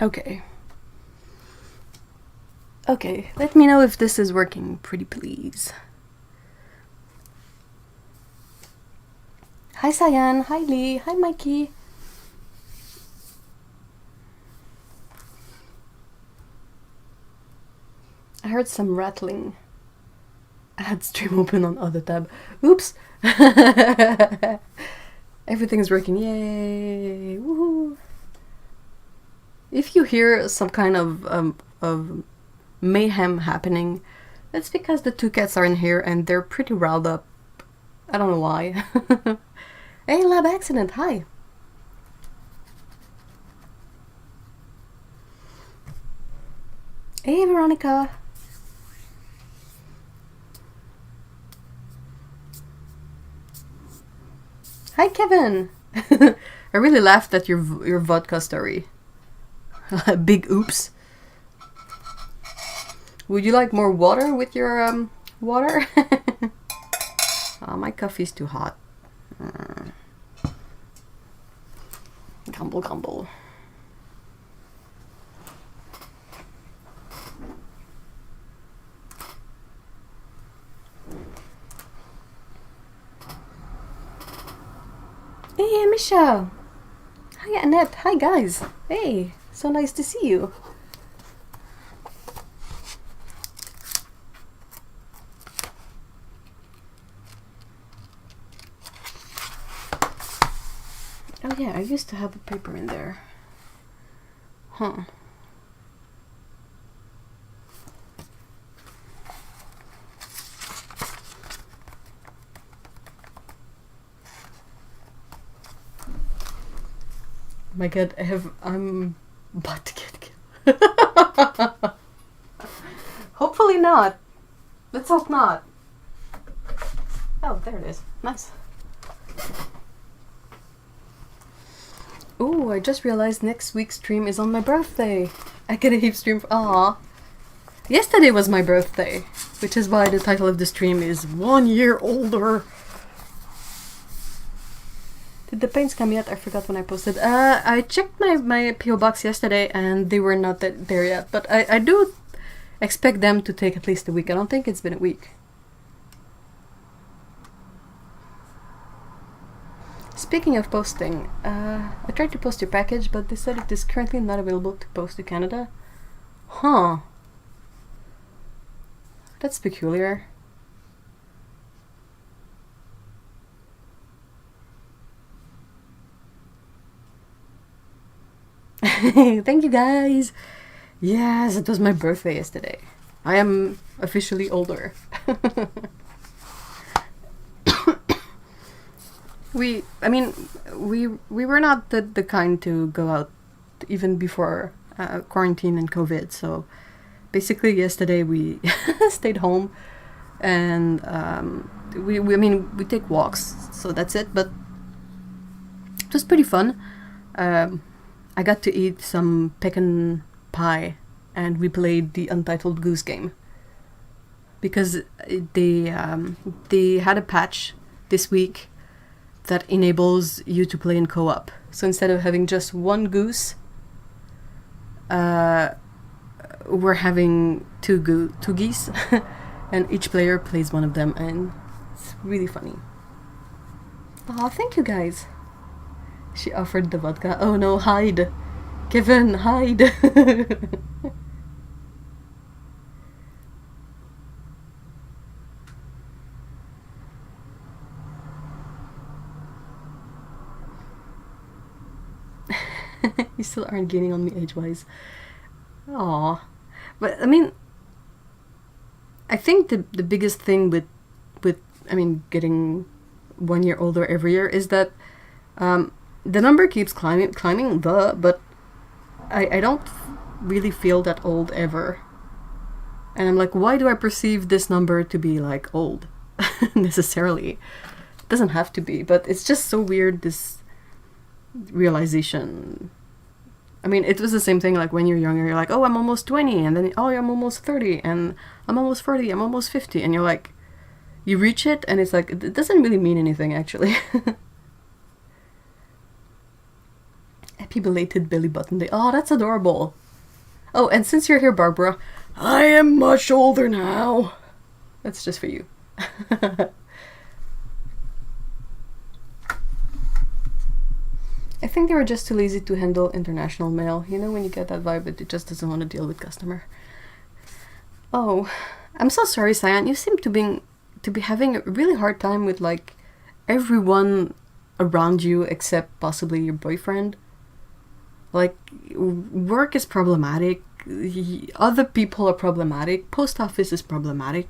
Okay. Okay, let me know if this is working, pretty please. Hi Cyan, hi Lee, hi Mikey. I heard some rattling. I had stream open on other tab. Oops! Everything is working, yay! Woohoo! If you hear some kind of mayhem happening, that's because the two cats are in here and they're pretty riled up. I don't know why. Hey, Lab Accident, hi! Hey, Veronica! Hi, Kevin! I really laughed at your vodka story. Big oops. Would you like more water with your water? Oh, my coffee's too hot. Grumble, grumble. Hey, Michelle. Hi, Annette. Hi, guys. Hey, so nice to see you. Oh yeah, I used to have a paper in there. Huh. My god, I'm about to get killed. Hopefully not. Let's hope not. Oh, there it is. Nice. Oh, I just realized next week's stream is on my birthday. I get a heap stream. Aww. Yesterday was my birthday, which is why the title of the stream is 1 year older. Did the paints come yet? I forgot when I posted. I checked my PO box yesterday and they were not there yet. But I do expect them to take at least a week. I don't think it's been a week. Speaking of posting, I tried to post your package, but they said it is currently not available to post to Canada. Huh. That's peculiar. Thank you guys! Yes, it was my birthday yesterday. I am officially older. We were not the kind to go out even before quarantine and COVID, so basically yesterday we stayed home and we take walks, so that's it, but it was pretty fun. I got to eat some pecan pie and we played the Untitled Goose Game because they had a patch this week that enables you to play in co-op. So instead of having just one goose, we're having two geese, and each player plays one of them, and it's really funny. Aw, thank you guys. She offered the vodka. Oh no, hide! Kevin, hide! You still aren't gaining on me age-wise. Aww. But, I mean, I think the biggest thing with getting 1 year older every year is that the number keeps climbing, but I don't really feel that old ever. And I'm like, why do I perceive this number to be, like, old? Necessarily. It doesn't have to be, but it's just so weird, this realization I mean, it was the same thing like when you're younger, you're like, oh, I'm almost 20, and then, oh, I'm almost 30, and I'm almost 40, I'm almost 50, and you're like, you reach it, and it's like, it doesn't really mean anything, actually. Happy belated belly button day. Oh, that's adorable. Oh, and since you're here, Barbara, I am much older now. That's just for you. I think they were just too lazy to handle international mail. You know when you get that vibe that it just doesn't want to deal with customer. Oh, I'm so sorry, Cyan. You seem to be having a really hard time with like everyone around you except possibly your boyfriend. Like, work is problematic. Other people are problematic. Post office is problematic.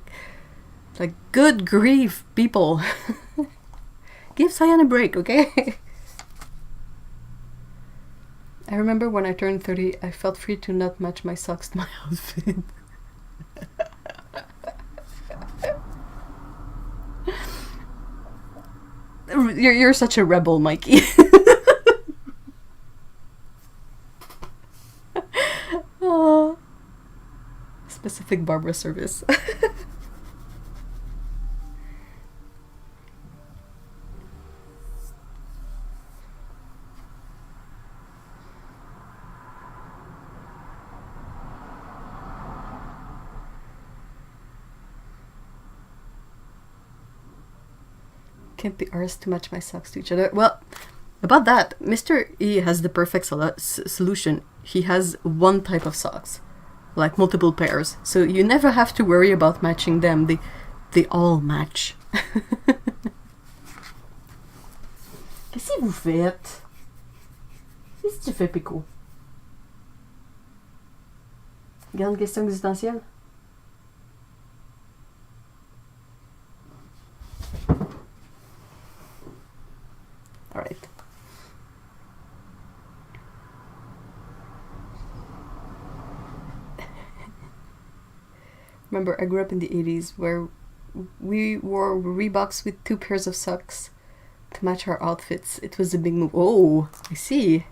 Like, good grief, people. Give Cyan a break, okay? I remember when I turned 30, I felt free to not match my socks to my outfit. You're such a rebel, Mikey. Oh, specific Barbara service. Can't be arsed to match my socks to each other. Well, about that, Mr. E has the perfect solution. He has one type of socks, like multiple pairs, so you never have to worry about matching them. They all match. Qu'est-ce que vous faites? Qu'est-ce que tu fais, Pico? Grande question existentielle. All right. Remember, I grew up in the 80s where we wore Reeboks with 2 pairs of socks to match our outfits. It was a big move. Oh, I see.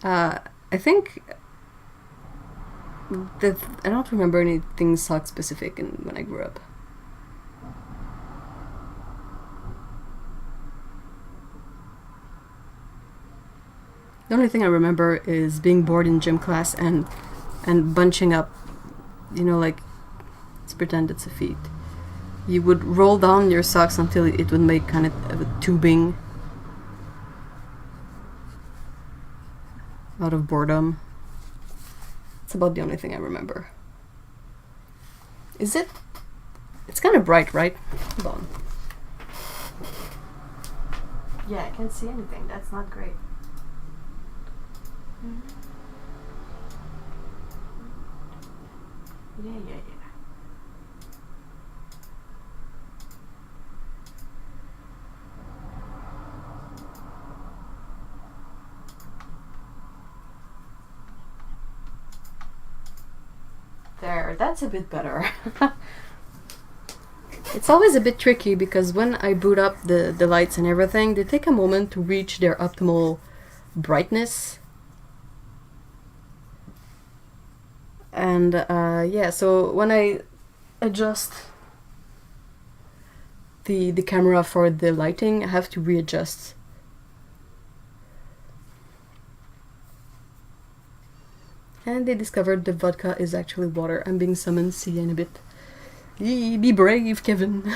I think that I don't remember anything sock specific when I grew up. The only thing I remember is being bored in gym class and bunching up, you know, like, let's pretend it's a feet. You would roll down your socks until it would make kind of a tubing out of boredom. It's about the only thing I remember. Is it? It's kind of bright, right? Hold on. Yeah, I can't see anything. That's not great. Yeah. There, that's a bit better. It's always a bit tricky because when I boot up the lights and everything, they take a moment to reach their optimal brightness. And yeah, so when I adjust the camera for the lighting, I have to readjust. And they discovered the vodka is actually water. I'm being summoned, see you in a bit. Be brave, Kevin.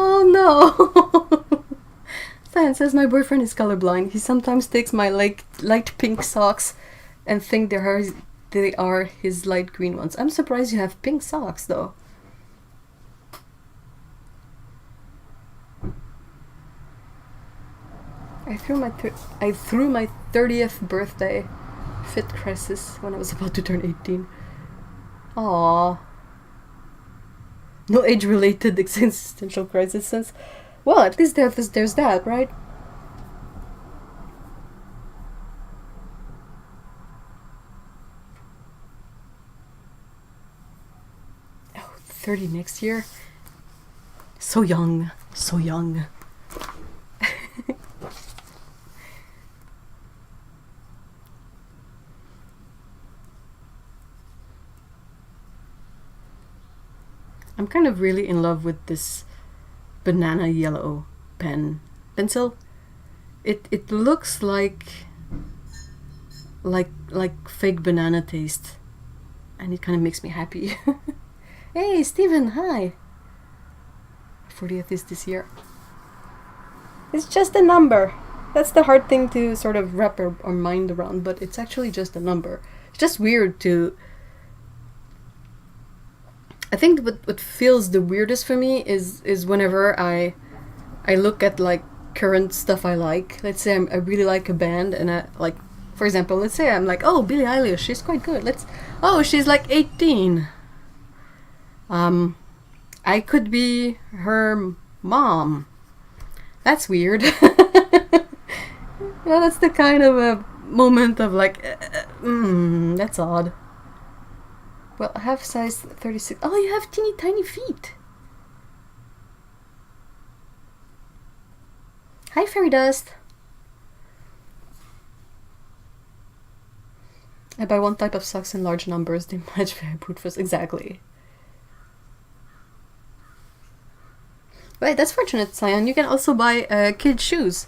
Oh no! Stan says my boyfriend is colorblind. He sometimes takes my light pink socks and think they are his light green ones. I'm surprised you have pink socks though. I threw my 30th birthday fit crisis when I was about to turn 18. Aww. No age-related existential crisis since... Well, at least there's that, right? Oh, 30 next year? So young. So young. I'm kind of really in love with this banana yellow pencil. It looks like fake banana taste, and it kind of makes me happy. Hey Steven, hi. 40th is this year. It's just a number. That's the hard thing to sort of wrap our mind around, but it's actually just a number. It's just weird to... I think what feels the weirdest for me is whenever I look at like current stuff I like. Let's say I really like a band, and I like, for example, let's say I'm like, oh, Billie Eilish, she's quite good. Oh, she's like 18. I could be her mom. That's weird. Well, that's the kind of a moment of like, that's odd. Well, I have size 36. Oh, you have teeny tiny feet. Hi, Fairy Dust. I buy one type of socks in large numbers. They match very boot first. Exactly. Right, that's fortunate, Cyan. You can also buy kids' shoes.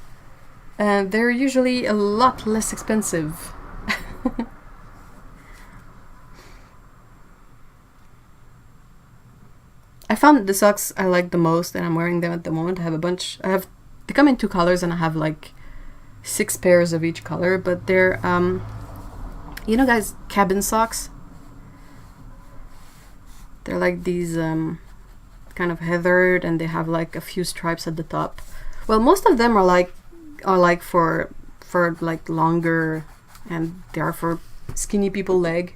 They're usually a lot less expensive. I found the socks I like the most, and I'm wearing them at the moment. I have a bunch. They come in 2 colors, and I have like 6 pairs of each color. But they're, you know, guys, cabin socks. They're like these kind of heathered, and they have like a few stripes at the top. Well, most of them are like for like longer, and they are for skinny people leg.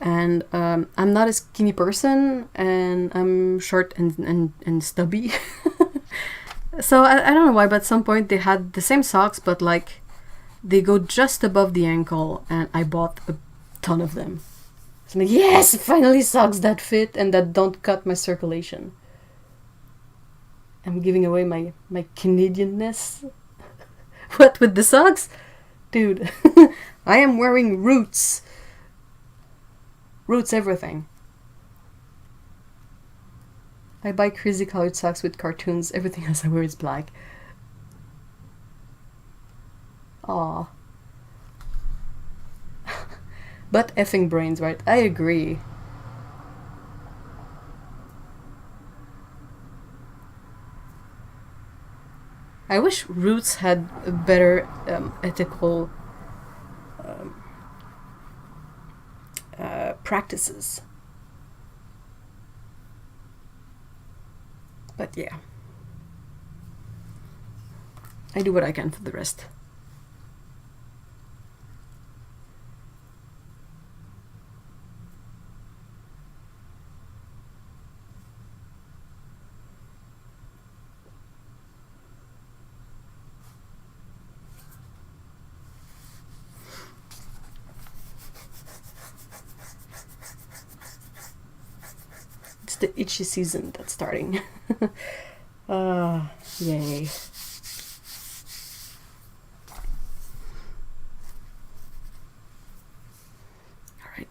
And I'm not a skinny person, and I'm short and stubby. So I don't know why, but at some point they had the same socks, but like they go just above the ankle, and I bought a ton of them. So I'm like, yes, finally socks that fit and that don't cut my circulation. I'm giving away my Canadianness. What, with the socks? Dude, I am wearing Roots. Roots everything. I buy crazy colored socks with cartoons. Everything else I wear is black. Aww. But effing brains, right? I agree. I wish Roots had a better ethical practices. But yeah, I do what I can for the rest. It's the itchy season that's starting. Yay. Alright.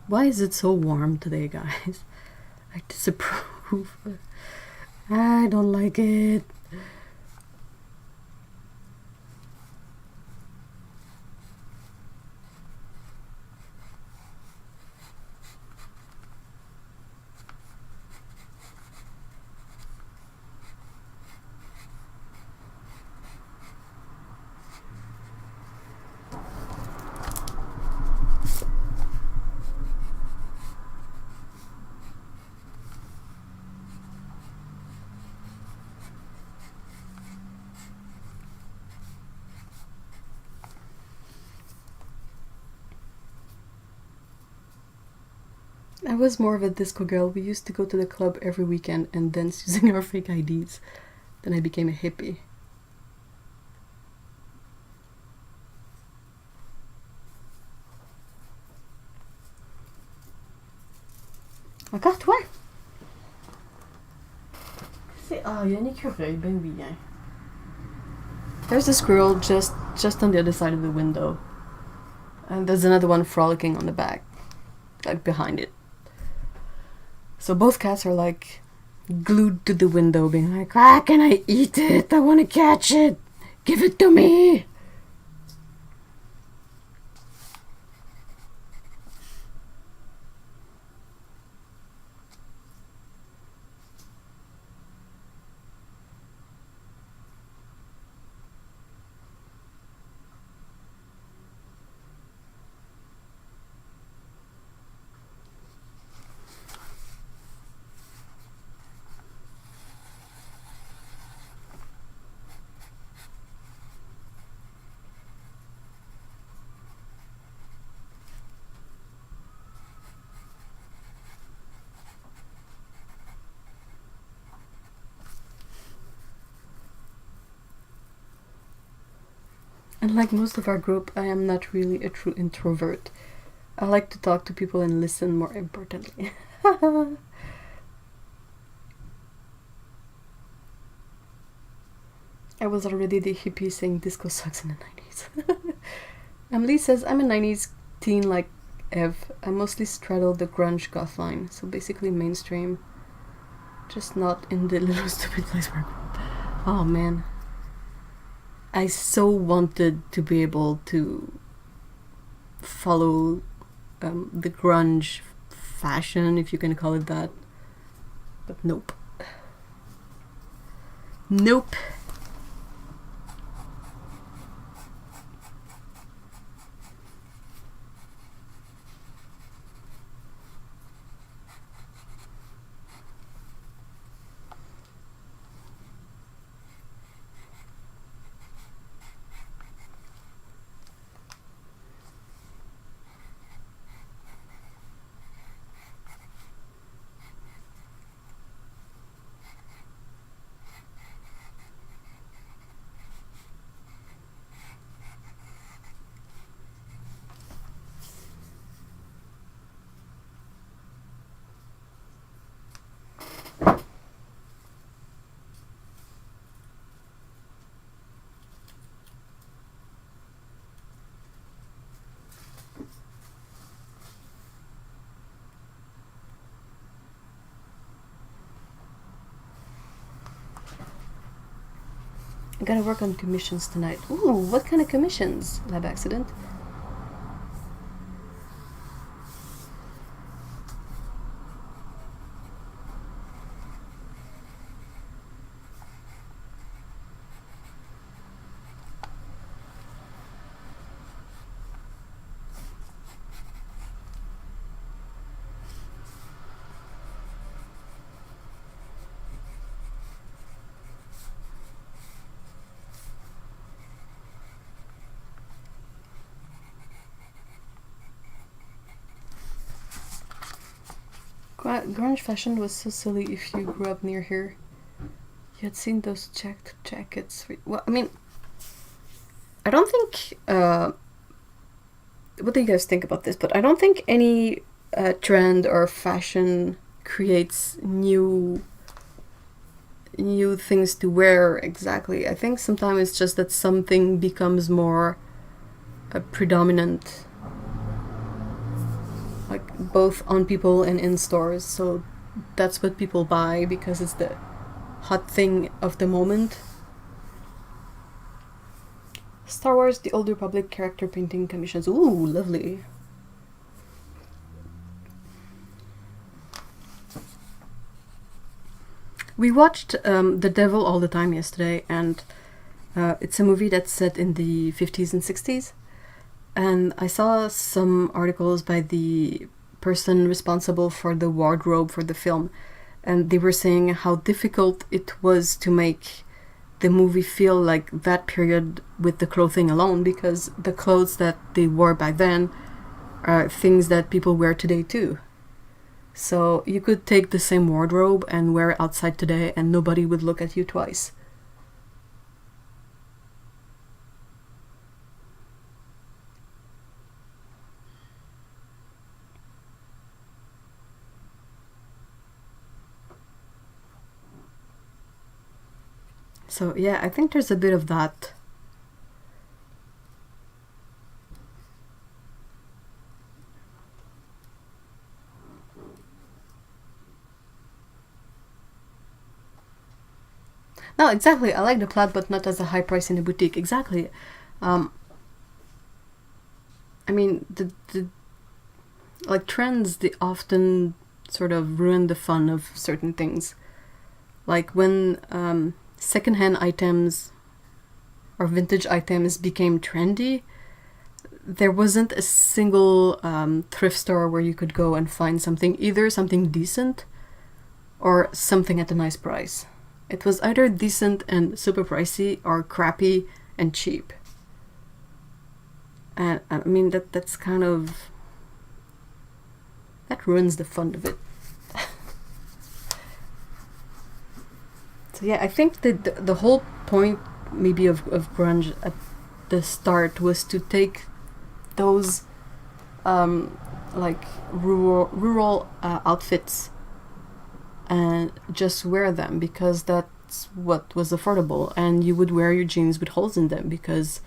Why is it so warm today, guys? I disapprove. I don't like it. I was more of a disco girl. We used to go to the club every weekend and dance using our fake IDs. Then I became a hippie. Encore toi? Ah, il y a un écureuil, ben oui. Hein. There's a squirrel just on the other side of the window. And there's another one frolicking on the back, like behind it. So both cats are like glued to the window, being like, ah, can I eat it? I want to catch it. Give it to me. And like most of our group, I am not really a true introvert. I like to talk to people and listen, more importantly. I was already the hippie saying disco sucks in the 90s. Emily says, I'm a 90s teen like Ev. I mostly straddled the grunge goth line, so basically mainstream. Just not in the little stupid place where I grew up. Oh man. I so wanted to be able to follow the grunge fashion, if you can call it that. But nope. Nope. I gotta work on commissions tonight. Ooh, what kind of commissions? Lab accident? Grunge fashion was so silly if you grew up near here. You had seen those checked jackets. Well, I mean, I don't think... what do you guys think about this? But I don't think any trend or fashion creates new things to wear exactly. I think sometimes it's just that something becomes more predominant, like both on people and in stores, so that's what people buy because it's the hot thing of the moment. Star Wars The Old Republic character painting commissions. Ooh, lovely. We watched The Devil All the Time yesterday, and it's a movie that's set in the 50s and 60s. And I saw some articles by the person responsible for the wardrobe for the film, and they were saying how difficult it was to make the movie feel like that period with the clothing alone, because the clothes that they wore back then are things that people wear today too. So you could take the same wardrobe and wear it outside today and nobody would look at you twice. So yeah, I think there's a bit of that. No, exactly. I like the plaid, but not as a high price in a boutique. Exactly. I mean, the like trends, they often sort of ruin the fun of certain things. Like when secondhand items or vintage items became trendy, there wasn't a single thrift store where you could go and find something, either something decent or something at a nice price. It was either decent and super pricey or crappy and cheap. And I mean, that's kind of... that ruins the fun of it. So yeah, I think that the whole point maybe of grunge at the start was to take those like rural outfits and just wear them because that's what was affordable, and you would wear your jeans with holes in them because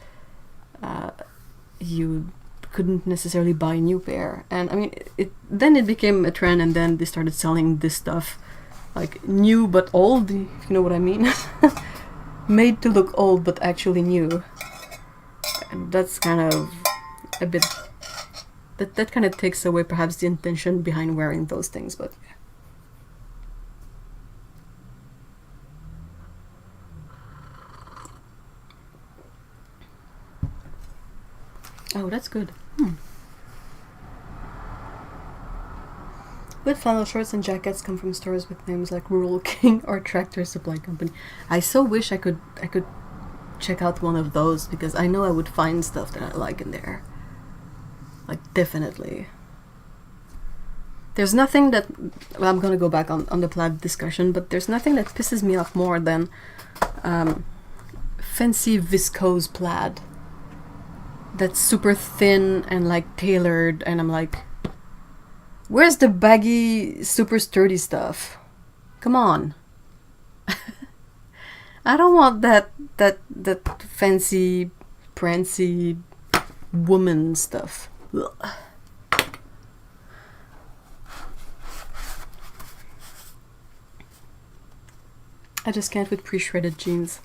you couldn't necessarily buy a new pair. And I mean, then it became a trend, and then they started selling this stuff like new but old, if you know what I mean. Made to look old but actually new. And that's kind of a bit... that kind of takes away perhaps the intention behind wearing those things, but... Oh, that's good. Good flannel shirts and jackets come from stores with names like Rural King or Tractor Supply Company. I so wish I could check out one of those, because I know I would find stuff that I like in there. Like, definitely. There's nothing that... well, I'm gonna go back on the plaid discussion, but there's nothing that pisses me off more than fancy viscose plaid that's super thin and like tailored, and I'm like, where's the baggy, super sturdy stuff? Come on. I don't want that fancy, prancy woman stuff. Ugh. I just can't with pre-shredded jeans.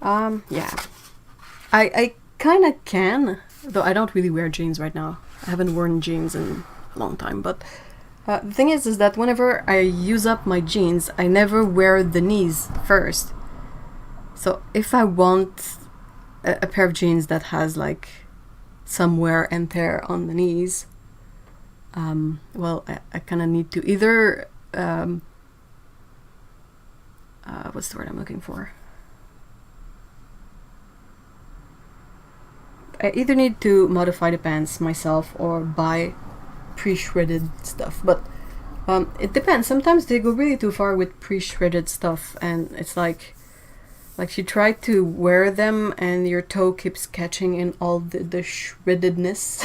Yeah. I kind of can, though I don't really wear jeans right now. I haven't worn jeans in a long time, but the thing is that whenever I use up my jeans, I never wear the knees first. So if I want a pair of jeans that has like some wear and tear on the knees, well, I kind of need to either what's the word I'm looking for? I either need to modify the pants myself or buy pre-shredded stuff, but it depends. Sometimes they go really too far with pre-shredded stuff, and it's like you try to wear them and your toe keeps catching in all the shreddedness.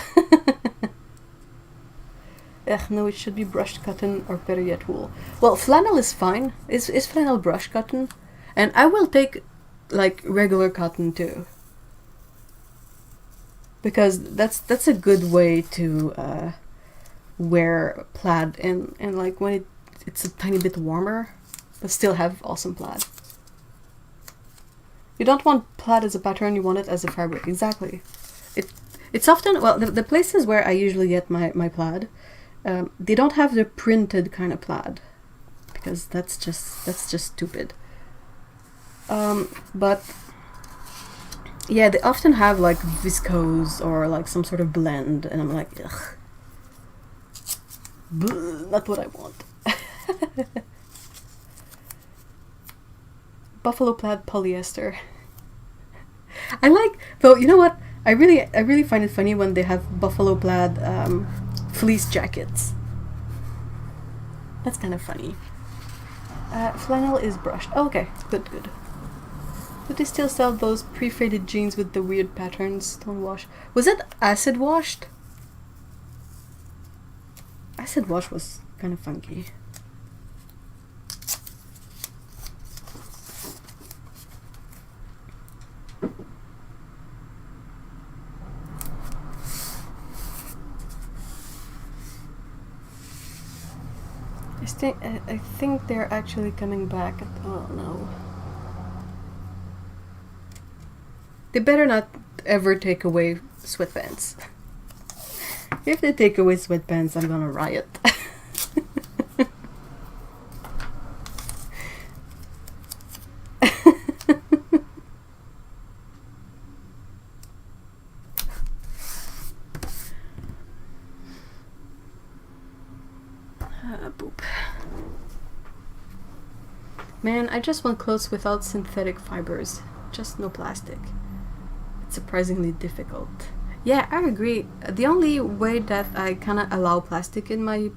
Ugh, no, it should be brushed cotton or better yet wool. Well, flannel is fine. Is flannel brushed cotton? And I will take like regular cotton too, because that's a good way to wear plaid and like when it's a tiny bit warmer but still have awesome plaid. You don't want plaid as a pattern, you want it as a fabric. Exactly. It's often, well, the places where I usually get my plaid, they don't have the printed kind of plaid, because that's just stupid. But yeah, they often have like viscose or like some sort of blend, and I'm like, ugh. Bleh, not what I want. Buffalo plaid polyester. I like, though, you know what? I really find it funny when they have buffalo plaid fleece jackets. That's kind of funny. Flannel is brushed. Oh, okay, good, good. But they still sell those pre-faded jeans with the weird patterns, stone wash. Was it acid washed? Acid wash was kind of funky. I think they're actually coming back. Oh no. They better not ever take away sweatpants. If they take away sweatpants, I'm gonna riot. Boop. Man, I just want clothes without synthetic fibers. Just no plastic. It's surprisingly difficult. Yeah, I agree. The only way that I kind of allow plastic in my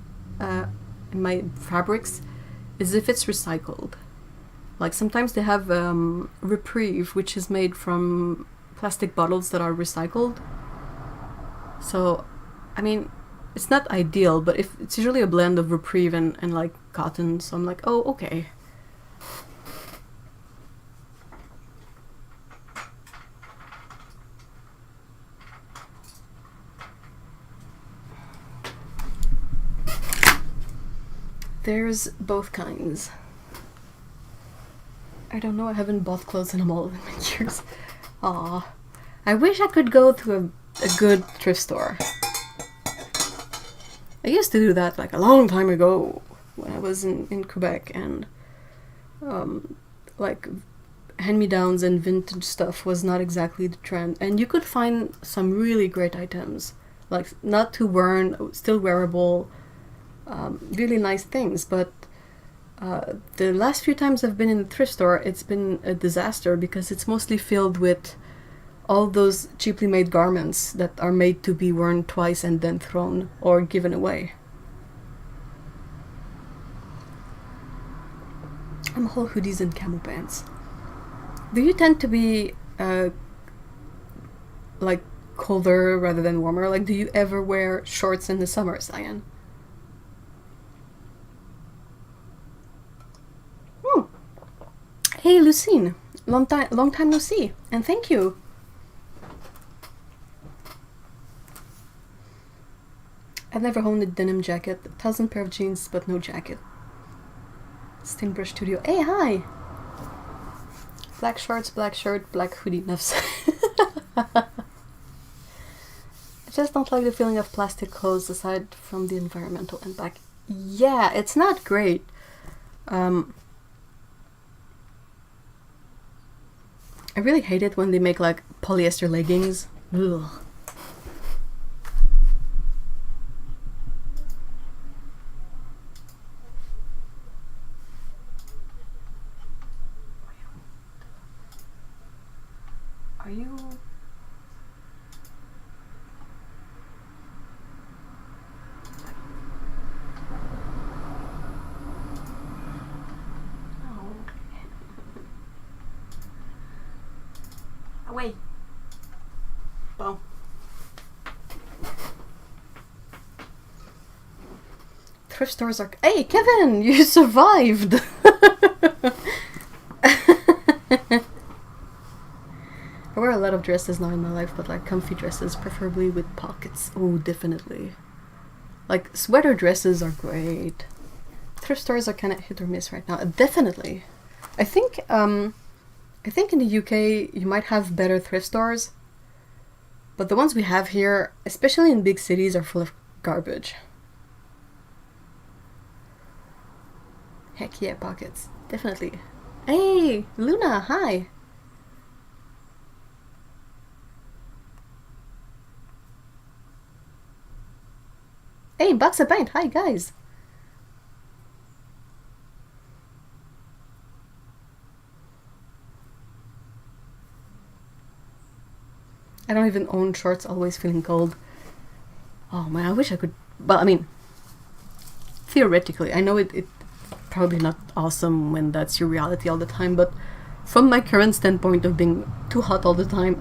fabrics is if it's recycled. Like sometimes they have Reprieve, which is made from plastic bottles that are recycled. So, I mean, it's not ideal, but if it's usually a blend of Reprieve and like cotton, so I'm like, oh, okay. There's both kinds. I don't know, I haven't bought clothes in a mall in many years. Aw. I wish I could go to a good thrift store. I used to do that like a long time ago when I was in Quebec, and like hand-me-downs and vintage stuff was not exactly the trend. And you could find some really great items, like not too worn, still wearable, really nice things, but the last few times I've been in the thrift store, it's been a disaster because it's mostly filled with all those cheaply made garments that are made to be worn twice and then thrown or given away. I'm all hoodies and camo pants. Do you tend to be like colder rather than warmer? Like, do you ever wear shorts in the summer, Cyan? Hey, Lucine, long time no see, and thank you. I've never owned a denim jacket, 1,000 pair of jeans, but no jacket. Steinbrush Studio. Hey, hi! Black shorts, black shirt, black hoodie. I just don't like the feeling of plastic clothes aside from the environmental impact. Yeah, it's not great. I really hate it when they make like polyester leggings. Ugh. Are you... Away. Bon. Thrift stores are... Hey, Kevin! You survived! I wear a lot of dresses now in my life, but like comfy dresses, preferably with pockets. Oh, definitely. Like, sweater dresses are great. Thrift stores are kind of hit or miss right now. Definitely. I think in the UK you might have better thrift stores, but the ones we have here, especially in big cities, are full of garbage. Heck yeah, pockets. Definitely. Hey, Luna, hi! Hey, Bucks a Pint, hi guys! I don't even own shorts, always feeling cold. Oh man, I wish I could... Well, I mean, theoretically, I know it probably not awesome when that's your reality all the time, but from my current standpoint of being too hot all the time,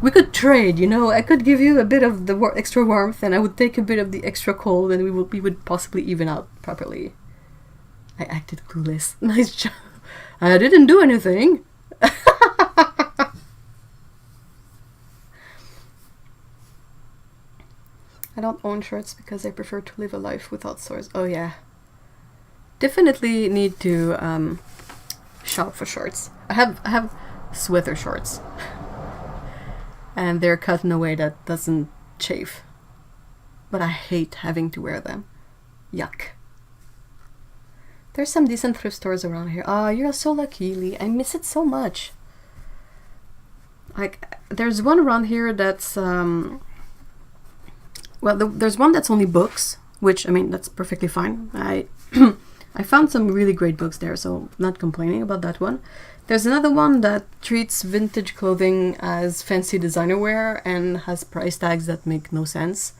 we could trade, you know. I could give you a bit of the extra warmth, and I would take a bit of the extra cold, and we would possibly even out properly. I acted clueless. Nice job. I didn't do anything. I don't own shorts because I prefer to live a life without sores. Oh yeah. Definitely need to shop for shorts. I have sweater shorts. And they're cut in a way that doesn't chafe. But I hate having to wear them. Yuck. There's some decent thrift stores around here. Ah, you're so lucky, Lee. I miss it so much. Like, there's one around here that's well, there's one that's only books, which, I mean, that's perfectly fine. I found some really great books there, so not complaining about that one. There's another one that treats vintage clothing as fancy designer wear and has price tags that make no sense.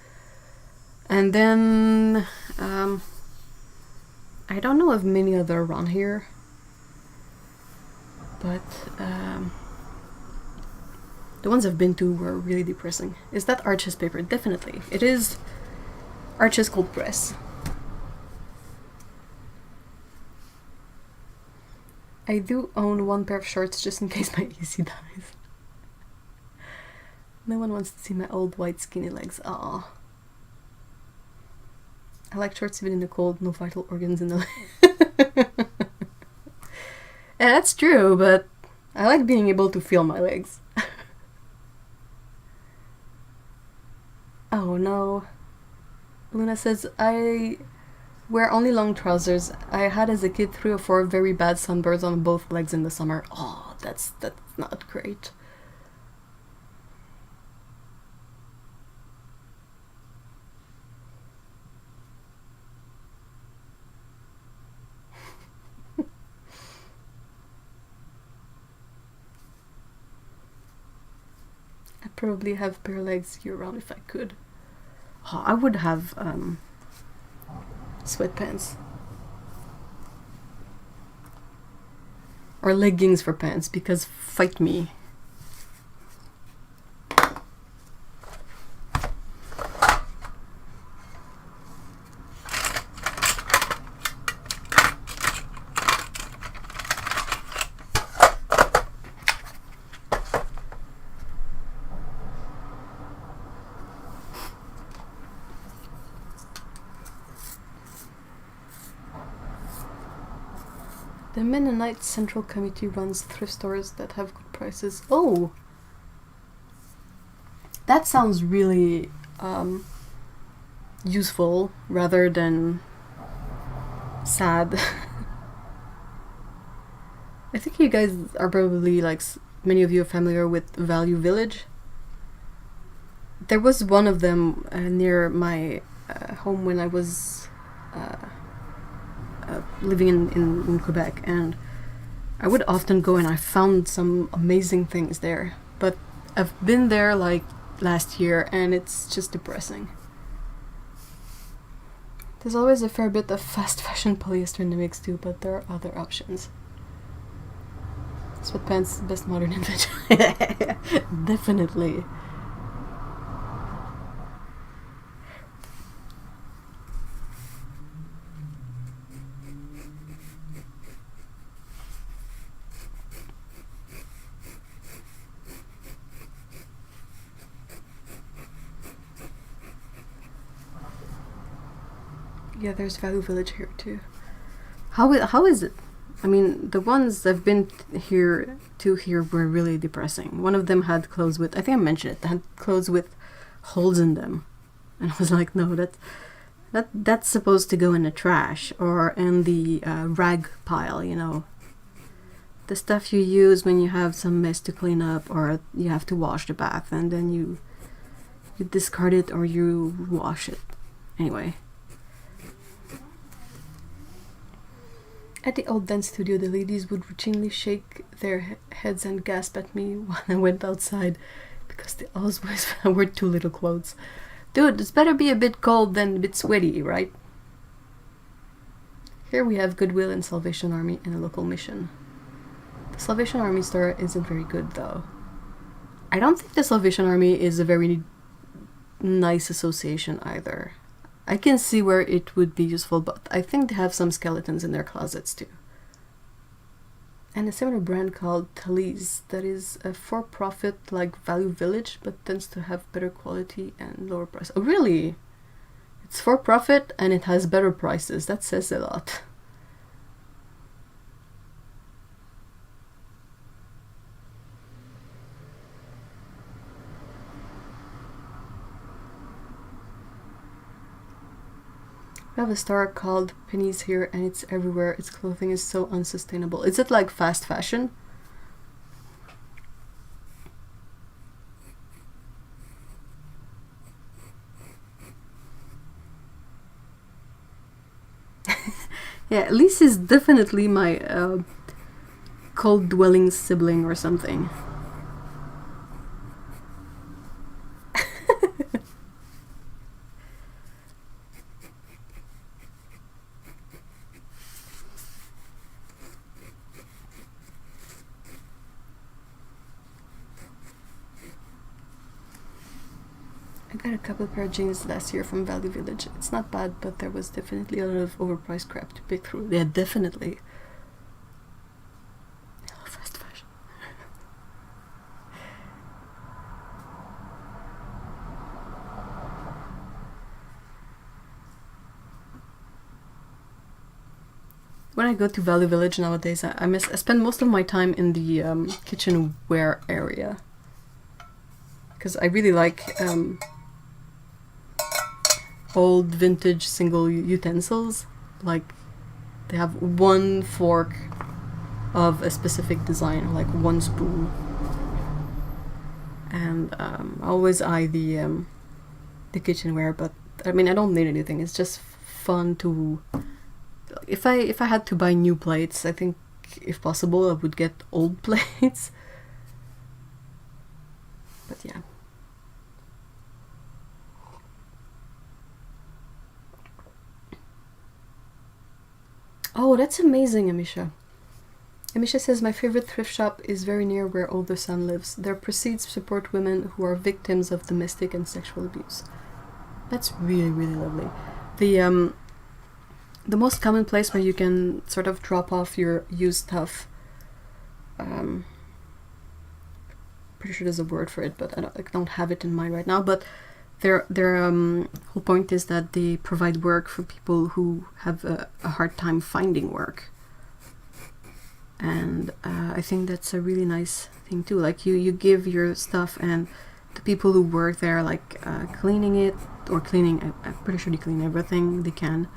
And then, I don't know of many other around here, but the ones I've been to were really depressing. Is that Arches paper? Definitely. It is Arches Cold Press. I do own one pair of shorts just in case my AC dies. No one wants to see my old white skinny legs. Aww. I like shorts even in the cold, no vital organs in the Yeah, that's true, but I like being able to feel my legs. Oh no. Luna says, I wear only long trousers. I had as a kid 3 or 4 very bad sunburns on both legs in the summer. Oh, that's not great. I'd probably have bare legs year round if I could. Oh, I would have sweatpants. Or leggings for pants, because fight me. The Mennonite Central Committee runs thrift stores that have good prices. Oh! That sounds really useful rather than sad. I think you guys are probably, like, many of you are familiar with Value Village. There was one of them near my home when I was living in Quebec, and I would often go and I found some amazing things there, but I've been there like last year and it's just depressing. There's always a fair bit of fast fashion polyester in the mix too, but there are other options. Sweatpants, best modern image. Definitely. Yeah, there's Value Village here too. How is it? I mean, the ones I've been here were really depressing. One of them had clothes with, I think I mentioned it, had clothes with holes in them. And I was like, no, that's supposed to go in the trash or in the rag pile, you know. The stuff you use when you have some mess to clean up or you have to wash the bath and then you discard it or you wash it. Anyway. At the old dance studio, the ladies would routinely shake their heads and gasp at me when I went outside because they always wore too little clothes. Dude, it's better be a bit cold than a bit sweaty, right? Here we have Goodwill and Salvation Army and a local mission. The Salvation Army store isn't very good though. I don't think the Salvation Army is a very nice association either. I can see where it would be useful, but I think they have some skeletons in their closets too. And a similar brand called Talise that is a for-profit like Value Village, but tends to have better quality and lower price. Oh really? It's for-profit and it has better prices. That says a lot. We have a store called Pennies here and it's everywhere. Its clothing is so unsustainable. Is it like fast fashion? Yeah, Elise is definitely my cold-dwelling sibling or something. I got a couple pair of jeans last year from Value Village. It's not bad, but there was definitely a lot of overpriced crap to pick through. Yeah, definitely. Oh, fast fashion. When I go to Value Village nowadays, I spend most of my time in the kitchenware area. Because I really like old vintage single utensils. Like they have one fork of a specific design, like one spoon, and I always eye the kitchenware. But I mean, I don't need anything. It's just fun to. If I had to buy new plates, I think if possible I would get old plates. But yeah. Oh, that's amazing, Amisha. Amisha says, my favorite thrift shop is very near where older son lives. Their proceeds support women who are victims of domestic and sexual abuse. That's really, really lovely. The most common place where you can sort of drop off your used stuff, pretty sure there's a word for it, but I don't have it in mind right now, but their whole point is that they provide work for people who have a hard time finding work. And I think that's a really nice thing too. Like you give your stuff and the people who work there, like cleaning it or cleaning, I'm pretty sure they clean everything they can,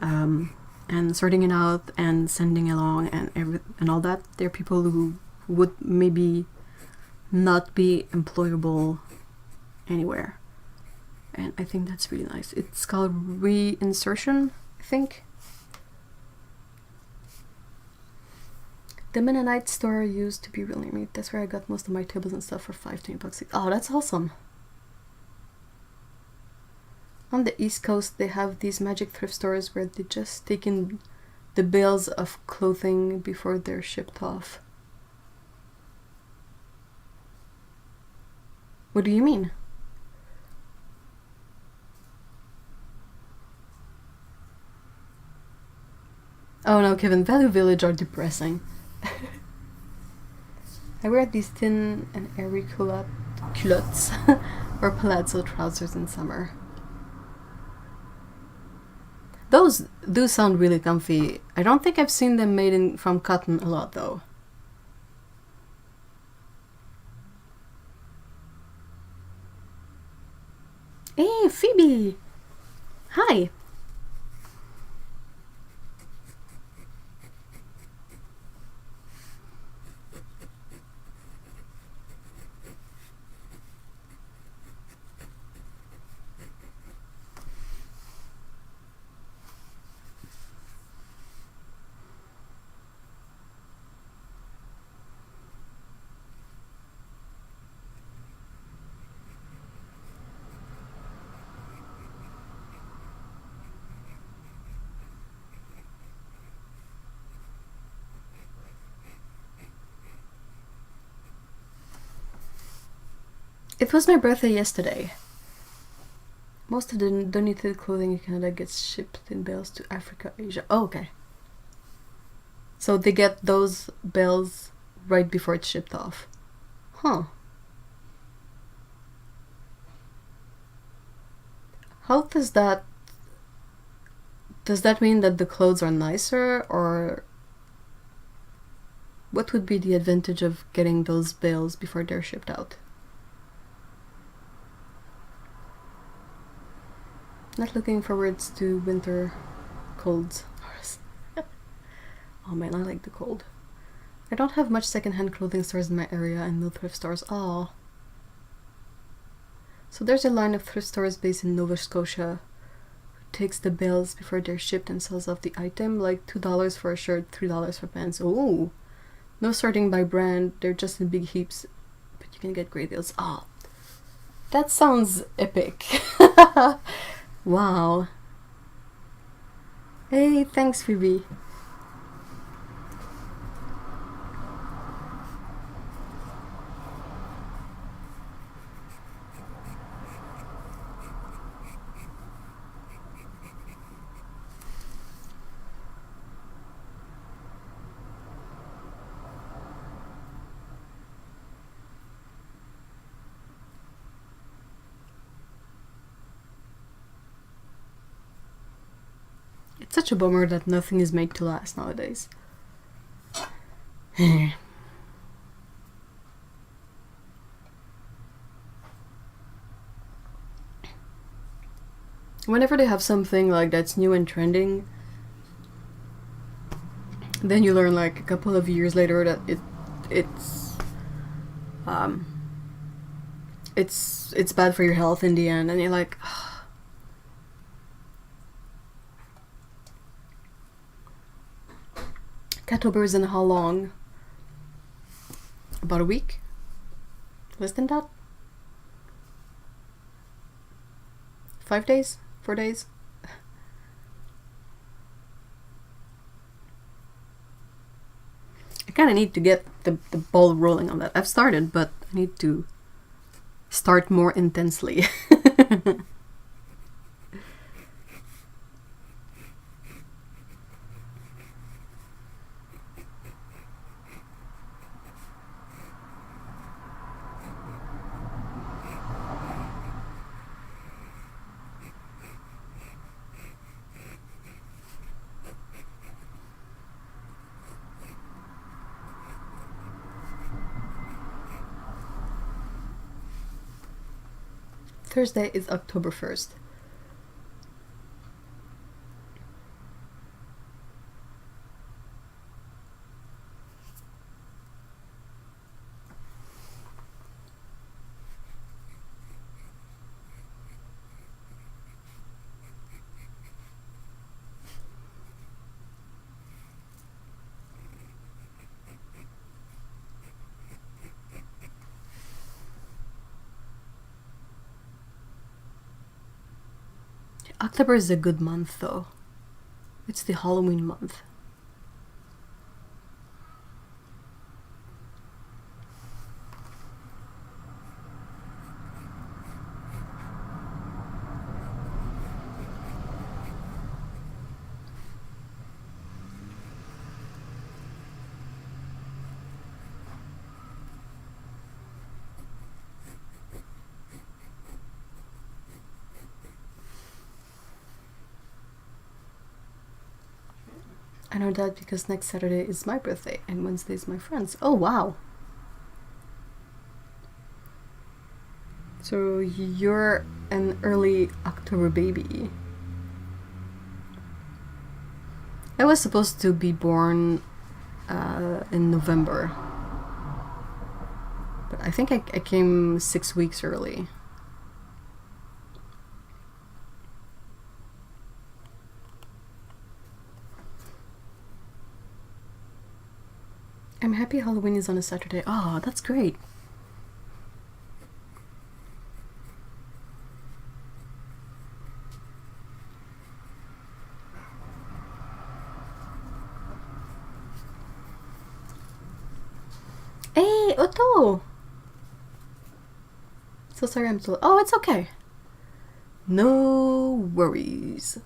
and sorting it out and sending along and all that. They're people who would maybe not be employable anywhere. And I think that's really nice. It's called reinsertion, I think. The Mennonite store used to be really neat. That's where I got most of my tables and stuff for $5-20. Oh, that's awesome. On the East Coast, they have these magic thrift stores where they just take in the bales of clothing before they're shipped off. What do you mean? Oh no, Kevin, Value Village are depressing. I wear these thin and airy culottes or palazzo trousers in summer. Those do sound really comfy. I don't think I've seen them made from cotton a lot though. Hey, Phoebe! Hi! It was my birthday yesterday. Most of the donated clothing in Canada gets shipped in bales to Africa, Asia. Oh, okay. So they get those bales right before it's shipped off. Huh. How does that... Does that mean that the clothes are nicer, or... What would be the advantage of getting those bales before they're shipped out? Not looking forward to winter colds. Oh man, I like the cold. I don't have much secondhand clothing stores in my area and no thrift stores. Oh. So there's a line of thrift stores based in Nova Scotia who takes the bales before they're shipped and sells off the item, like $2 for a shirt, $3 for pants. Ooh. No sorting by brand, they're just in big heaps, but you can get great deals. Oh. That sounds epic. Wow. Hey, thanks Phoebe. It's such a bummer that nothing is made to last nowadays. Whenever they have something like that's new and trending, then you learn like a couple of years later that it's bad for your health in the end, and you're like, Catober is in how long? About a week? Less than that? 5 days? 4 days? I kind of need to get the ball rolling on that. I've started, but I need to start more intensely. Thursday is October 1st. October is a good month though. It's the Halloween month. I know that because next Saturday is my birthday and Wednesday is my friend's. Oh wow! So you're an early October baby. I was supposed to be born in November, but I think I came 6 weeks early. I'm happy Halloween is on a Saturday. Oh, that's great. Hey, Otto! So sorry I'm so... Oh, it's okay. No worries.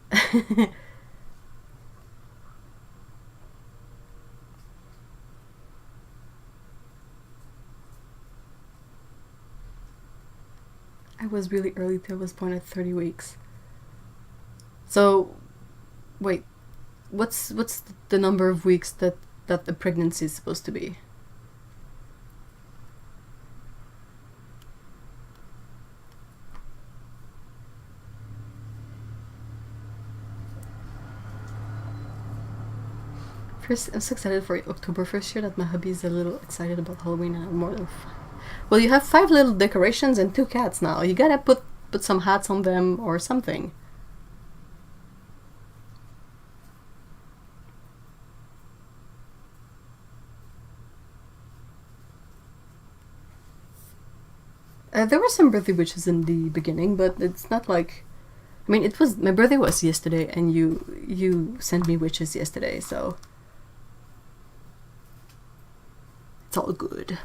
I was really early till I was born at 30 weeks. So, wait, what's the number of weeks that the pregnancy is supposed to be? First, I'm so excited for October 1st year that my hubby is a little excited about Halloween and I'm more than... Well, you have 5 little decorations and 2 cats now. You gotta put some hats on them or something. There were some birthday wishes in the beginning, but it's not like... I mean, it was... My birthday was yesterday and you sent me wishes yesterday, so... It's all good.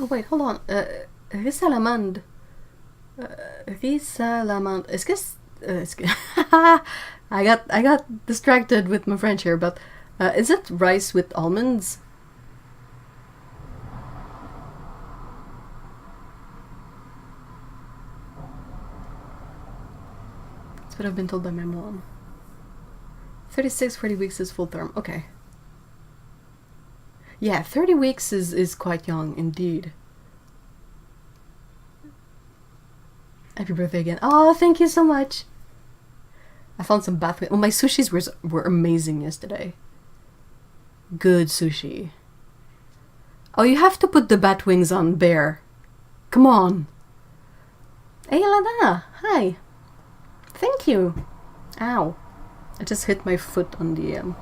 Oh wait, hold on. Risalamande. Risalamande. Est-ce que I got distracted with my French here, but is it rice with almonds? That's what I've been told by my mom. 36, 40 weeks is full term. Okay. Yeah, 30 weeks is quite young indeed. Happy birthday again. Oh, thank you so much. I found some batwings. Well, my sushis were amazing yesterday. Good sushi. Oh, you have to put the bat wings on, Bear. Come on. Hey, Lana. Hi. Thank you. Ow. I just hit my foot on the...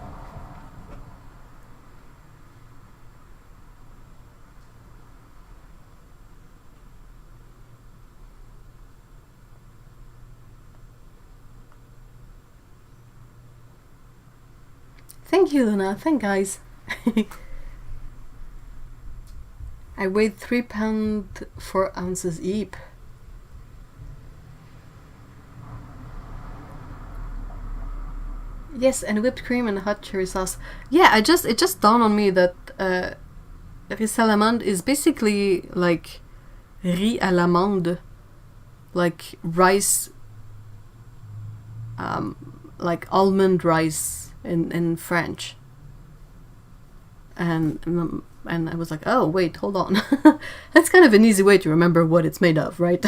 Thank you, Luna. Thank guys. I weighed 3 pounds 4 ounces eep. Yes, and whipped cream and hot cherry sauce. Yeah, it just dawned on me that riz à l'amande is basically like riz à l'amande, like rice, like almond rice in French. And I was like, oh wait, hold on. That's kind of an easy way to remember what it's made of, right?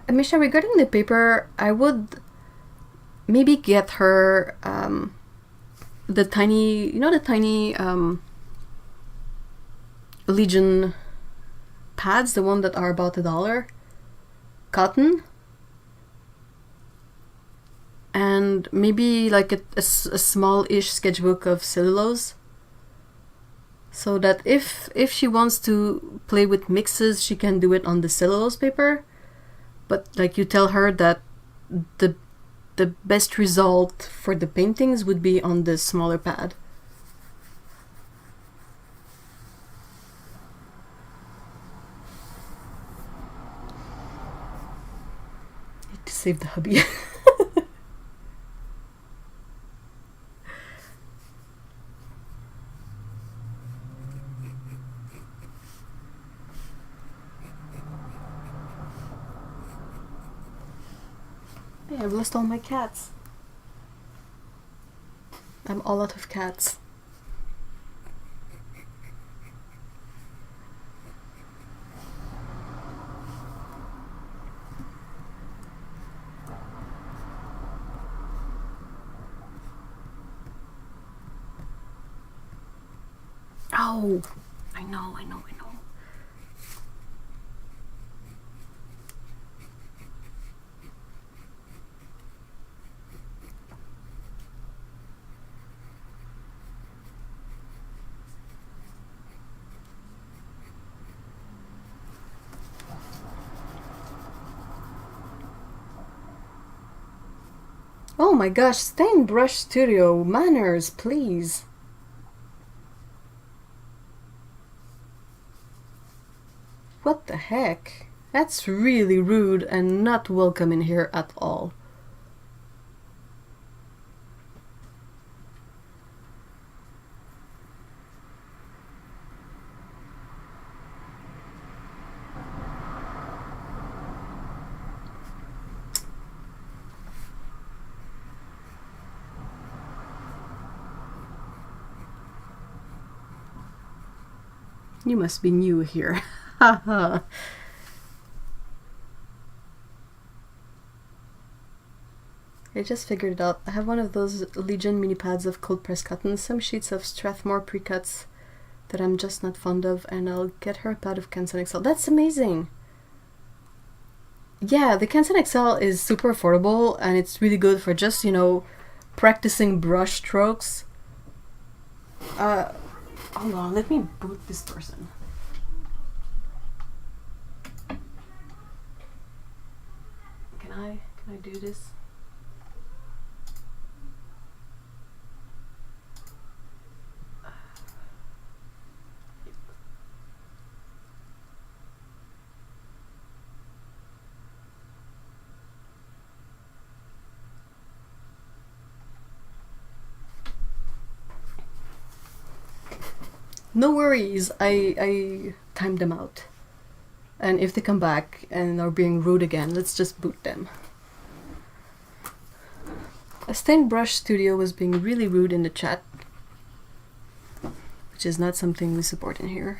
Misha, regarding the paper, I would maybe get her the tiny, you know, the tiny Legion pads, the one that are about $1, cotton, and maybe like a small-ish sketchbook of cellulose, so that if she wants to play with mixes, she can do it on the cellulose paper. But like you tell her that the best result for the paintings would be on the smaller pad. Need to save the hubby. I've lost all my cats. I'm all out of cats. Oh, I know. Oh my gosh, Stain Brush Studio, manners, please. What the heck? That's really rude and not welcome in here at all. You must be new here. Haha. I just figured it out. I have one of those Legion mini pads of cold press cotton, some sheets of Strathmore pre-cuts that I'm just not fond of, and I'll get her a pad of Canson XL. That's amazing! Yeah, the Canson XL is super affordable, and it's really good for just, you know, practicing brush strokes. Hold on, let me boot this person. Can I do this? No worries, I timed them out. And if they come back and are being rude again, let's just boot them. A Stain Brush Studio was being really rude in the chat, which is not something we support in here.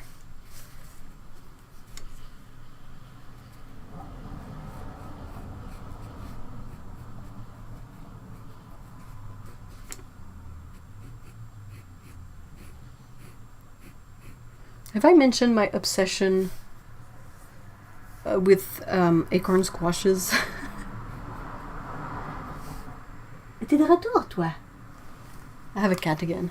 Have I mentioned my obsession with acorn squashes? T'es de retour, toi? I have a cat again.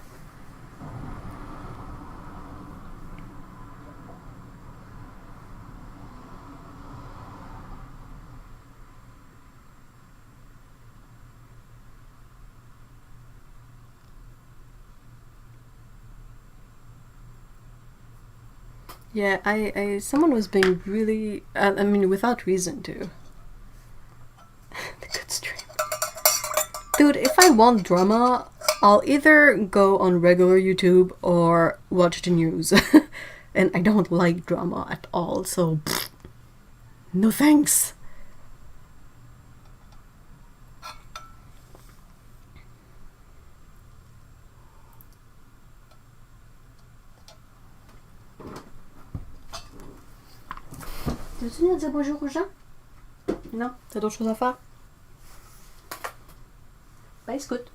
Yeah, someone was being really, I mean, without reason too. The good stream. Dude, if I want drama, I'll either go on regular YouTube or watch the news. And I don't like drama at all, so pfft, no thanks. Veux-tu venir dire bonjour aux gens? Non? T'as d'autres choses à faire? Ben, écoute.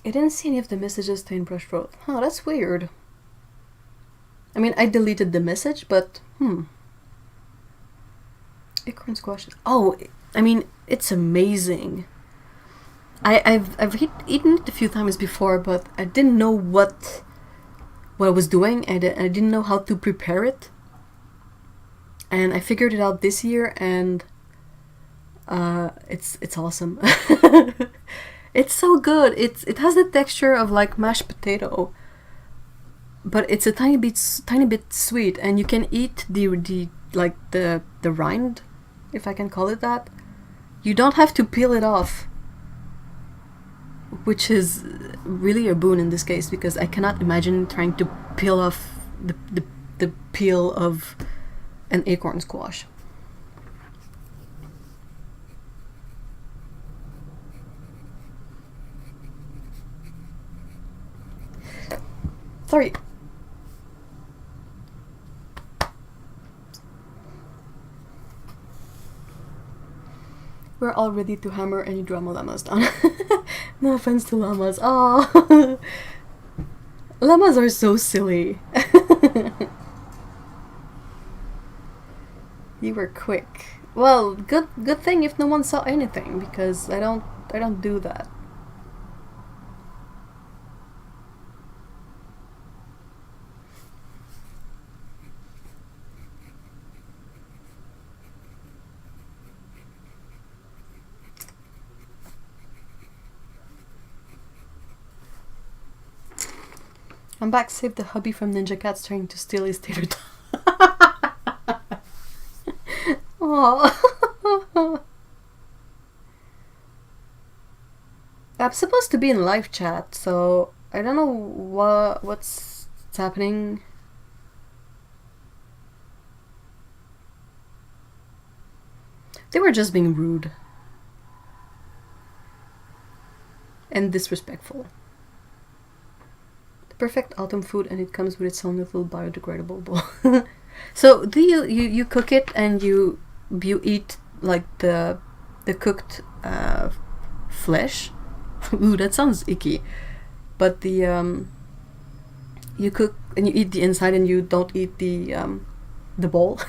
I didn't see any of the messages Stain Brush wrote. Huh, that's weird. I mean, I deleted the message, but acorn squash. Oh, I mean, it's amazing. I've eaten it a few times before, but I didn't know what I was doing, and I didn't know how to prepare it. And I figured it out this year, and it's awesome. It's so good. It has the texture of like mashed potato, but it's a tiny bit sweet, and you can eat the rind, if I can call it that. You don't have to peel it off, which is really a boon in this case, because I cannot imagine trying to peel off the peel of an acorn squash. Sorry. We're all ready to hammer any drama llamas down. No offense to llamas. Oh, llamas are so silly. You were quick. Well, good thing if no one saw anything, because I don't do that. I'm back. Save the hubby from Ninja Cats trying to steal his tater tot. Aww. I'm supposed to be in live chat, so I don't know what's happening. They were just being rude and disrespectful. The perfect autumn food, and it comes with its own little biodegradable bowl. So do you cook it and you eat like the cooked flesh? Ooh, that sounds icky. But the you cook and you eat the inside and you don't eat the bowl.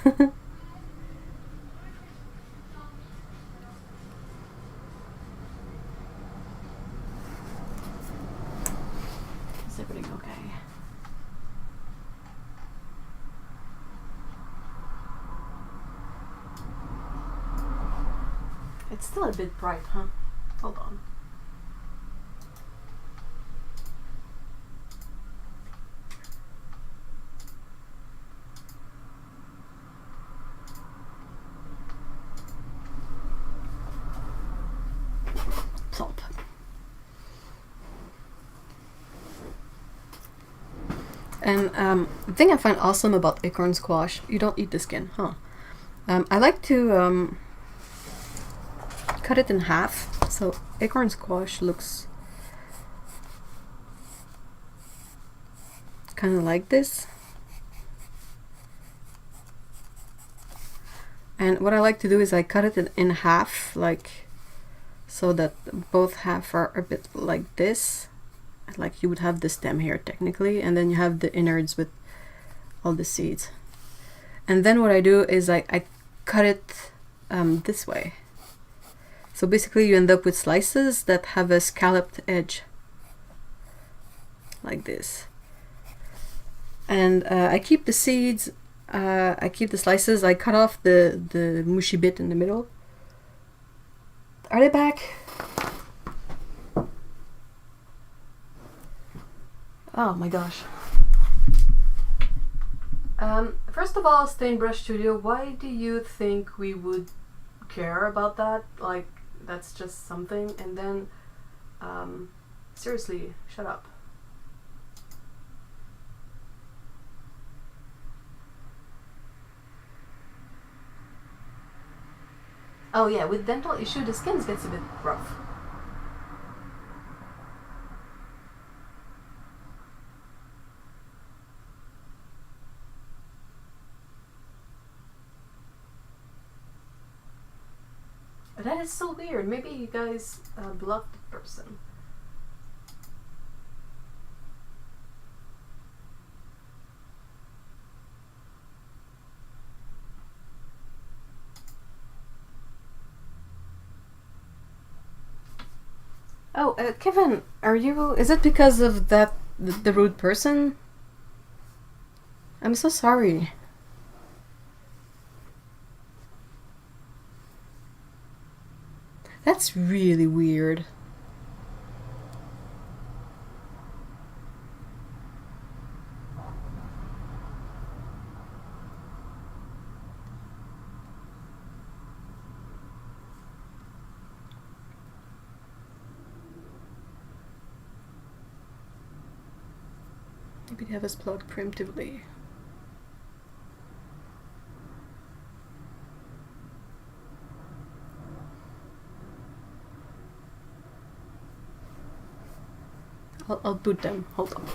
Is everything okay? It's still a bit bright, huh? Hold on. Salt. And the thing I find awesome about acorn squash, you don't eat the skin, huh? I like to cut it in half. So acorn squash looks kind of like this. And what I like to do is I cut it in half, like so that both half are a bit like this. Like you would have the stem here technically, and then you have the innards with all the seeds. And then what I do is I cut it this way. So basically you end up with slices that have a scalloped edge, like this. And I keep the seeds, I keep the slices, I cut off the mushy bit in the middle. Are they back? Oh my gosh. First of all, Stainbrush Studio, why do you think we would care about that? Like, that's just something. And then, seriously, shut up. Oh yeah, with dental issue, the skin gets a bit rough. That is so weird. Maybe you guys blocked the person. Oh, Kevin, are you... Is it because of that, the rude person? I'm so sorry. That's really weird. Maybe they have us plugged primitively. I'll boot them. Hold on.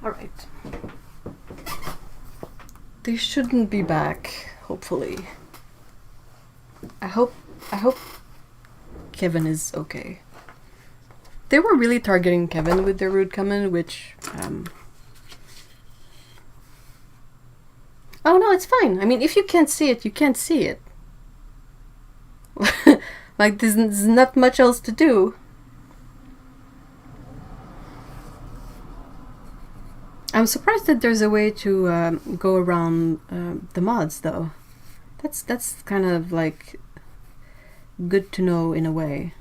All right. They shouldn't be back, hopefully. I hope Kevin is okay. They were really targeting Kevin with their rude comment, which oh no, it's fine. I mean, if you can't see it, you can't see it. Like, there's not much else to do. I'm surprised that there's a way to go around the mods, though. That's kind of like good to know in a way.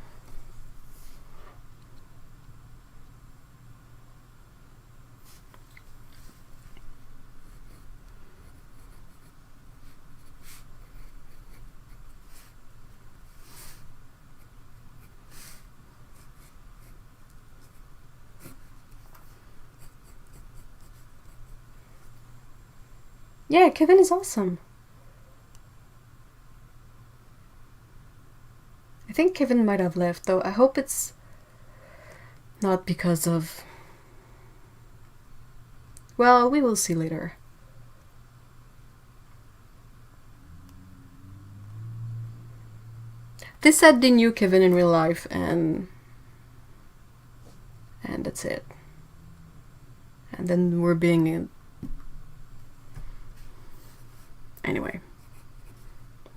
Yeah, Kevin is awesome. I think Kevin might have left, though. I hope it's not because of... Well, we will see later. They said they knew Kevin in real life, and that's it. And then we're being... Anyway.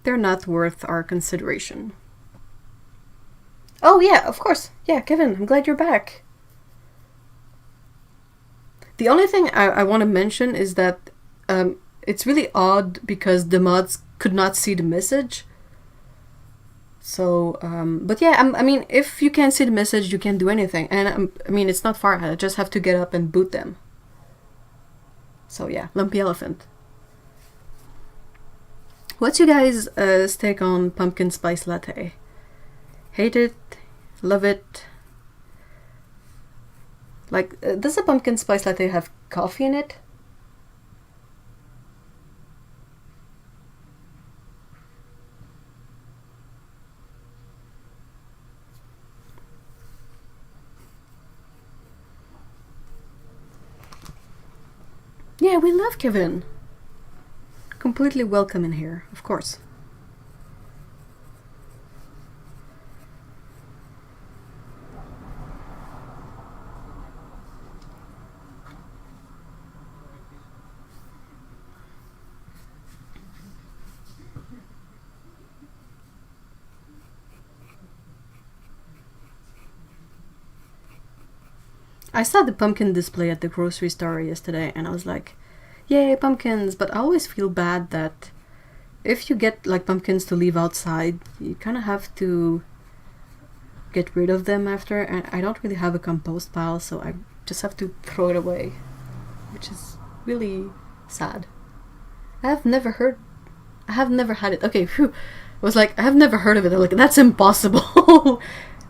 They're not worth our consideration. Oh yeah, of course. Yeah, Kevin, I'm glad you're back. The only thing I want to mention is that it's really odd because the mods could not see the message. So, but yeah, I mean, if you can't see the message, you can't do anything. And I mean, it's not far. I just have to get up and boot them. So yeah, Lumpy Elephant. What's your guys' take on pumpkin spice latte? Hate it? Love it? Like, does a pumpkin spice latte have coffee in it? Yeah, we love Kevin. Completely welcome in here, of course. I saw the pumpkin display at the grocery store yesterday and I was like, yay, pumpkins! But I always feel bad that if you get like pumpkins to leave outside, you kind of have to get rid of them after, and I don't really have a compost pile, so I just have to throw it away, which is really sad. I have never had it. Okay, phew. I was like, I have never heard of it. I'm like, that's impossible.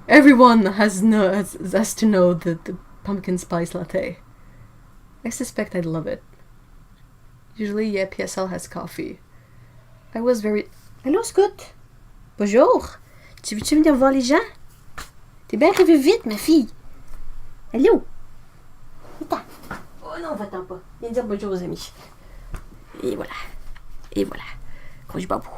Everyone has to know the pumpkin spice latte. I suspect I'd love it. Usually, yeah, PSL has coffee. I was very... Allô, Scott? Bonjour. Tu veux-tu venir voir les gens? T'es bien arrivée vite, ma fille. Allô? Attends. Oh non, va-t'en pas. Viens dire bonjour aux amis. Et voilà. Et voilà. Croche babou.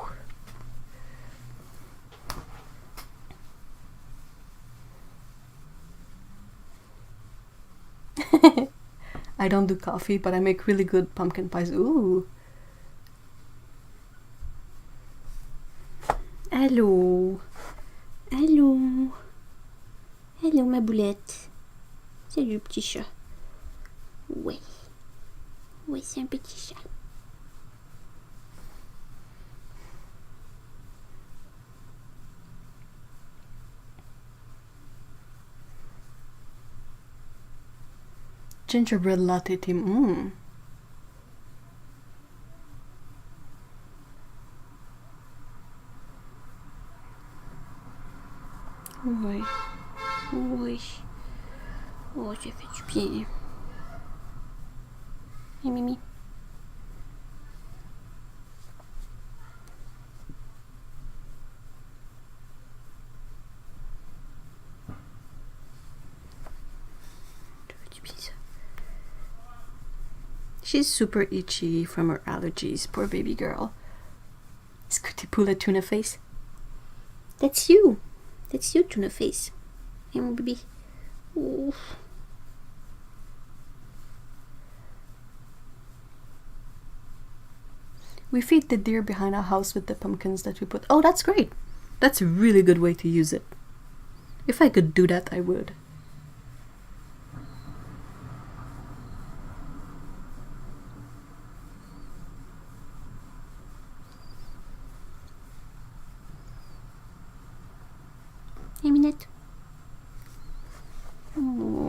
I don't do coffee, but I make really good pumpkin pies. Ooh. Allô. Allô. Allô, ma boulette. Salut, petit chat. Oui. Oui, c'est un petit chat. Gingerbread latte team. Oui. Oui. Oh, ça fait du bien. Et Mimi. Ça fait du bien, ça. She's super itchy from her allergies. Poor baby girl. Scooty Pula Tuna Face. That's you. That's you, Tuna Face. Hey, my baby. Ooh. We feed the deer behind our house with the pumpkins that we put. Oh, that's great. That's a really good way to use it. If I could do that, I would. Hey, Minette. Oh.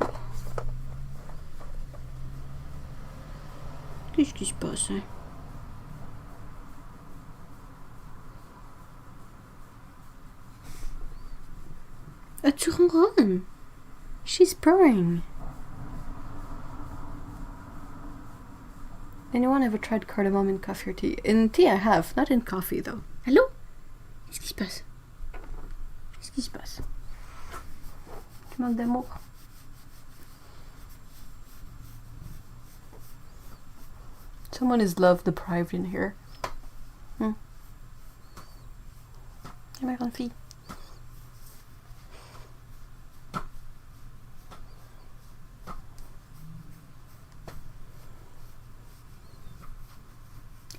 Qu'est-ce qui se passe, hein? Ah, tu ronronnes. She's purring. Anyone ever tried cardamom in coffee or tea? In tea I have, not in coffee though. Allô? Qu'est-ce qui se passe? Qu'est-ce qui se passe? Tu manques d'amour? Someone is love deprived in here. Hmm. Hey, ma grande fille.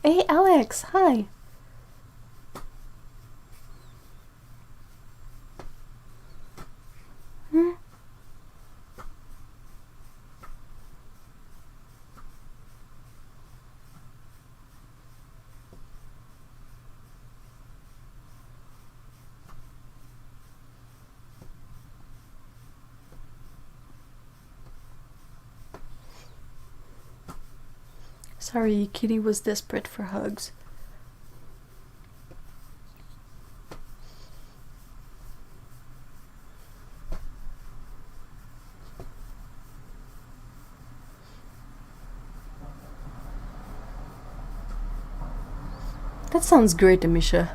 Hey, Alex, hi. Hmm? Sorry, Kitty was desperate for hugs. That sounds great, Amisha.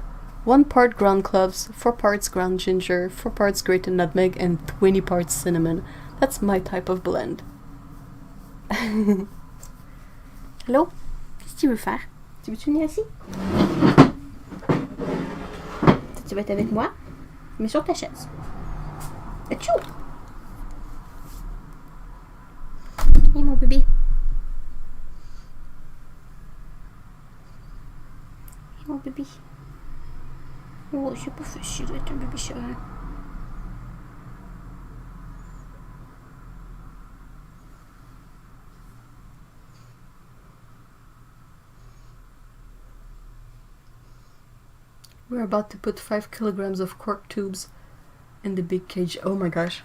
1 part ground cloves, 4 parts ground ginger, 4 parts grated nutmeg, and 20 parts cinnamon. That's my type of blend. Hello? Qu'est-ce que tu veux faire? Tu veux-tu venir ici? Tu vas être avec moi? Mais sur ta chaise. Achou! Et mon bébé. Et mon bébé. Oh, c'est pas facile d'être un bébé chat. We're about to put 5 kilograms of cork tubes in the big cage. Oh my gosh.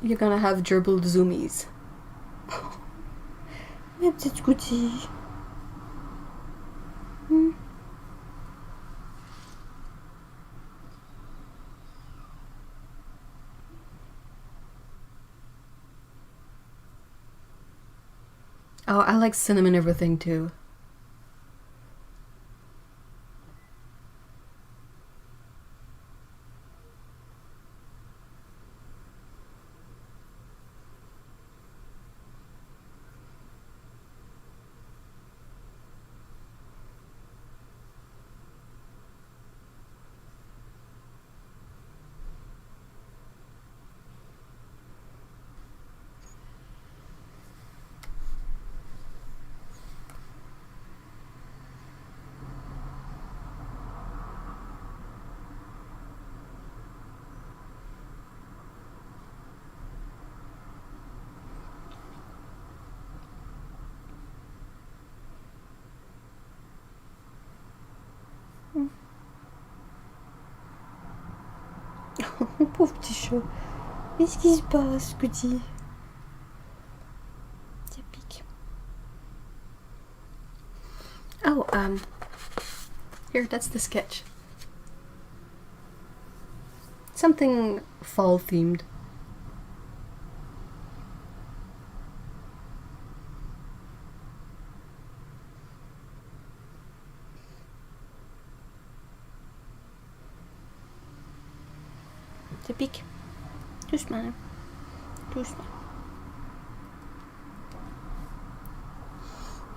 You're gonna have gerbil zoomies. Ma petite Scooty. Hmm. Oh, I like cinnamon everything too. Oh, pauvre petit chat. Qu'est-ce qui se passe, Scooty? Ça pique. Oh, here, that's the sketch. Something fall themed. Ça pique. Doucement. Doucement.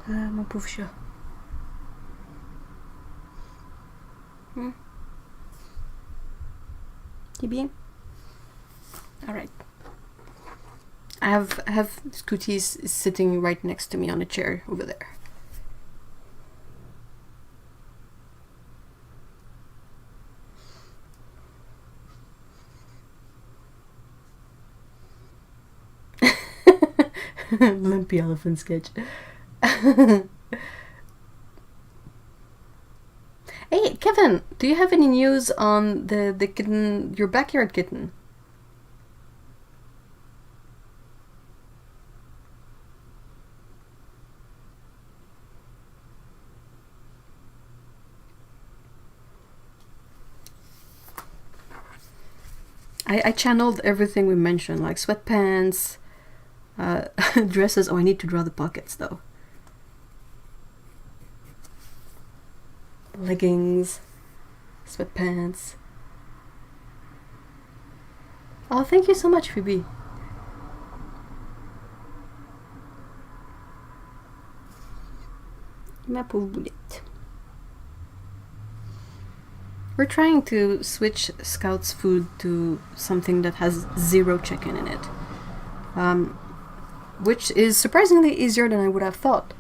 Ah, mon pauvre chat. T'es bien? Alright. I have Scooty's sitting right next to me on a chair over there. Lumpy elephant sketch. Hey, Kevin, do you have any news on the kitten, your backyard kitten? I channeled everything we mentioned, like sweatpants, dresses. Oh, I need to draw the pockets though. Leggings, sweatpants. Oh, thank you so much, Phoebe. Ma pauvre boulette. We're trying to switch Scout's food to something that has 0 chicken in it. Which is surprisingly easier than I would have thought.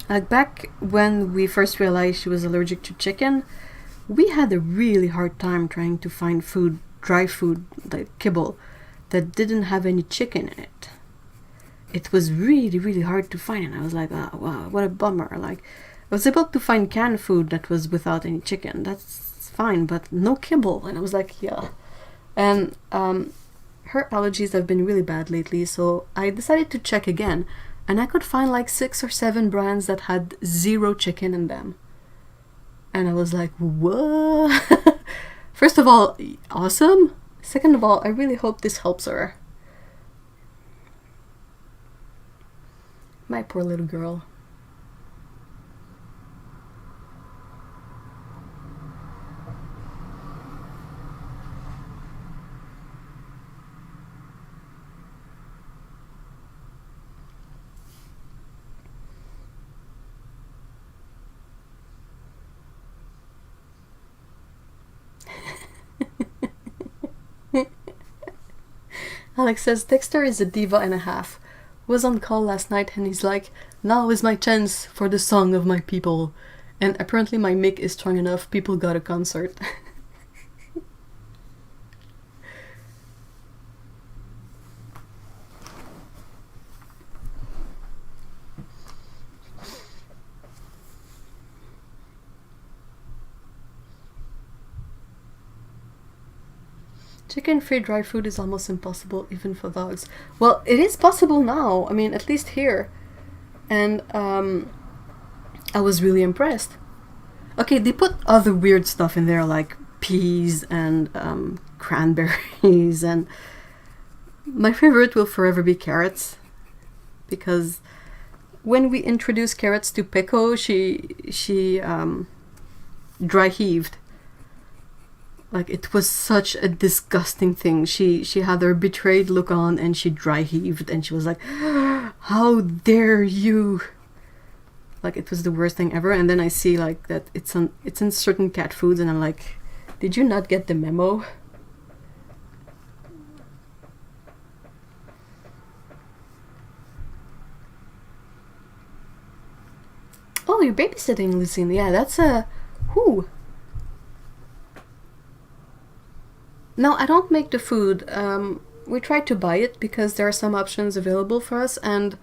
Like back when we first realized she was allergic to chicken, we had a really hard time trying to find food, dry food, like kibble, that didn't have any chicken in it. It was really, really hard to find, and I was like, oh, wow, what a bummer. Like, I was able to find canned food that was without any chicken. That's fine, but no kibble. And I was like, yeah. And her allergies have been really bad lately, so I decided to check again. And I could find like 6 or 7 brands that had 0 chicken in them. And I was like, what? First of all, awesome. Second of all, I really hope this helps her. My poor little girl. Alex says, Dexter is a diva and a half. Was on call last night and he's like, now is my chance for the song of my people. And apparently my mic is strong enough, people got a concert. Chicken-free dry food is almost impossible, even for dogs. Well, it is possible now. I mean, at least here. And I was really impressed. Okay, they put other weird stuff in there, like peas and cranberries. And my favorite will forever be carrots. Because when we introduced carrots to Peko, she dry heaved. Like, it was such a disgusting thing. She had her betrayed look on and she dry heaved and she was like, how dare you? Like, it was the worst thing ever. And then I see like that it's in certain cat foods and I'm like, did you not get the memo? Oh, you're babysitting, Lucine. Yeah, that's a... Who? No, I don't make the food. We try to buy it because there are some options available for us, and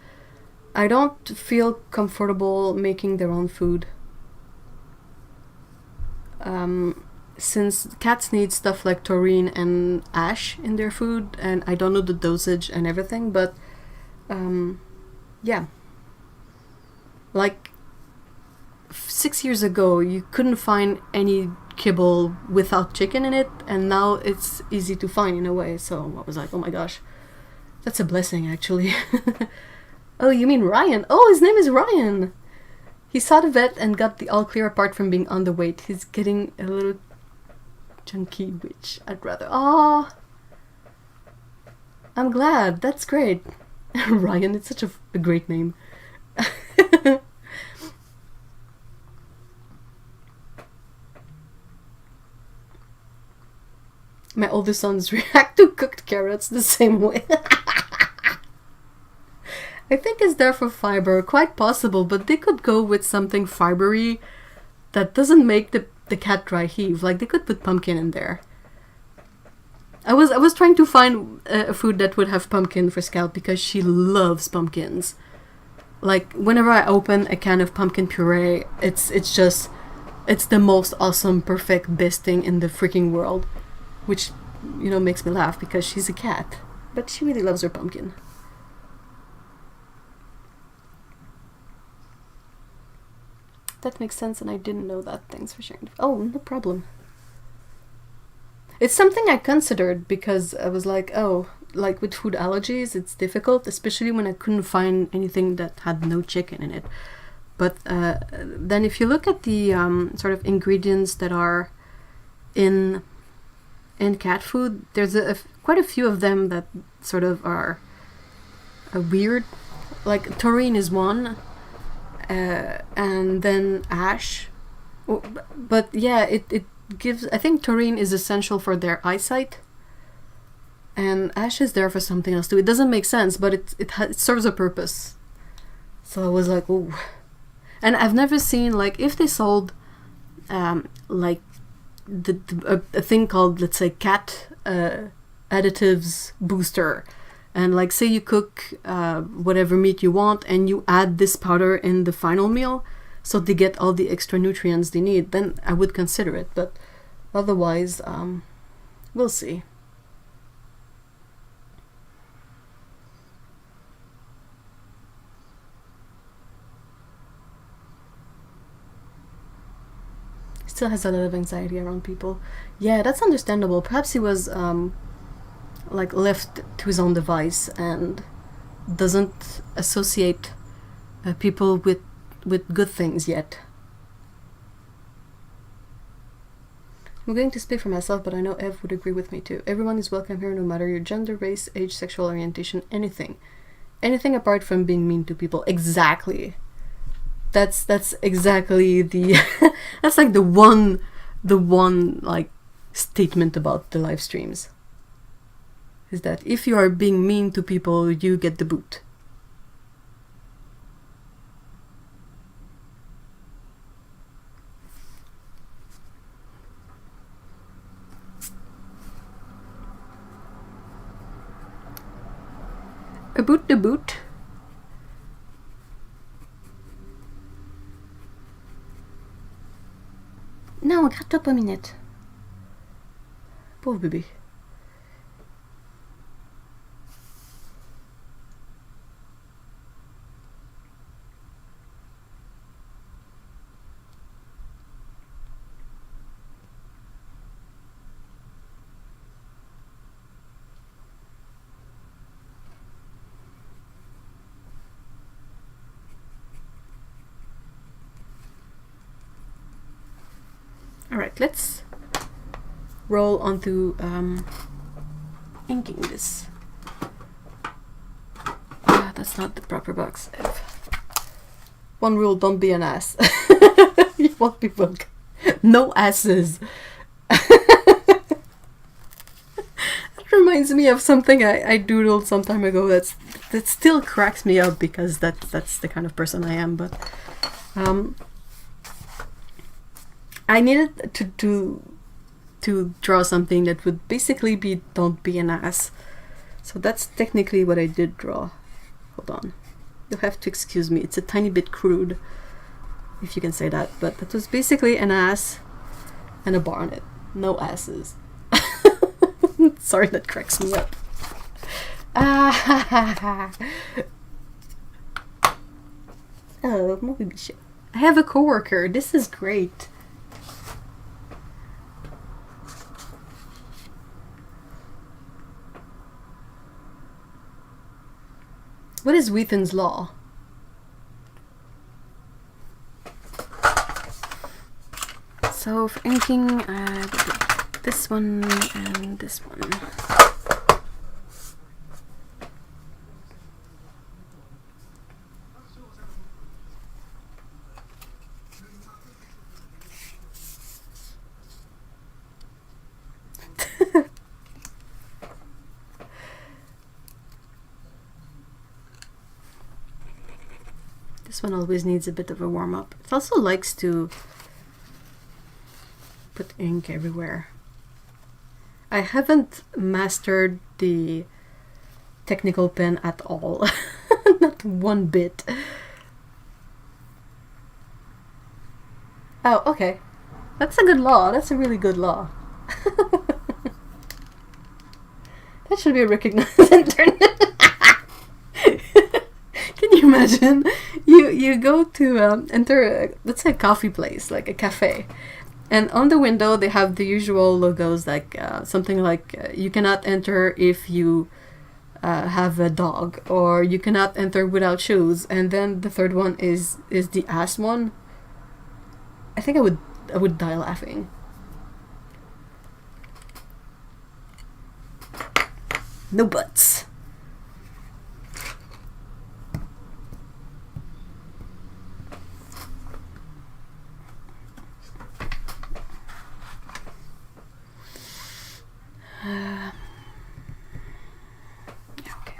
I don't feel comfortable making their own food. Since cats need stuff like taurine and ash in their food, and I don't know the dosage and everything, but yeah. Like 6 years ago, you couldn't find any kibble without chicken in it, and now it's easy to find in a way. So I was like, oh my gosh, that's a blessing actually. Oh, you mean Ryan? Oh, his name is Ryan. He saw the vet and got the all clear apart from being underweight. He's getting a little chunky, which I'd rather. Oh, I'm glad. That's great. Ryan, it's such a great name. My oldest sons react to cooked carrots the same way. I think it's there for fiber, quite possible, but they could go with something fibery that doesn't make the cat dry heave. Like, they could put pumpkin in there. I was trying to find a food that would have pumpkin for Scout because she loves pumpkins. Like, whenever I open a can of pumpkin puree, it's the most awesome, perfect, best thing in the freaking world. Which, you know, makes me laugh because she's a cat. But she really loves her pumpkin. That makes sense, and I didn't know that. Thanks for sharing. Oh, no problem. It's something I considered because I was like, oh, like with food allergies, it's difficult, especially when I couldn't find anything that had no chicken in it. But then if you look at the sort of ingredients that are in cat food, there's quite a few of them that sort of are weird. Like taurine is one, and then ash. But yeah, it gives, I think taurine is essential for their eyesight, and ash is there for something else too. It doesn't make sense, but it serves a purpose. So I was like, ooh. And I've never seen, like, if they sold like a thing called, let's say, cat additives booster, and like say you cook whatever meat you want and you add this powder in the final meal so they get all the extra nutrients they need, then I would consider it. But otherwise, we'll see. Still has a lot of anxiety around people. Yeah, that's understandable. Perhaps he was like left to his own device and doesn't associate people with good things yet. I'm going to speak for myself, but I know Ev would agree with me too. Everyone is welcome here, no matter your gender, race, age, sexual orientation, anything apart from being mean to people. Exactly. That's exactly the that's like the one like statement about the live streams, is that if you are being mean to people, you get the boot. A boot the boot. Non, gratte-toi pas, Minette. Pauvre bébé. Alright, let's roll onto inking this. That's not the proper box. One rule, don't be an ass. You want people. No asses. That reminds me of something I doodled some time ago that still cracks me up because that's the kind of person I am, but I needed to draw something that would basically be don't be an ass. So that's technically what I did draw. Hold on. You'll have to excuse me. It's a tiny bit crude, if you can say that. But that was basically an ass and a bar on it. No asses. Sorry, that cracks me up. Oh, mon baby shit. I have a coworker. This is great. What is Wheaton's law? So for inking, this one and this one. This one always needs a bit of a warm-up. It also likes to put ink everywhere. I haven't mastered the technical pen at all. Not one bit. Oh, okay. That's a good law. That's a really good law. That should be a recognized internet. Can you imagine? You go to enter let's say a coffee place, like a cafe, And on the window, they have the usual logos, like something like you cannot enter if you have a dog, or you cannot enter without shoes. And then the third one is the ass one. I think I would die laughing. No buts. Okay.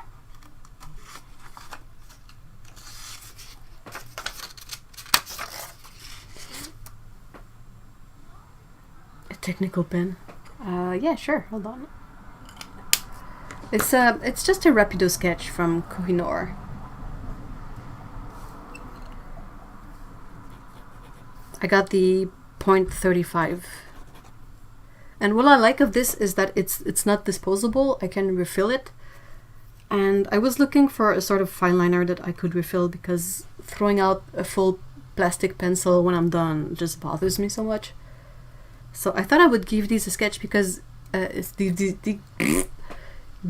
A technical pen. Yeah, sure. Hold on. It's just a Rapido sketch from Kohinoor. I got the 0.35. And what I like of this is that it's not disposable. I can refill it. And I was looking for a sort of fine liner that I could refill, because throwing out a full plastic pencil when I'm done just bothers me so much. So I thought I would give these a sketch, because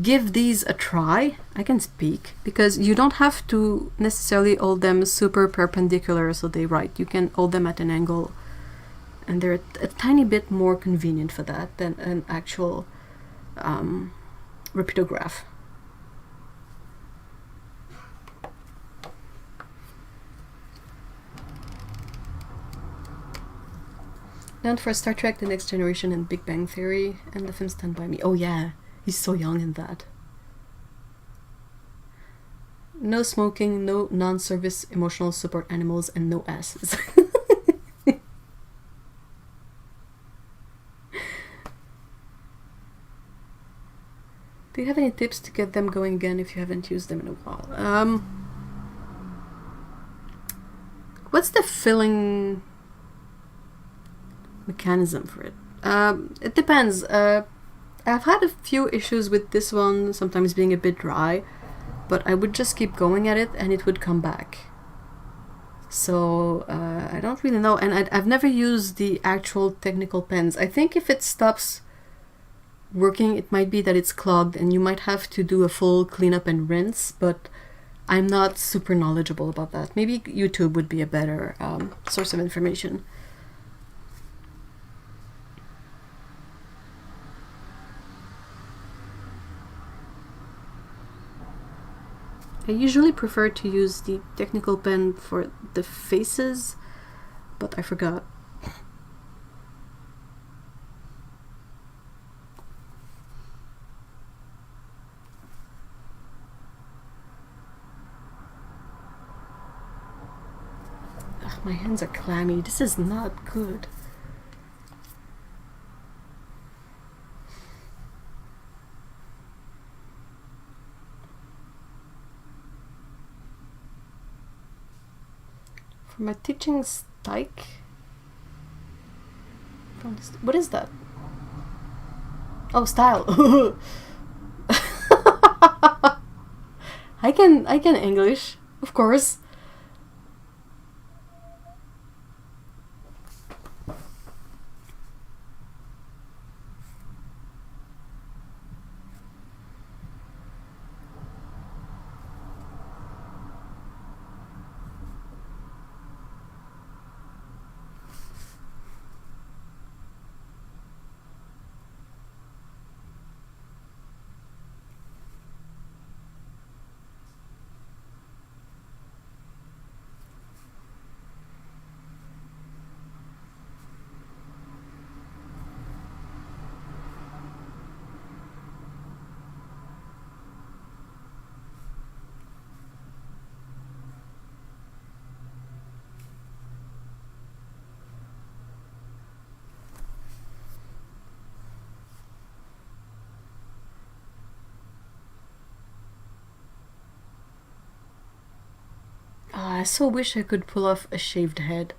give these a try. I can speak, because you don't have to necessarily hold them super perpendicular so they write. You can hold them at an angle, and they're a tiny bit more convenient for that than an actual rapidograph. Known for Star Trek: The Next Generation and Big Bang Theory, and the film Stand By Me. Oh yeah, he's so young in that. No smoking, no non-service emotional support animals, and no asses. Do you have any tips to get them going again if you haven't used them in a while? What's the filling mechanism for it? It depends. I've had a few issues with this one, sometimes being a bit dry, but I would just keep going at it and it would come back. So I don't really know, and I've never used the actual technical pens. I think if it stops working, it might be that it's clogged and you might have to do a full cleanup and rinse, but I'm not super knowledgeable about that. Maybe YouTube would be a better source of information. I usually prefer to use the technical pen for the faces, but I forgot. Ugh, my hands are clammy. This is not good. For my teaching stike. What is that? Oh, style. I can English, of course. I so wish I could pull off a shaved head.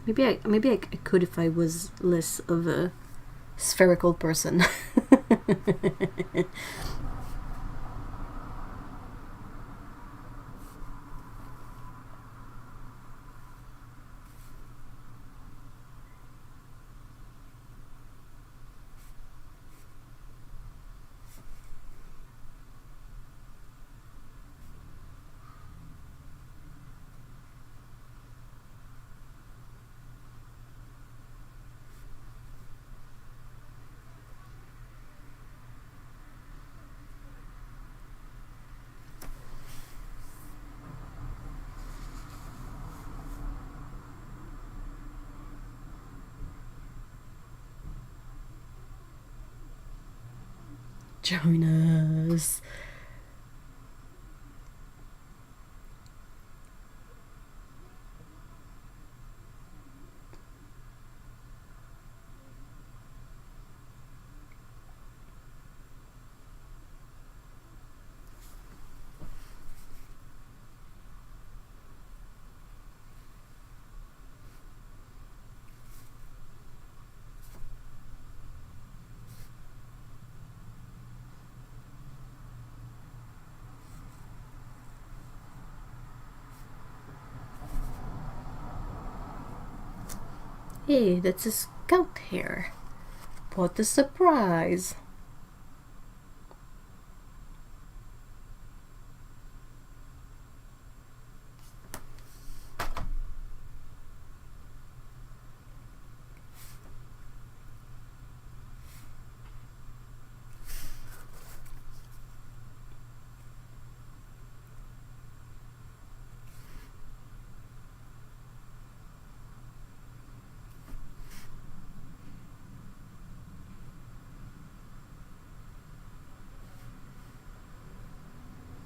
Maybe I could if I was less of a spherical person. Join us. Hey, that's a scout hair. What a surprise.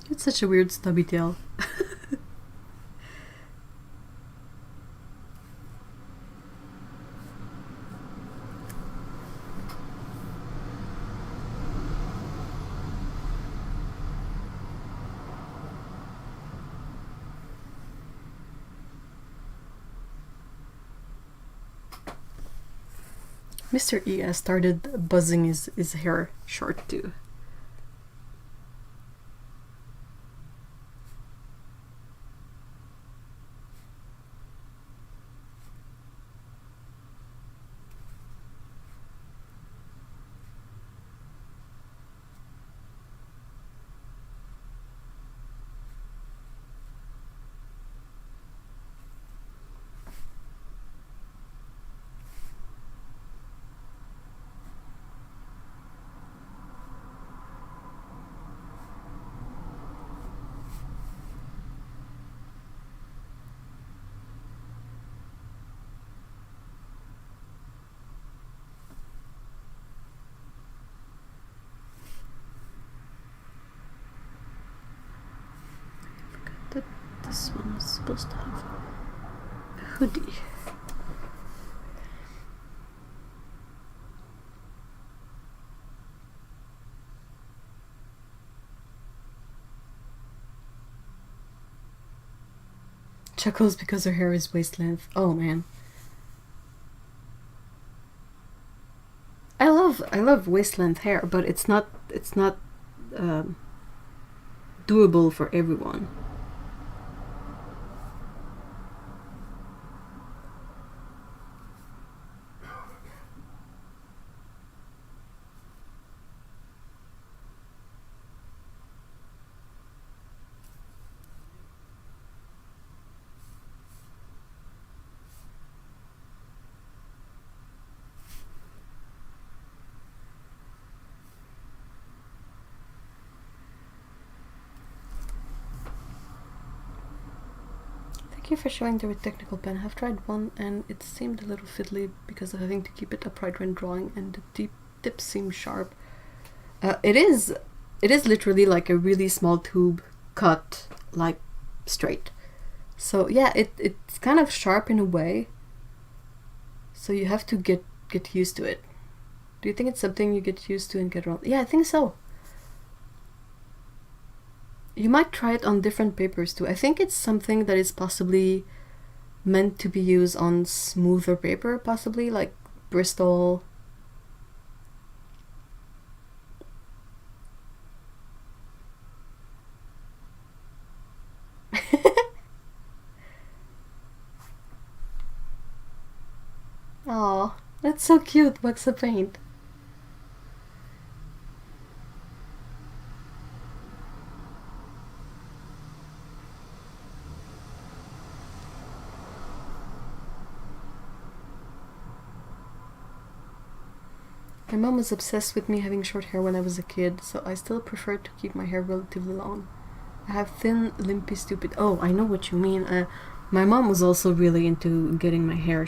It's such a weird stubby tail. Mr. E has started buzzing his hair short too. This one was supposed to have a hoodie. Chuckles because her hair is waist length. Oh man. I love waist length hair, but it's not doable for everyone. Thank you for showing the technical pen. I've tried one and it seemed a little fiddly because of having to keep it upright when drawing, and the deep tips seem sharp. It is literally like a really small tube cut like straight. So yeah, it's kind of sharp in a way. So you have to get used to it. Do you think it's something you get used to and get around? Yeah, I think so. You might try it on different papers too. I think it's something that is possibly meant to be used on smoother paper, possibly like Bristol. Aw, that's so cute. What's the paint? My mom was obsessed with me having short hair when I was a kid, so I still prefer to keep my hair relatively long. I have thin, lumpy, stupid... Oh, I know what you mean. My mom was also really into getting my hair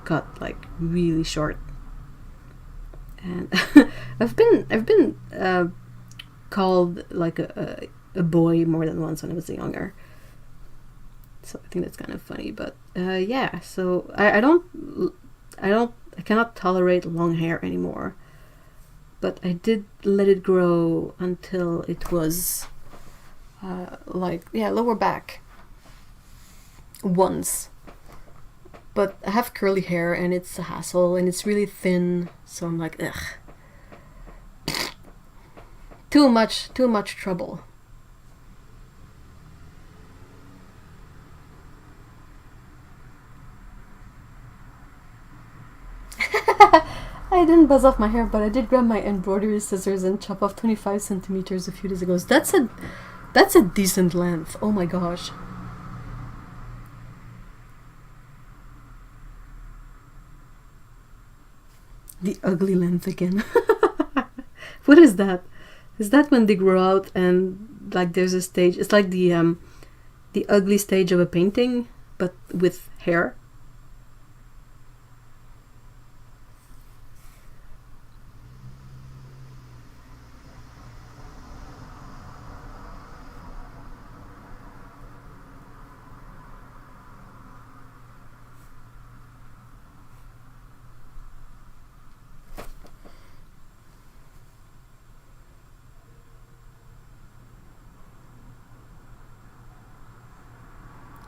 cut, like, really short. And I've been called like a boy more than once when I was younger. So I think that's kind of funny, but yeah. So I cannot tolerate long hair anymore. But I did let it grow until it was lower back once. But I have curly hair and it's a hassle and it's really thin, so I'm like, ugh. Too much trouble. I didn't buzz off my hair, but I did grab my embroidery scissors and chop off 25 centimeters a few days ago. That's a decent length. Oh my gosh. The ugly length again. What is that? Is that when they grow out and like there's a stage? It's like the ugly stage of a painting, but with hair.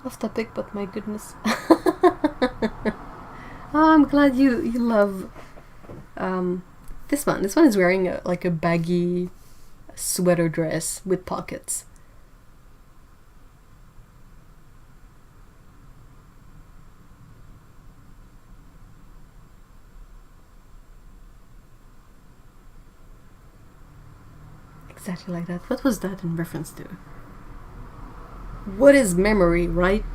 Off topic, but my goodness. Oh, I'm glad you love this one. This one is wearing like a baggy sweater dress with pockets. Exactly like that. What was that in reference to? What is memory, right?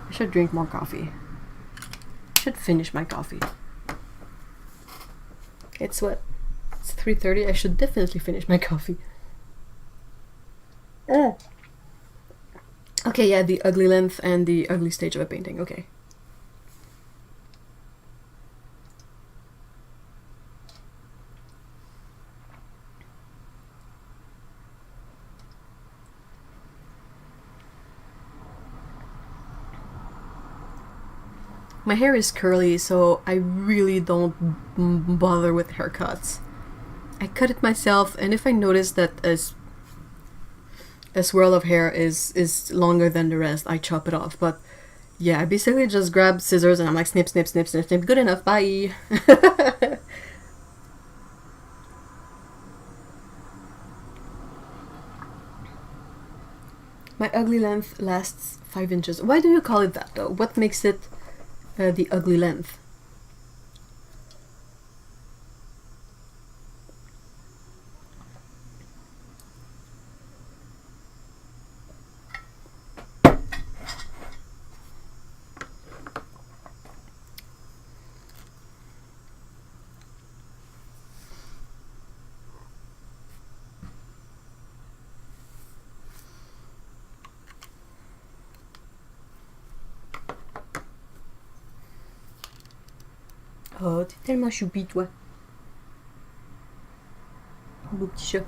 I should drink more coffee. I should finish my coffee. It's what? It's 3:30. I should definitely finish my coffee. Okay, yeah, the ugly length and the ugly stage of a painting. Okay. My hair is curly, so I really don't bother with haircuts. I cut it myself, and if I notice that a swirl of hair is longer than the rest, I chop it off. But yeah, I basically just grab scissors and I'm like snip, snip, snip, snip, snip. Good enough, bye. My ugly length lasts 5 inches. Why do you call it that though? What makes it the ugly length? Oh, t'es tellement choupi, toi. Beau petit chat.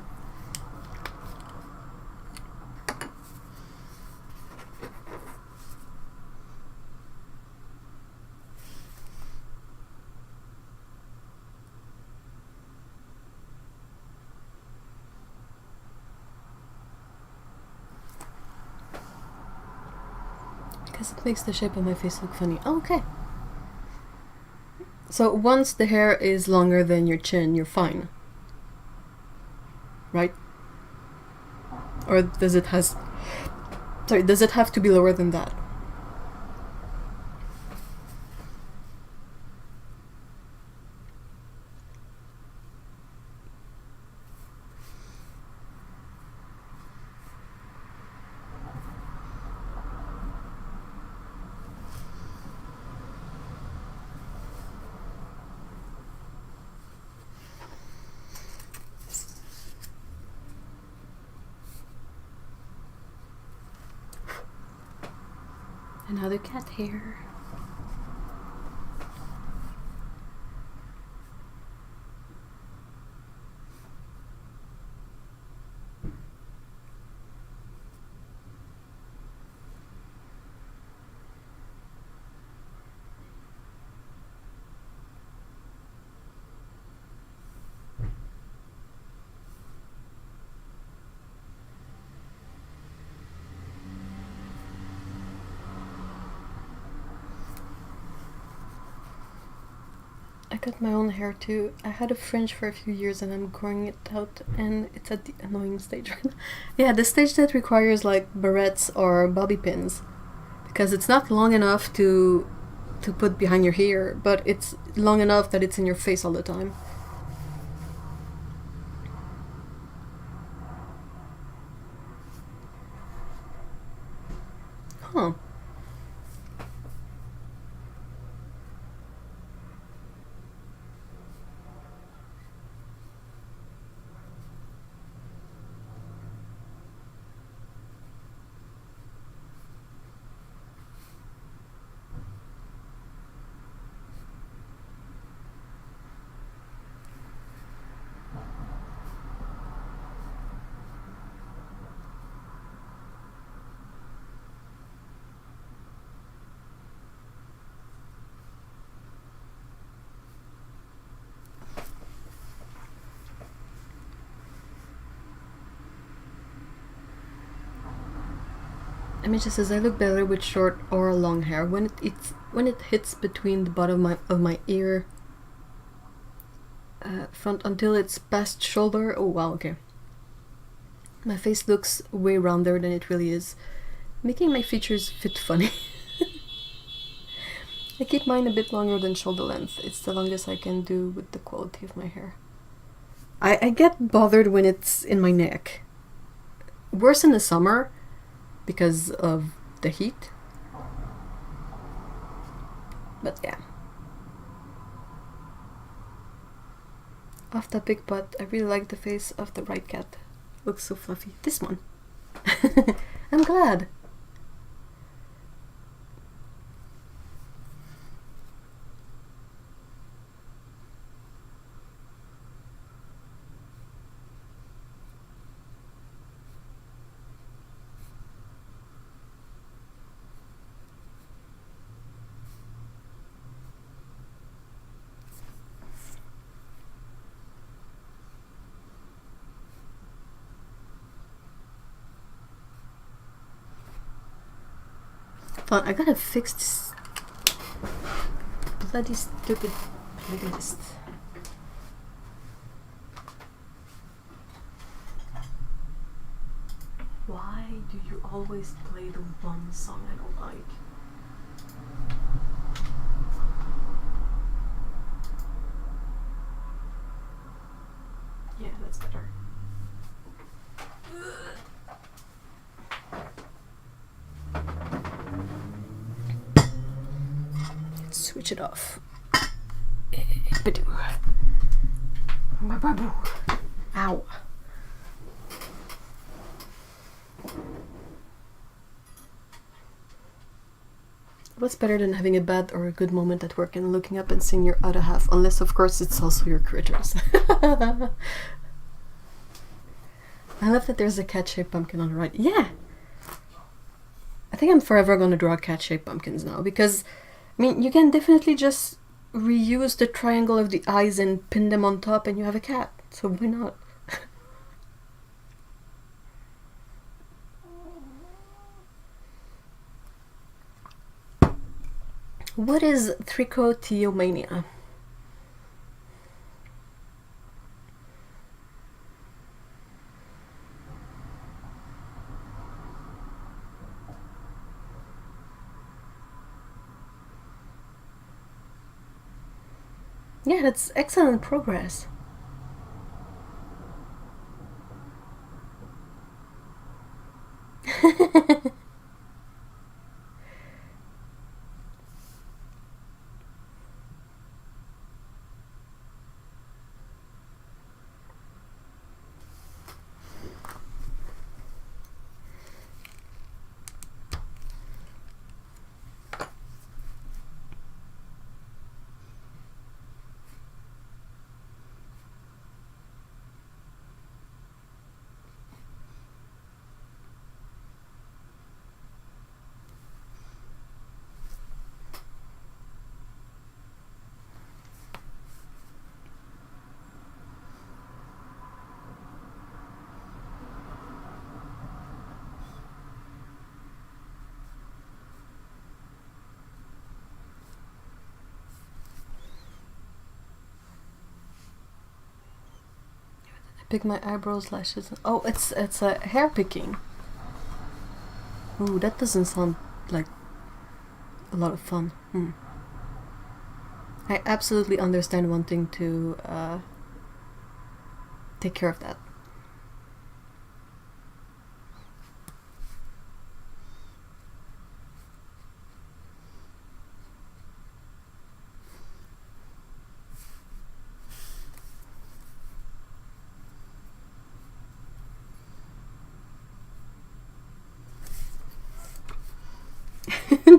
Because it makes the shape of my face look funny. Oh, okay. So once the hair is longer than your chin, you're fine. Right? Or does it have to be lower than that? Another cat hair. I cut my own hair too. I had a fringe for a few years and I'm growing it out and it's at the annoying stage right now. Yeah, the stage that requires like barrettes or bobby pins. Because it's not long enough to put behind your hair, but it's long enough that it's in your face all the time. Huh. Amisha says I look better with short or long hair when it hits between the bottom of my ear front until it's past shoulder. Oh wow, okay. My face looks way rounder than it really is, making my features fit funny. I keep mine a bit longer than shoulder length. It's the longest I can do with the quality of my hair. I get bothered when it's in my neck. Worse in the summer because of the heat. But yeah. Off topic, but I really like the face of the right cat. Looks so fluffy. This one. I'm glad. Fun. I gotta fix this bloody stupid playlist. Why do you always play the one song I don't like? Yeah, that's better. Switch it off. Ow. What's better than having a bad or a good moment at work and looking up and seeing your other half? Unless, of course, it's also your critters. I love that there's a cat-shaped pumpkin on the right. Yeah! I think I'm forever going to draw cat-shaped pumpkins now because, I mean, you can definitely just reuse the triangle of the eyes and pin them on top and you have a cat. So why not? What is trichotillomania? Yeah, that's excellent progress. Pick my eyebrows, lashes. Oh, it's a hair picking. Ooh, that doesn't sound like a lot of fun. I absolutely understand wanting to take care of that.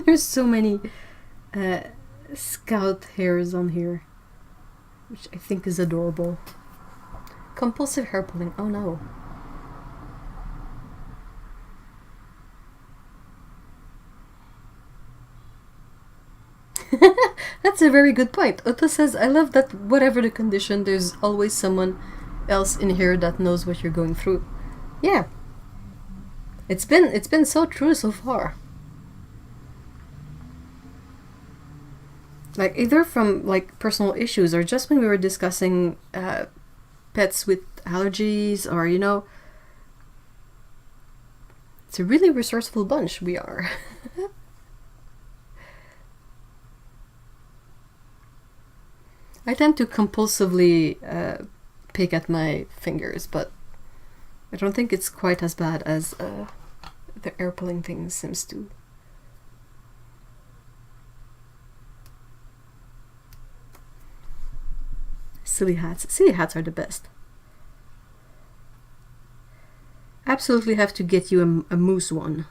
There's so many scout hairs on here, which I think is adorable. Compulsive hair pulling. Oh no. That's a very good point. Otto says, I love that whatever the condition, there's always someone else in here that knows what you're going through. Yeah. It's been so true so far. Like either from like personal issues or just when we were discussing pets with allergies, or you know, it's a really resourceful bunch we are. I tend to compulsively pick at my fingers, but I don't think it's quite as bad as the air pulling thing seems to. Silly hats. Silly hats are the best. Absolutely have to get you a moose one.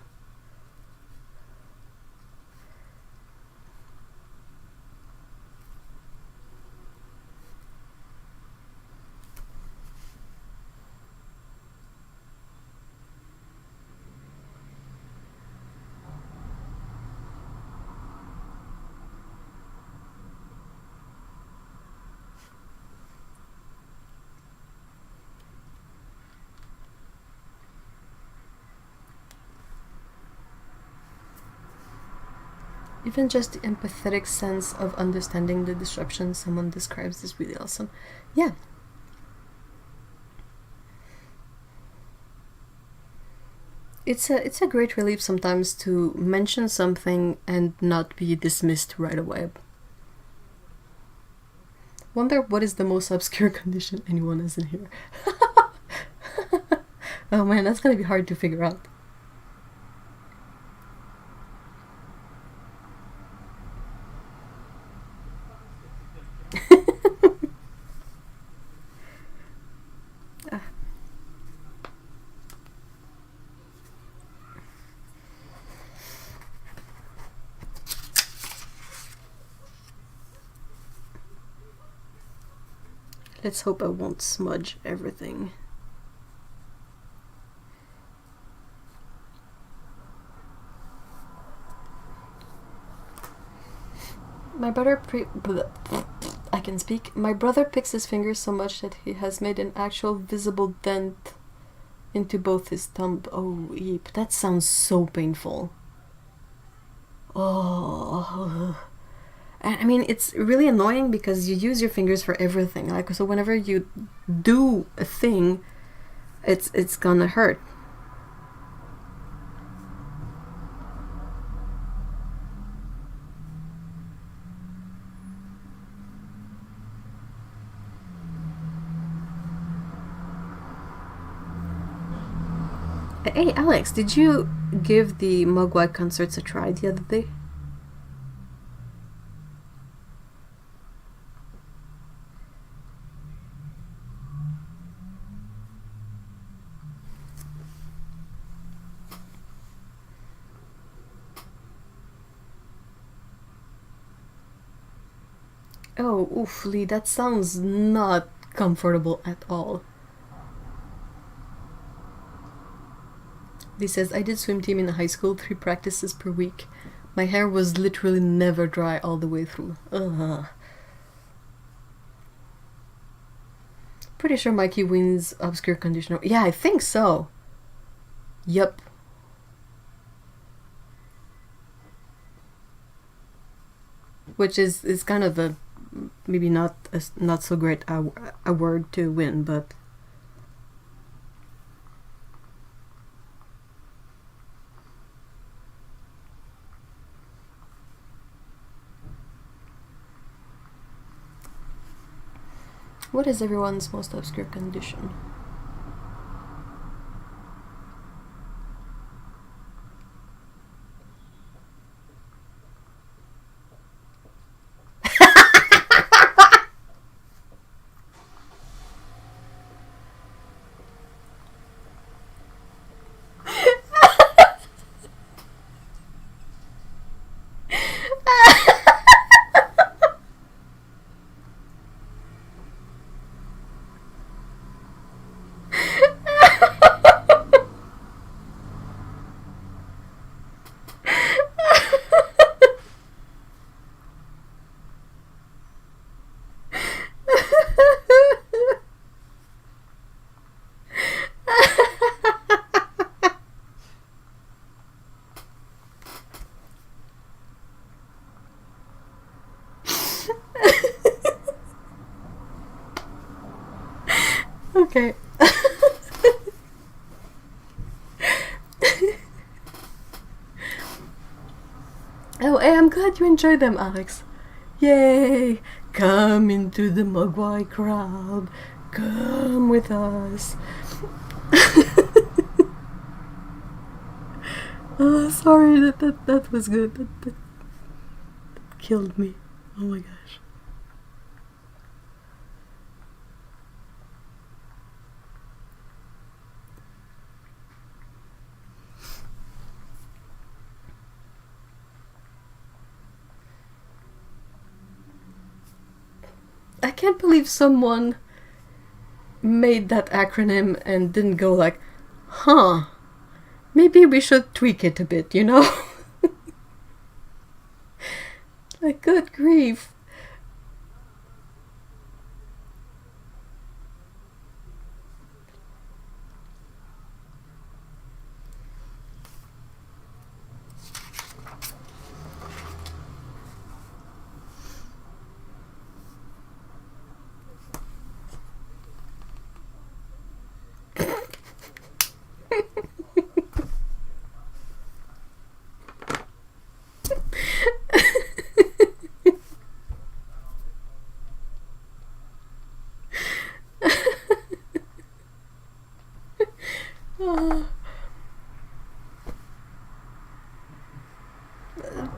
Even just the empathetic sense of understanding the disruption someone describes is really awesome. Yeah. It's a great relief sometimes to mention something and not be dismissed right away. Wonder what is the most obscure condition anyone has in here. Oh man, that's gonna be hard to figure out. Let's hope I won't smudge everything. My brother I can speak. My brother picks his fingers so much that he has made an actual visible dent into both his thumb. Oh, eep. That sounds so painful. Oh. And I mean, it's really annoying because you use your fingers for everything. Like, so whenever you do a thing, it's gonna hurt. Hey Alex, did you give the Mogwai concerts a try the other day? Oh, oof, Lee, that sounds not comfortable at all. Lee says, I did swim team in high school, 3 practices per week. My hair was literally never dry all the way through. Ugh. Pretty sure Mikey wins obscure conditioner. Yeah, I think so. Yup. Which is kind of a maybe not so great a word to win, but What is everyone's most obscure condition? Okay. Oh, hey, I'm glad you enjoyed them, Alex. Yay! Come into the Mogwai crowd. Come with us. Oh, sorry, that was good. That killed me. Oh my gosh. I can't believe someone made that acronym and didn't go like, huh, maybe we should tweak it a bit, you know? Like, good grief.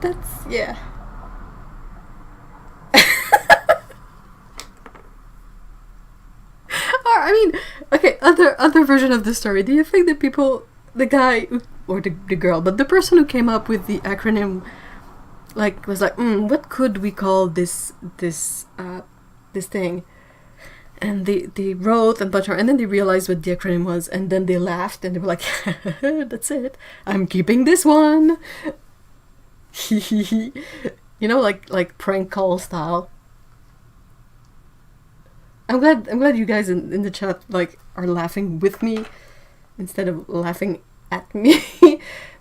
That's, yeah. Or, I mean, okay, other version of the story. Do you think that people, the guy, or the girl, but the person who came up with the acronym, like, was like, what could we call this thing? And they wrote a bunch of, and then they realized what the acronym was, and then they laughed, and they were like, that's it. I'm keeping this one. You know, like prank call style. I'm glad you guys in the chat like are laughing with me instead of laughing at me.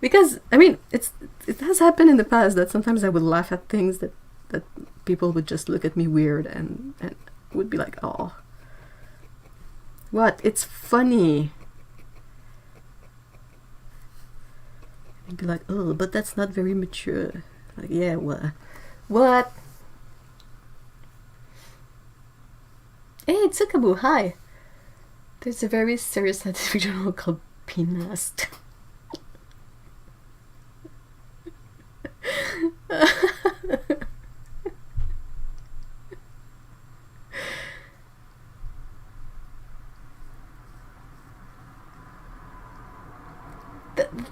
Because I mean it has happened in the past that sometimes I would laugh at things that people would just look at me weird and would be like, oh, what? It's funny. I'd be like, oh, but that's not very mature. Like, yeah, what? Hey, Tsukabu, hi. There's a very serious scientific journal called PNAST.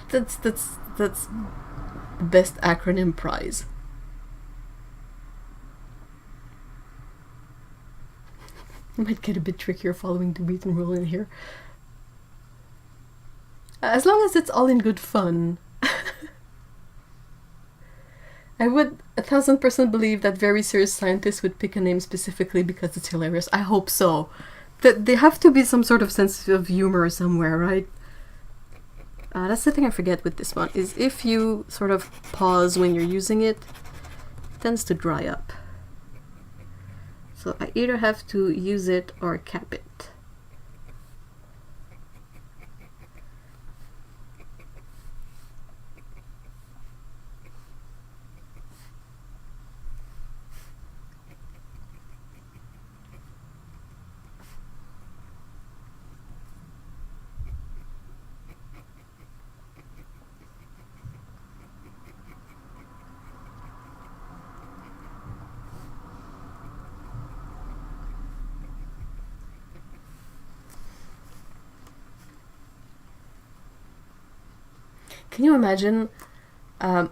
That's the best acronym prize. I might get a bit trickier following the beaten rule in here. As long as it's all in good fun. I would 1000% believe that very serious scientists would pick a name specifically because it's hilarious. I hope so. That there have to be some sort of sense of humor somewhere, right? That's the thing I forget with this one, is if you sort of pause when you're using it, it tends to dry up. So I either have to use it or cap it. Can you imagine an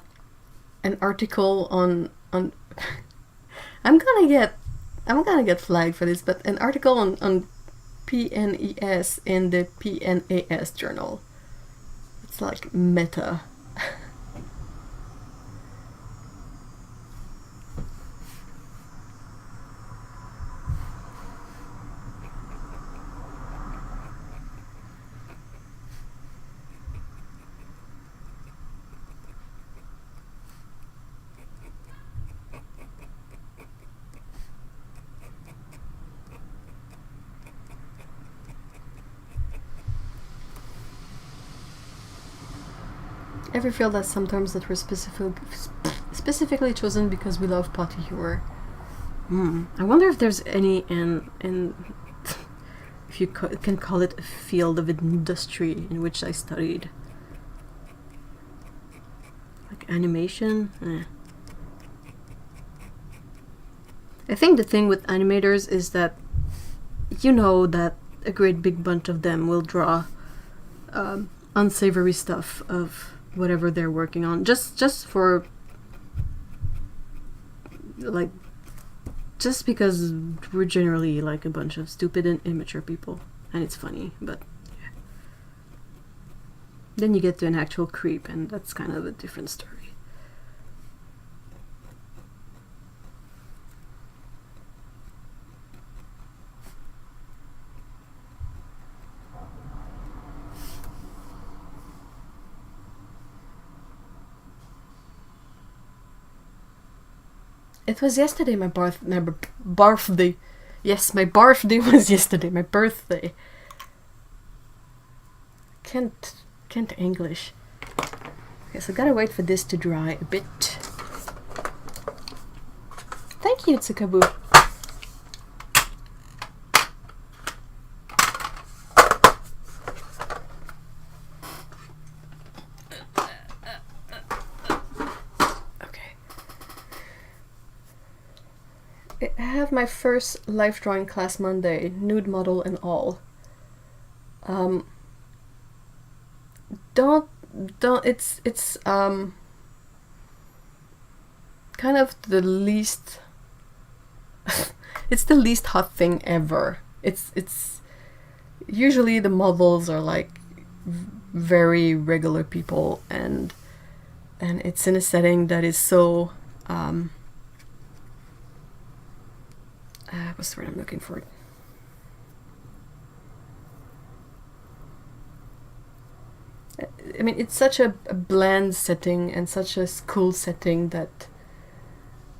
article on I'm gonna get flagged for this, but an article on PNES in the PNAS journal. It's like meta. Ever feel that sometimes that we're specifically chosen because we love potty humor? I wonder if there's any in if you can call it a field of industry in which I studied, like animation. I think the thing with animators is that you know that a great big bunch of them will draw unsavory stuff of whatever they're working on, just for like, just because we're generally like a bunch of stupid and immature people, and it's funny, but yeah. Then you get to an actual creep, and that's kind of a different story. It was yesterday, my birthday. Yes, my birthday was yesterday. My birthday. Can't English. Okay, so gotta wait for this to dry a bit. Thank you, Tsukabu. I have my first life drawing class Monday, nude model and all. It's kind of the least it's the least hot thing ever. It's usually the models are like very regular people, and it's in a setting that is so what's the word I'm looking for? I mean, it's such a bland setting and such a school setting that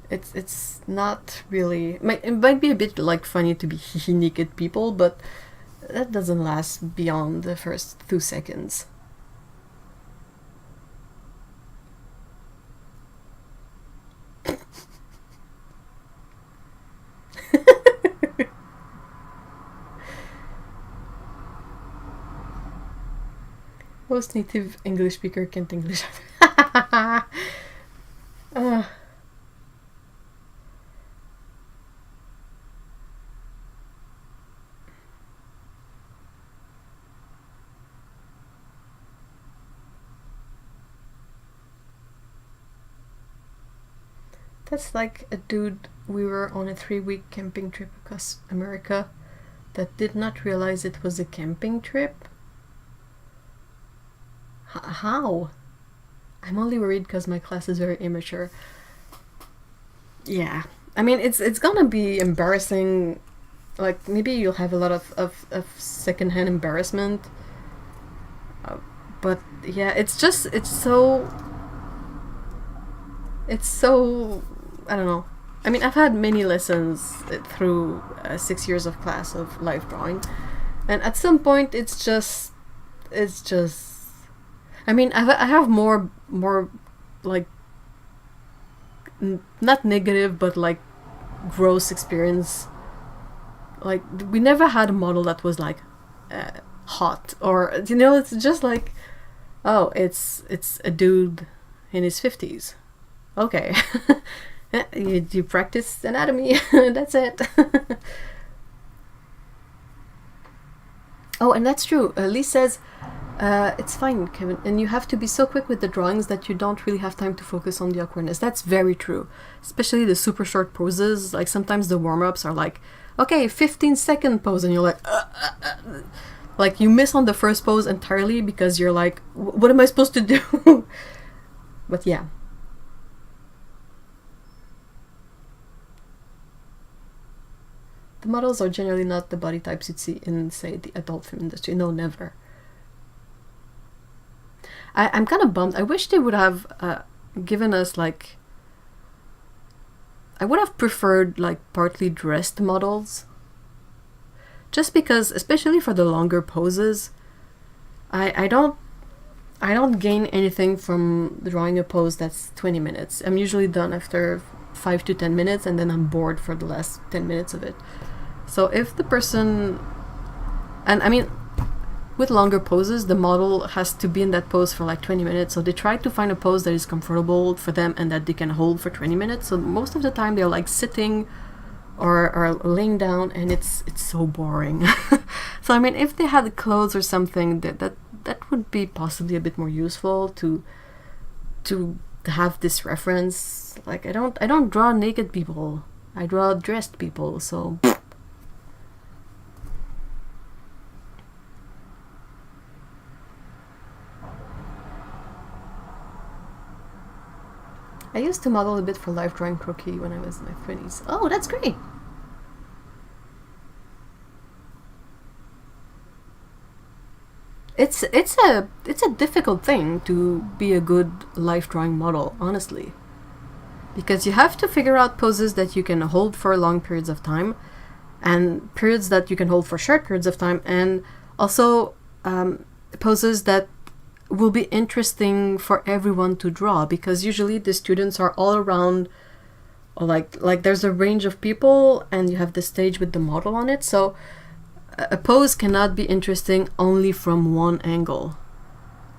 it's not really. It might be a bit like funny to be naked people, but that doesn't last beyond the first 2 seconds. Most native English speaker can't English. That's like a dude we were on a 3-week camping trip across America that did not realize it was a camping trip. How? I'm only worried because my class is very immature. Yeah. I mean, it's gonna be embarrassing. Like, maybe you'll have a lot of secondhand embarrassment. But yeah, it's so I don't know. I mean, I've had many lessons through 6 years of class of life drawing, and at some point it's just I mean, I have more like not negative, but like gross experience. Like, we never had a model that was like hot, or it's just like, oh, it's a dude in his 50s. Okay. you practice anatomy. That's it. Oh, and that's true. Lee says It's fine, Kevin. And you have to be so quick with the drawings that you don't really have time to focus on the awkwardness. That's very true. Especially the super short poses. Like sometimes the warm-ups are like, okay, 15-second pose, and you're like you miss on the first pose entirely because you're like, what am I supposed to do? But yeah. The models are generally not the body types you'd see in, say, the adult film industry. No, never. I'm kind of bummed. I wish they would have given us, like... I would have preferred, like, partly dressed models. Just because, especially for the longer poses, I don't gain anything from drawing a pose that's 20 minutes. I'm usually done after 5 to 10 minutes, and then I'm bored for the last 10 minutes of it. So if the person... And, I mean... With longer poses, the model has to be in that pose for like 20 minutes, so they try to find a pose that is comfortable for them and that they can hold for 20 minutes. So most of the time they're like sitting or laying down, and it's so boring. So I mean, if they had clothes or something, that would be possibly a bit more useful to have this reference. Like I don't draw naked people. I draw dressed people, so... I used to model a bit for life drawing croquis when I was in my 20s. Oh, that's great! It's a difficult thing to be a good life drawing model, honestly. Because you have to figure out poses that you can hold for long periods of time, and periods that you can hold for short periods of time, and also poses that will be interesting for everyone to draw, because usually the students are all around, or like there's a range of people and you have the stage with the model on it, so a pose cannot be interesting only from one angle,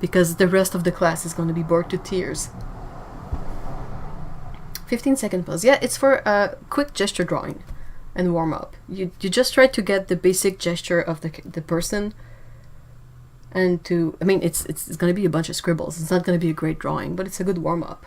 because the rest of the class is going to be bored to tears. 15-second pose. Yeah, it's for a quick gesture drawing and warm up. You just try to get the basic gesture of the person. And I mean, it's going to be a bunch of scribbles. It's not going to be a great drawing, but it's a good warm-up.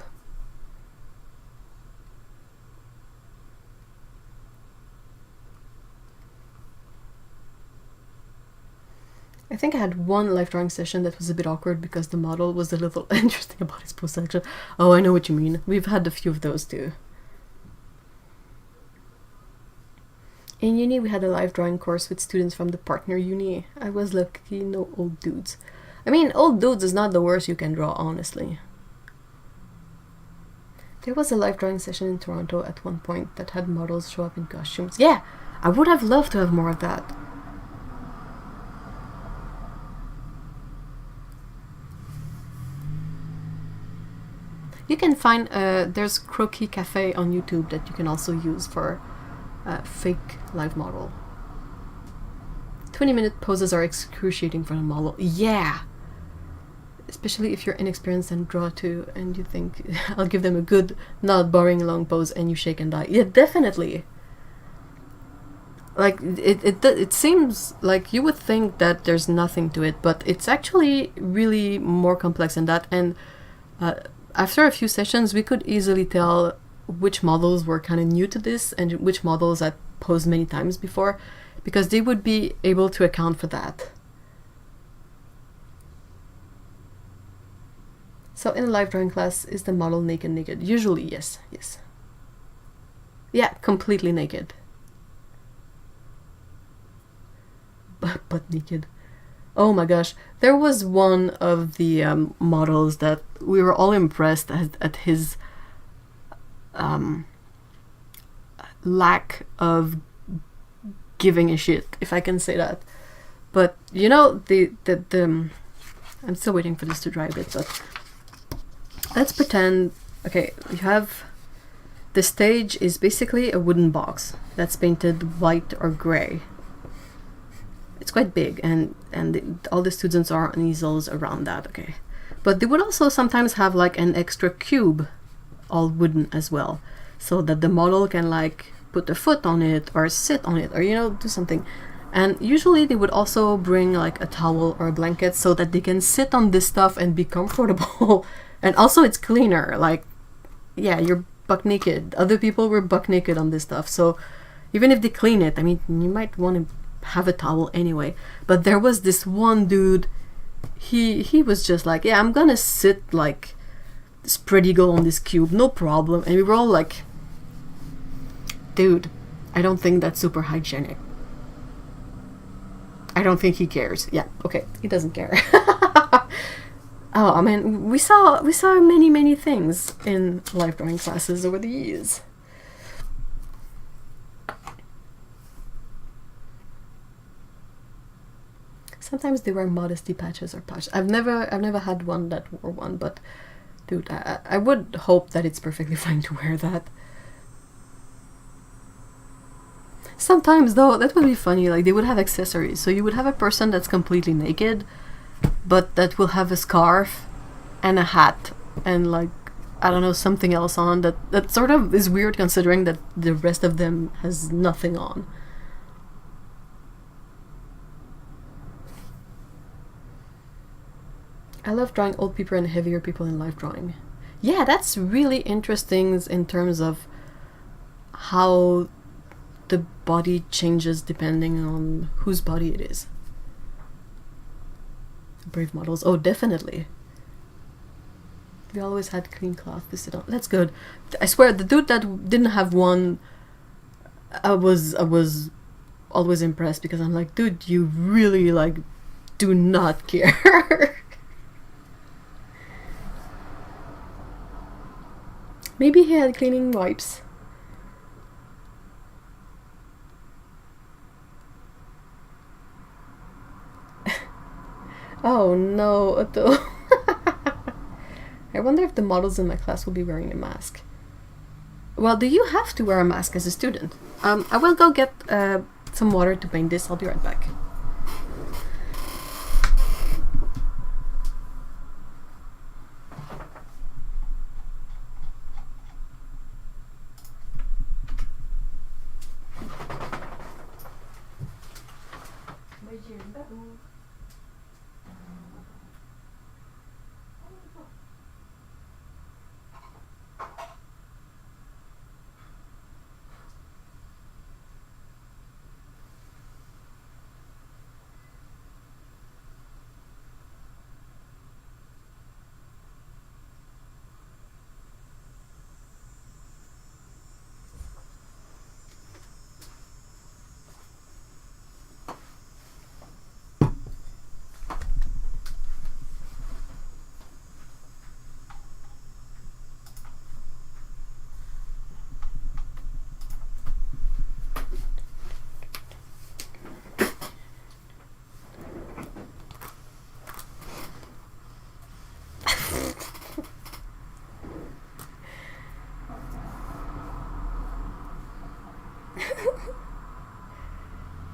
I think I had one life drawing session that was a bit awkward because the model was a little interesting about his pose selection. Oh, I know what you mean. We've had a few of those too. In uni, we had a life drawing course with students from the partner uni. I was lucky, no old dudes. I mean, old dudes is not the worst you can draw, honestly. There was a life drawing session in Toronto at one point that had models show up in costumes. Yeah, I would have loved to have more of that. You can find, there's Croquis Cafe on YouTube that you can also use for fake live model. 20-minute poses are excruciating for the model. Yeah! Especially if you're inexperienced and draw too, and you think, I'll give them a good, not boring long pose, and you shake and die. Yeah, definitely! Like, it seems like you would think that there's nothing to it, but it's actually really more complex than that, and after a few sessions, we could easily tell which models were kind of new to this and which models had posed many times before, because they would be able to account for that. So in a live drawing class, is the model naked? Usually, yes. Yeah, completely naked. But naked. Oh my gosh, there was one of the models that we were all impressed at his lack of giving a shit, if I can say that. But you know, the I'm still waiting for this to dry a bit, but let's pretend, okay, you have the stage is basically a wooden box that's painted white or gray. It's quite big, and all the students are on easels around that, okay. But they would also sometimes have like an extra cube, all wooden as well, so that the model can like put a foot on it or sit on it or, you know, do something. And usually they would also bring like a towel or a blanket so that they can sit on this stuff and be comfortable. And also it's cleaner. Like, yeah, you're buck naked. Other people were buck naked on this stuff. So even if they clean it, I mean, you might want to have a towel anyway. But there was this one dude, he was just like, yeah, I'm gonna sit like spread eagle on this cube, no problem. And we were all like, dude, I don't think that's super hygienic. I don't think he cares. Yeah, okay, he doesn't care. Oh, I mean, we saw many things in life drawing classes over the years. Sometimes they wear modesty patches or patches. I've never had one that wore one, but dude, I would hope that it's perfectly fine to wear that. Sometimes though, that would be funny, like they would have accessories. So you would have a person that's completely naked, but that will have a scarf and a hat and like, I don't know, something else on that sort of is weird considering that the rest of them has nothing on. I love drawing old people and heavier people in life drawing. Yeah, that's really interesting in terms of how the body changes depending on whose body it is. Brave models. Oh, definitely. We always had clean cloth to sit on. That's good. I swear, the dude that didn't have one, I was always impressed because I'm like, dude, you really like do not care. Maybe he had cleaning wipes. Oh no, Otto. I wonder if the models in my class will be wearing a mask. Well, do you have to wear a mask as a student? I will go get some water to paint this. I'll be right back.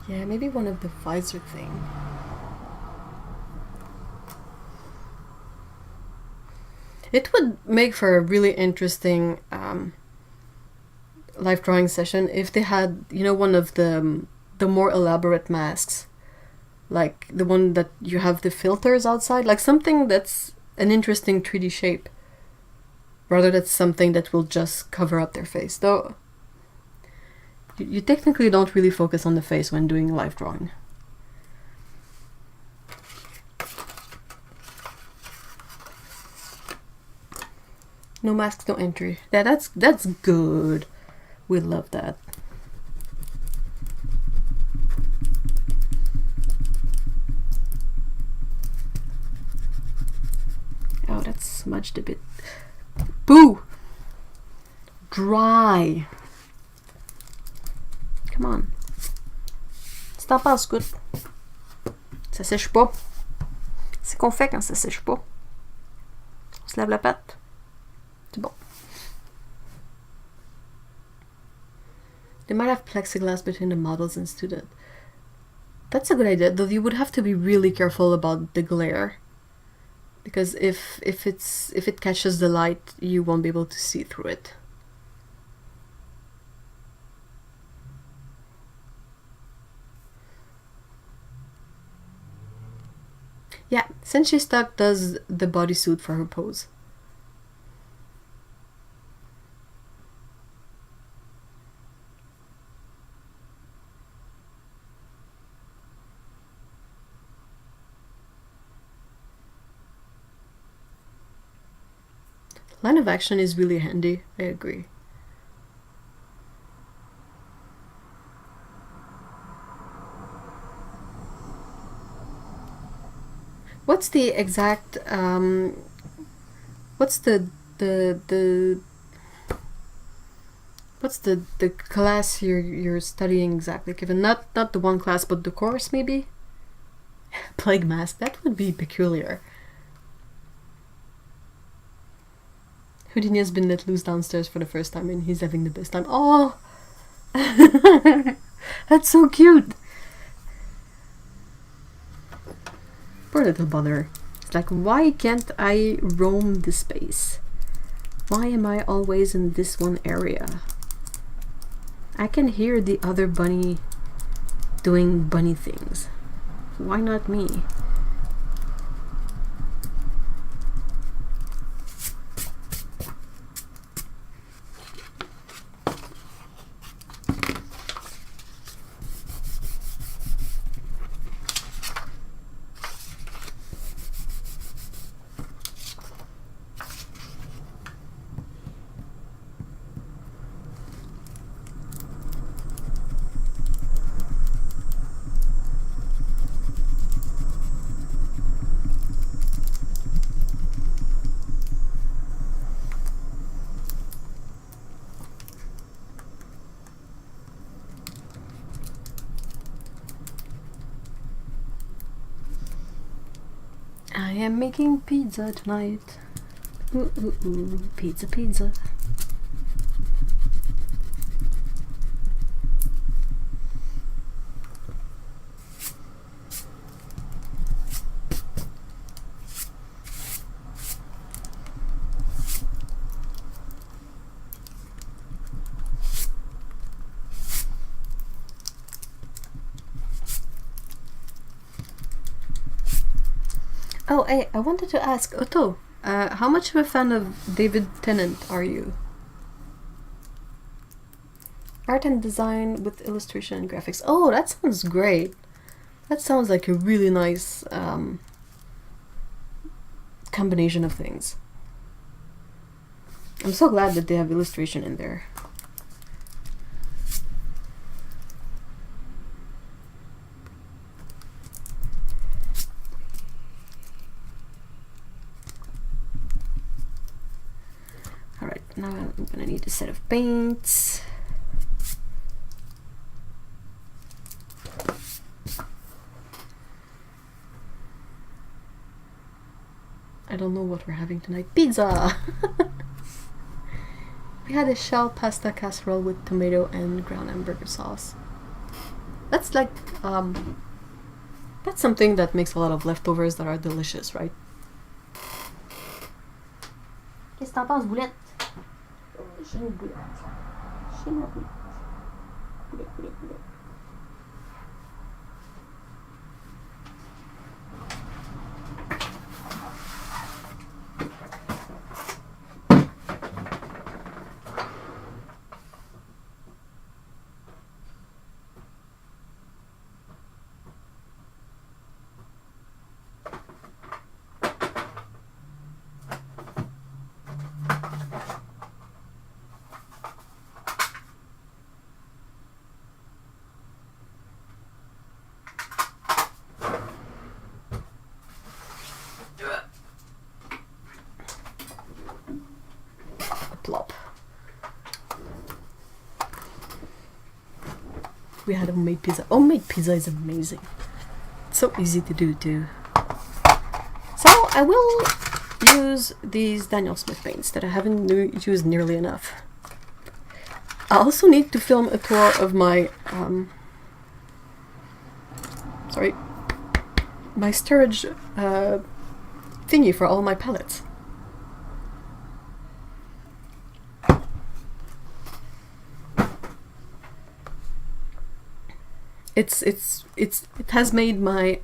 Yeah, maybe one of the visor thing. It would make for a really interesting life drawing session if they had, you know, one of the more elaborate masks, like the one that you have the filters outside, like something that's an interesting 3D shape, rather than something that will just cover up their face. Though you technically don't really focus on the face when doing life drawing. No masks, no entry. Yeah, that's good. We love that. Oh, that's smudged a bit. Boo! Dry. Come on. Ça passe, good. Ça sèche pas. C'est qu'on fait quand ça sèche pas. On se lave la patte. C'est bon. They might have plexiglass between the models and student. That's a good idea, though you would have to be really careful about the glare. Because if it catches the light, you won't be able to see through it. Yeah, since she stuck does the bodysuit for her pose. Line of action is really handy, I agree. What's the exact what's the what's the class you're studying exactly, Kevin? Not the one class, but the course maybe? Plague mask, that would be peculiar. Houdini has been let loose downstairs for the first time and he's having the best time. Oh! That's so cute! Poor little bother. It's like, why can't I roam the space? Why am I always in this one area? I can hear the other bunny doing bunny things. Why not me? I am making pizza tonight. Ooh, ooh, ooh. Pizza, pizza. Oh, hey, I wanted to ask, Otto, how much of a fan of David Tennant are you? Art and design with illustration and graphics. Oh, that sounds great. That sounds like a really nice combination of things. I'm so glad that they have illustration in there. Alright, now I'm gonna need a set of paints. I don't know what we're having tonight. Pizza! We had a shell pasta casserole with tomato and ground hamburger sauce. That's like, that's something that makes a lot of leftovers that are delicious, right? Qu'est-ce que t'en penses, boulette? J'ai une boulette. J'ai ma boulette. Boulette, boulette, boulette. Plop. We had homemade pizza. Homemade pizza is amazing. It's so easy to do too. So I will use these Daniel Smith paints that I haven't used nearly enough. I also need to film a tour of my my storage thingy for all my palettes. It has made my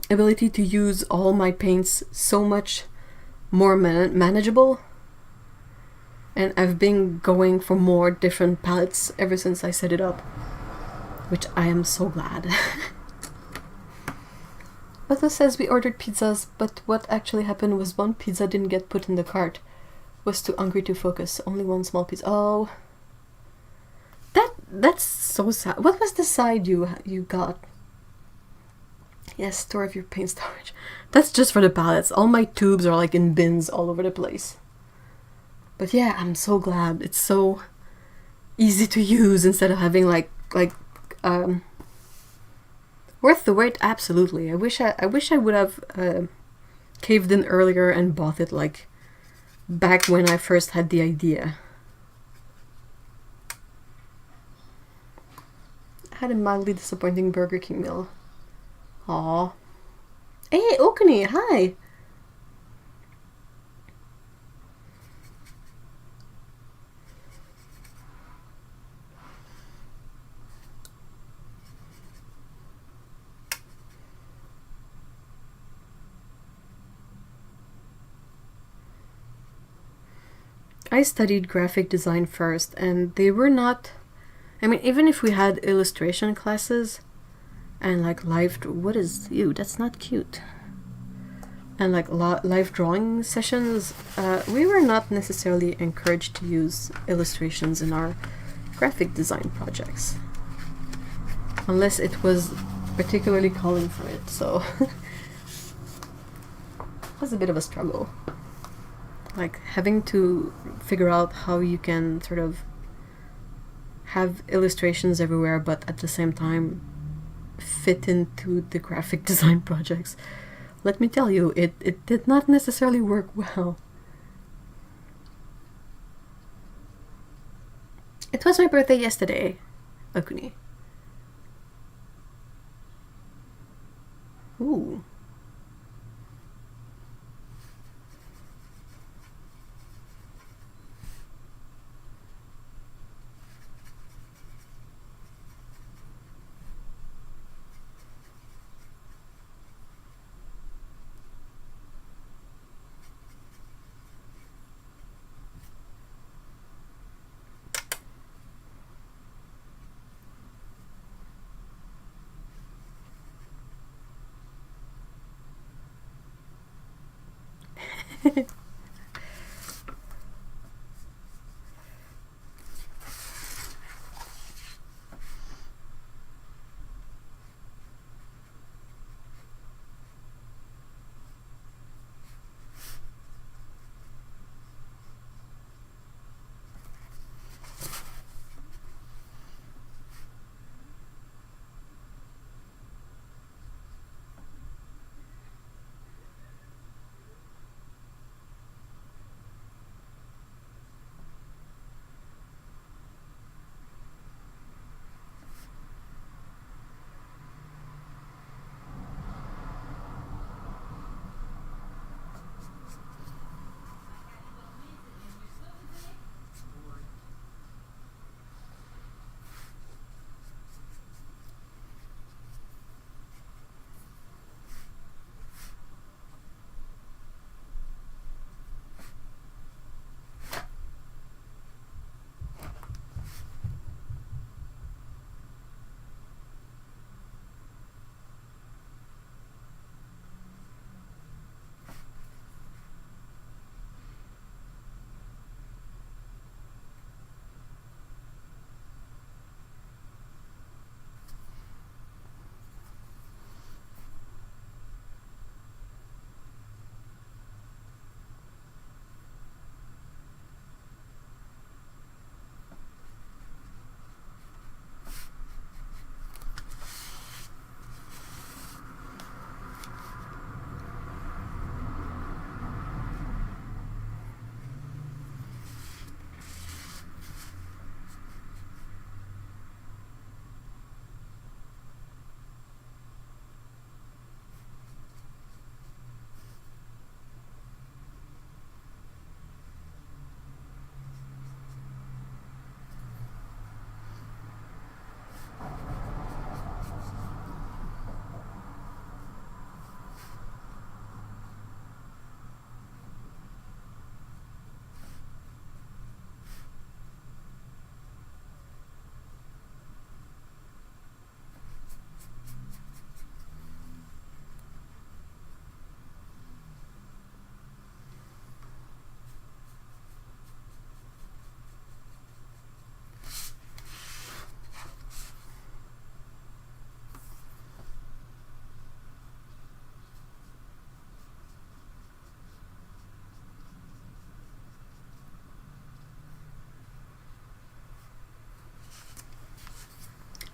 ability to use all my paints so much more manageable. And I've been going for more different palettes ever since I set it up, which I am so glad. Otto says we ordered pizzas, but what actually happened was one pizza didn't get put in the cart. Was too hungry to focus. Only one small pizza. Oh, that's so sad. What was the side you got? Yes, store of your paint storage. That's just for the palettes. All my tubes are like in bins all over the place. But yeah, I'm so glad. It's so easy to use instead of having like worth the wait. Absolutely. I wish I would have caved in earlier and bought it like back when I first had the idea. I had a mildly disappointing Burger King meal. Aww. Hey, Okuni, hi! I studied graphic design first, and they were not... I mean, even if we had illustration classes, and like live... What is... Ew, that's not cute. And like live drawing sessions, we were not necessarily encouraged to use illustrations in our graphic design projects. Unless it was particularly calling for it, so... it was a bit of a struggle. Like having to figure out how you can sort of have illustrations everywhere, but at the same time fit into the graphic design projects. Let me tell you, it did not necessarily work well. It was my birthday yesterday, Akuni. Ooh.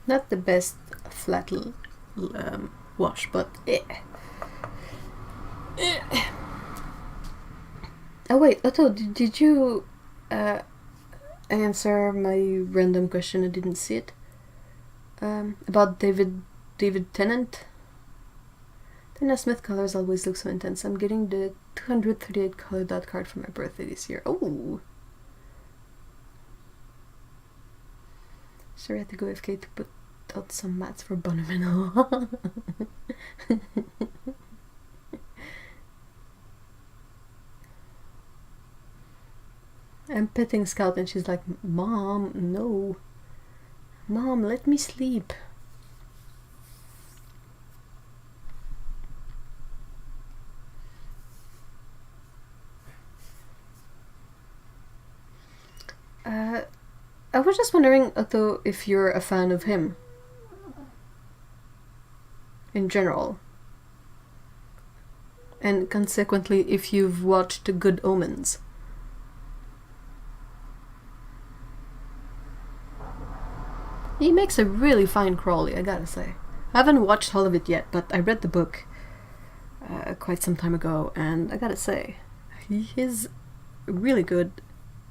Not the best flat wash, but Oh wait, Otto, did you answer my random question? I didn't see it. About David Tennant. Tennant Smith colors always look so intense. I'm getting the 238 color dot card for my birthday this year. Oh! Sorry, I had to go AFK to put out some mats for Bonominal. I'm petting Scout and she's like, Mom, no. Mom, let me sleep. I was just wondering, Otto, if you're a fan of him. In general. And consequently, if you've watched Good Omens. He makes a really fine Crowley, I gotta say. I haven't watched all of it yet, but I read the book quite some time ago, and I gotta say, he is really good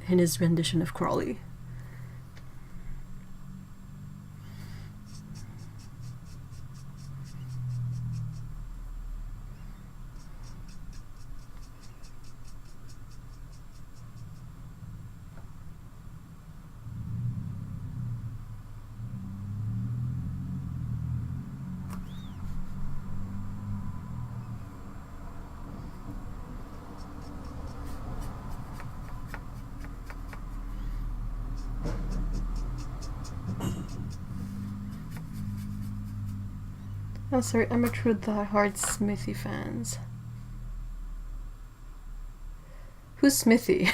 in his rendition of Crowley. Oh, sorry, I'm a true die-hard Smithy fans. Who's Smithy?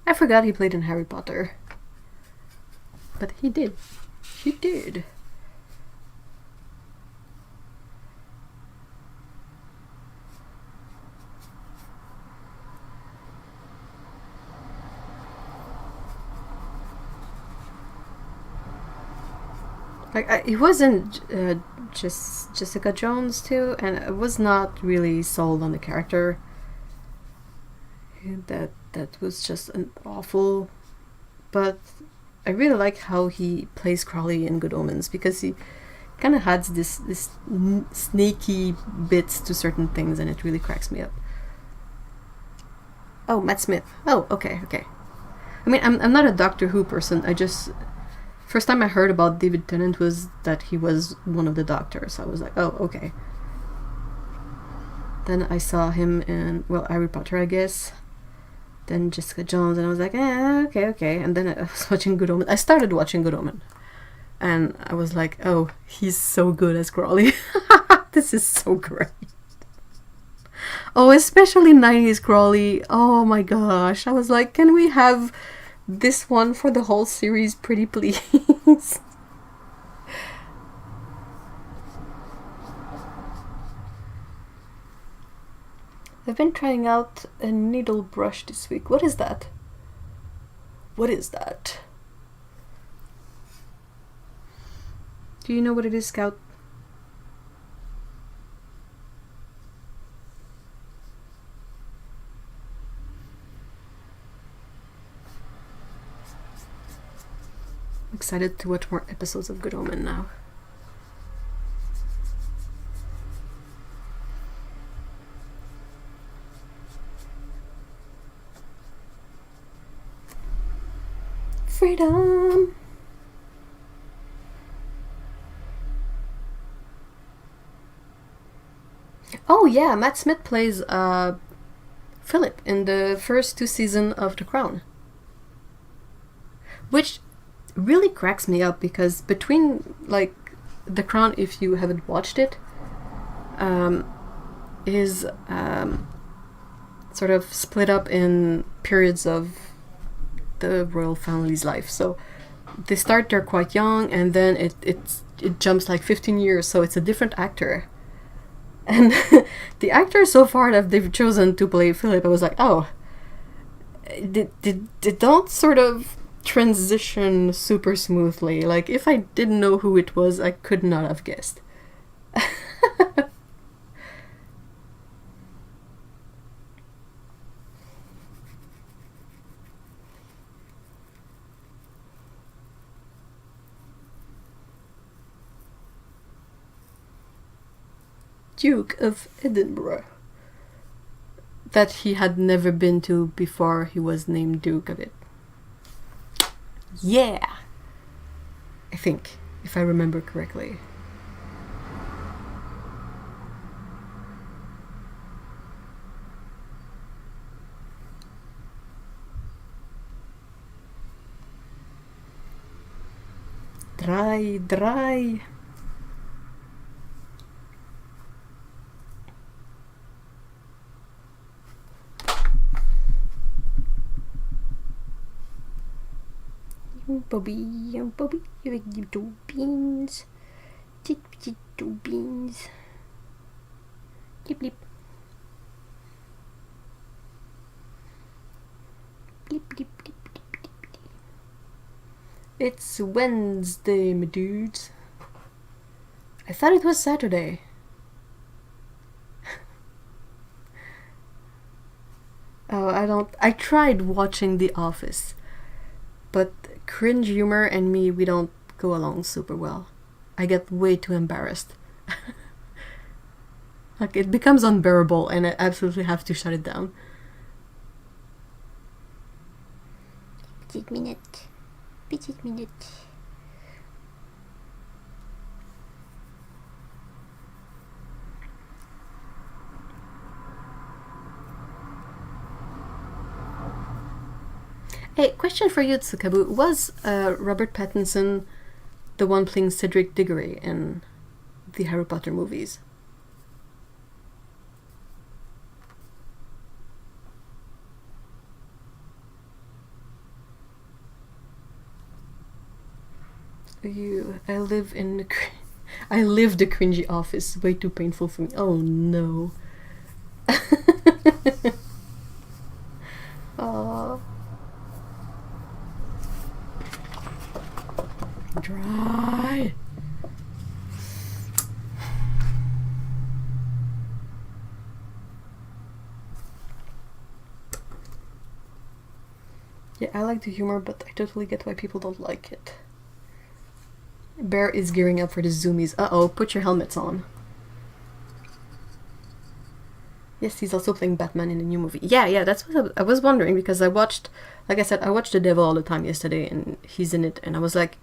I forgot he played in Harry Potter. But he did. He did. Like, he wasn't just Jessica Jones too, and I was not really sold on the character. That was just an awful. But I really like how he plays Crowley in Good Omens, because he kind of has this sneaky bits to certain things, and it really cracks me up. Oh, Matt Smith. Oh, okay. I mean, I'm not a Doctor Who person. I just. First time I heard about David Tennant was that he was one of the doctors. I was like, oh, okay. Then I saw him in, well, Harry Potter, I guess. Then Jessica Jones, and I was like, okay. And then I was watching Good Omen. I started watching Good Omen. And I was like, oh, he's so good as Crawley. This is so great. Oh, especially 90s Crawley. Oh my gosh. I was like, can we have this one for the whole series, pretty please? I've been trying out a needle brush this week. What is that? What is that? Do you know what it is, Scout? I'm excited to watch more episodes of Good Omen now. Freedom! Oh yeah, Matt Smith plays Philip in the first 2 seasons of The Crown. Which really cracks me up, because between, like, The Crown, if you haven't watched it, is sort of split up in periods of the royal family's life. So they start they're quite young, and then it jumps like 15 years, so it's a different actor. And the actor so far that they've chosen to play Philip, I was like, oh, did don't sort of transition super smoothly. Like, if I didn't know who it was, I could not have guessed. Duke of Edinburgh. That he had never been to before he was named Duke of it. Yeah! I think, if I remember correctly. Dry. Bobby, you give 2 beans. Two beans. Blip, blip. Blip, blip, blip, blip, blip, blip. It's Wednesday, my dudes. I thought it was Saturday. Oh, I tried watching The Office, but cringe humor and me, we don't go along super well. I get way too embarrassed. Like, it becomes unbearable and I absolutely have to shut it down. Petite minute. Hey, question for you, Tsukabu. Was Robert Pattinson the one playing Cedric Diggory in the Harry Potter movies? I live the cringy office. Way too painful for me. Oh no. Aww. Dry. Yeah, I like the humor, but I totally get why people don't like it. Bear is gearing up for the zoomies. Uh-oh, put your helmets on. Yes, he's also playing Batman in the new movie. Yeah, that's what I was wondering, because I watched, like I said, I watched The Devil All the Time yesterday, and he's in it, and I was like,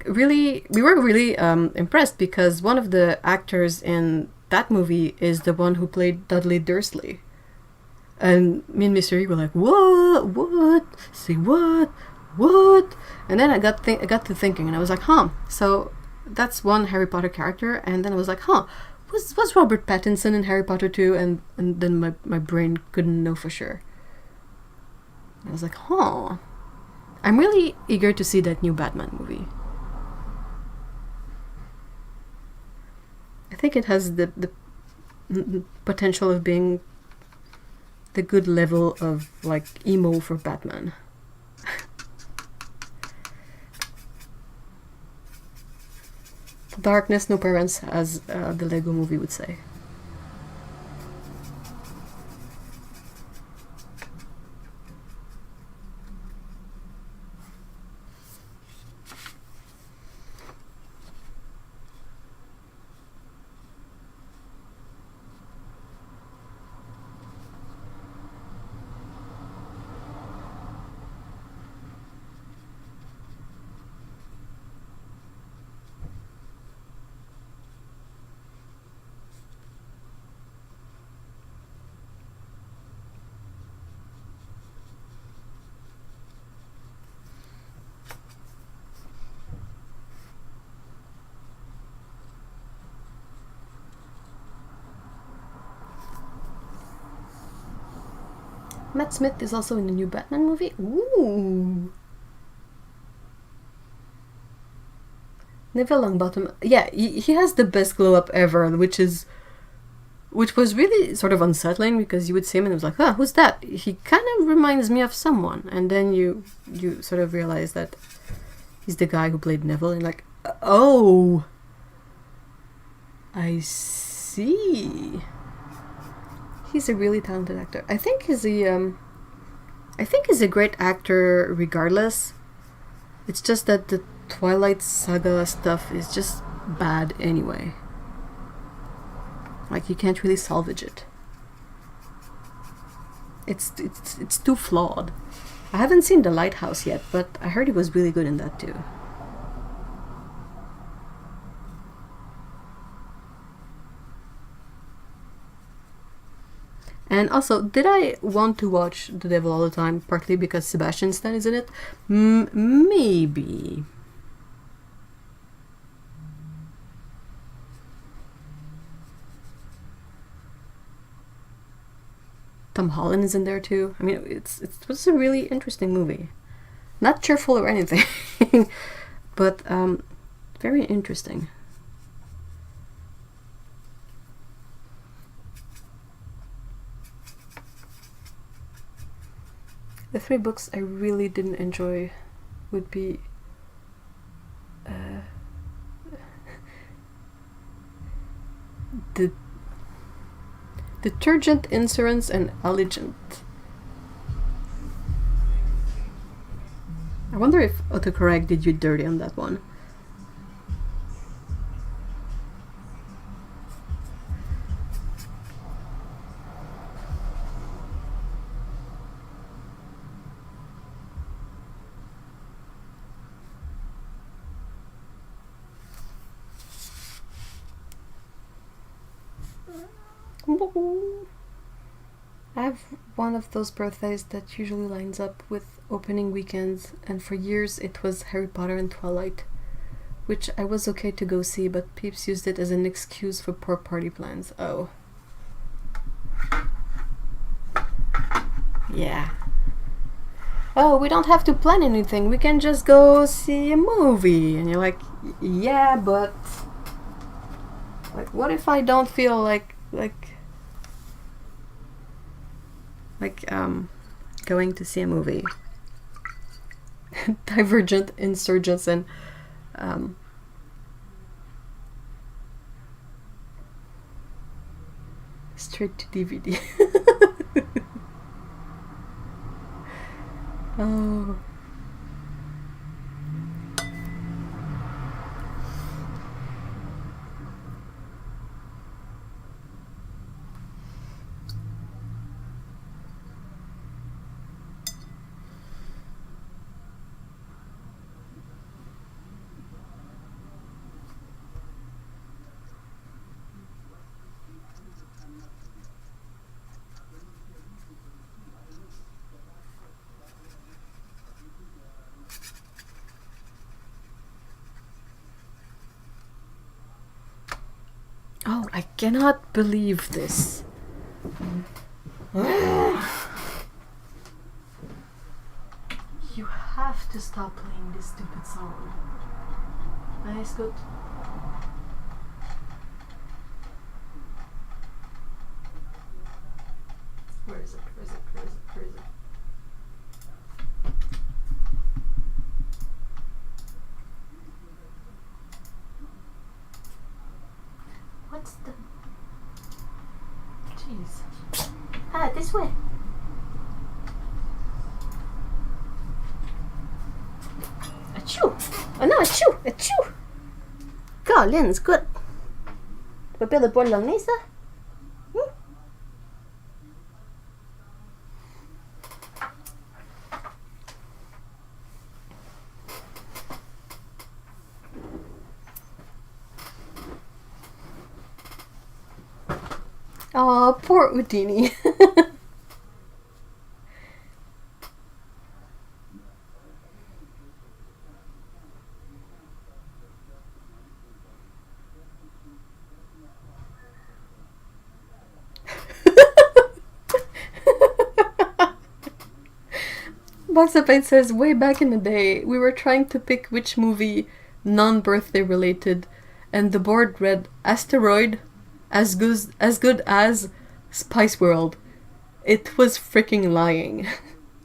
really, we were really impressed, because one of the actors in that movie is the one who played Dudley Dursley. And me and Mystery were like, what? Say what? And then I got to thinking, and I was like, so that's one Harry Potter character, and then I was like, was Robert Pattinson in Harry Potter too? And then my brain couldn't know for sure. I was like, I'm really eager to see that new Batman movie. I think it has the potential of being the good level of, like, emo for Batman. Darkness, no parents, as the Lego movie would say. Matt Smith is also in the new Batman movie. Ooh. Neville Longbottom. Yeah, he has the best glow up ever, which was really sort of unsettling because you would see him and it was like, oh, who's that? He kind of reminds me of someone, and then you sort of realize that he's the guy who played Neville, and like, oh, I see. He's a really talented actor. I think he's a great actor regardless. It's just that the Twilight Saga stuff is just bad anyway. Like, you can't really salvage it. It's too flawed. I haven't seen The Lighthouse yet, but I heard he was really good in that too. And also, did I want to watch The Devil All the Time partly because Sebastian Stan is in it? Maybe. Tom Holland is in there too. I mean, it was a really interesting movie. Not cheerful or anything, but very interesting. The 3 books I really didn't enjoy would be the Detergent, Insurance, and Allegiant. I wonder if autocorrect did you dirty on that one. I have one of those birthdays that usually lines up with opening weekends, and for years it was Harry Potter and Twilight, which I was okay to go see, but peeps used it as an excuse for poor party plans. Oh. Yeah. Oh, we don't have to plan anything, we can just go see a movie. And you're like, yeah, but like, what if I don't feel like going to see a movie? Divergent, Insurgents, and straight to DVD. Oh. Oh, I cannot believe this. You have to stop playing this stupid song. Nice, good. Where is it? Where is it? Where is it? Where is it? What's the... Jeez. Ah, this way. Achoo! Oh no, achoo! Achoo! Galens, good. Papel på långisa? Oh, poor Udini. Boxapate says, way back in the day, we were trying to pick which movie non-birthday related, and the board read Asteroid, as good as Spice World. It was freaking lying.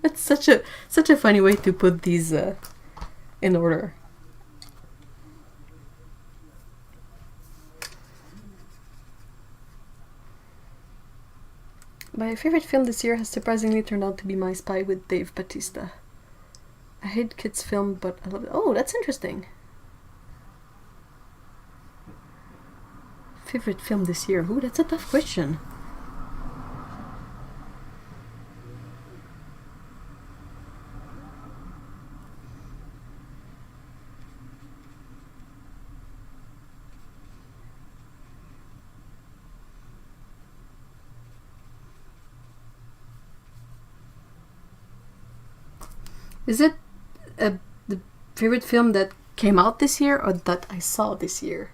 It's such a funny way to put these in order. My favorite film this year has surprisingly turned out to be My Spy with Dave Bautista. I hate kids' film, but I love it. Oh, that's interesting. Favorite film this year? Ooh, that's a tough question. Is it the favorite film that came out this year or that I saw this year?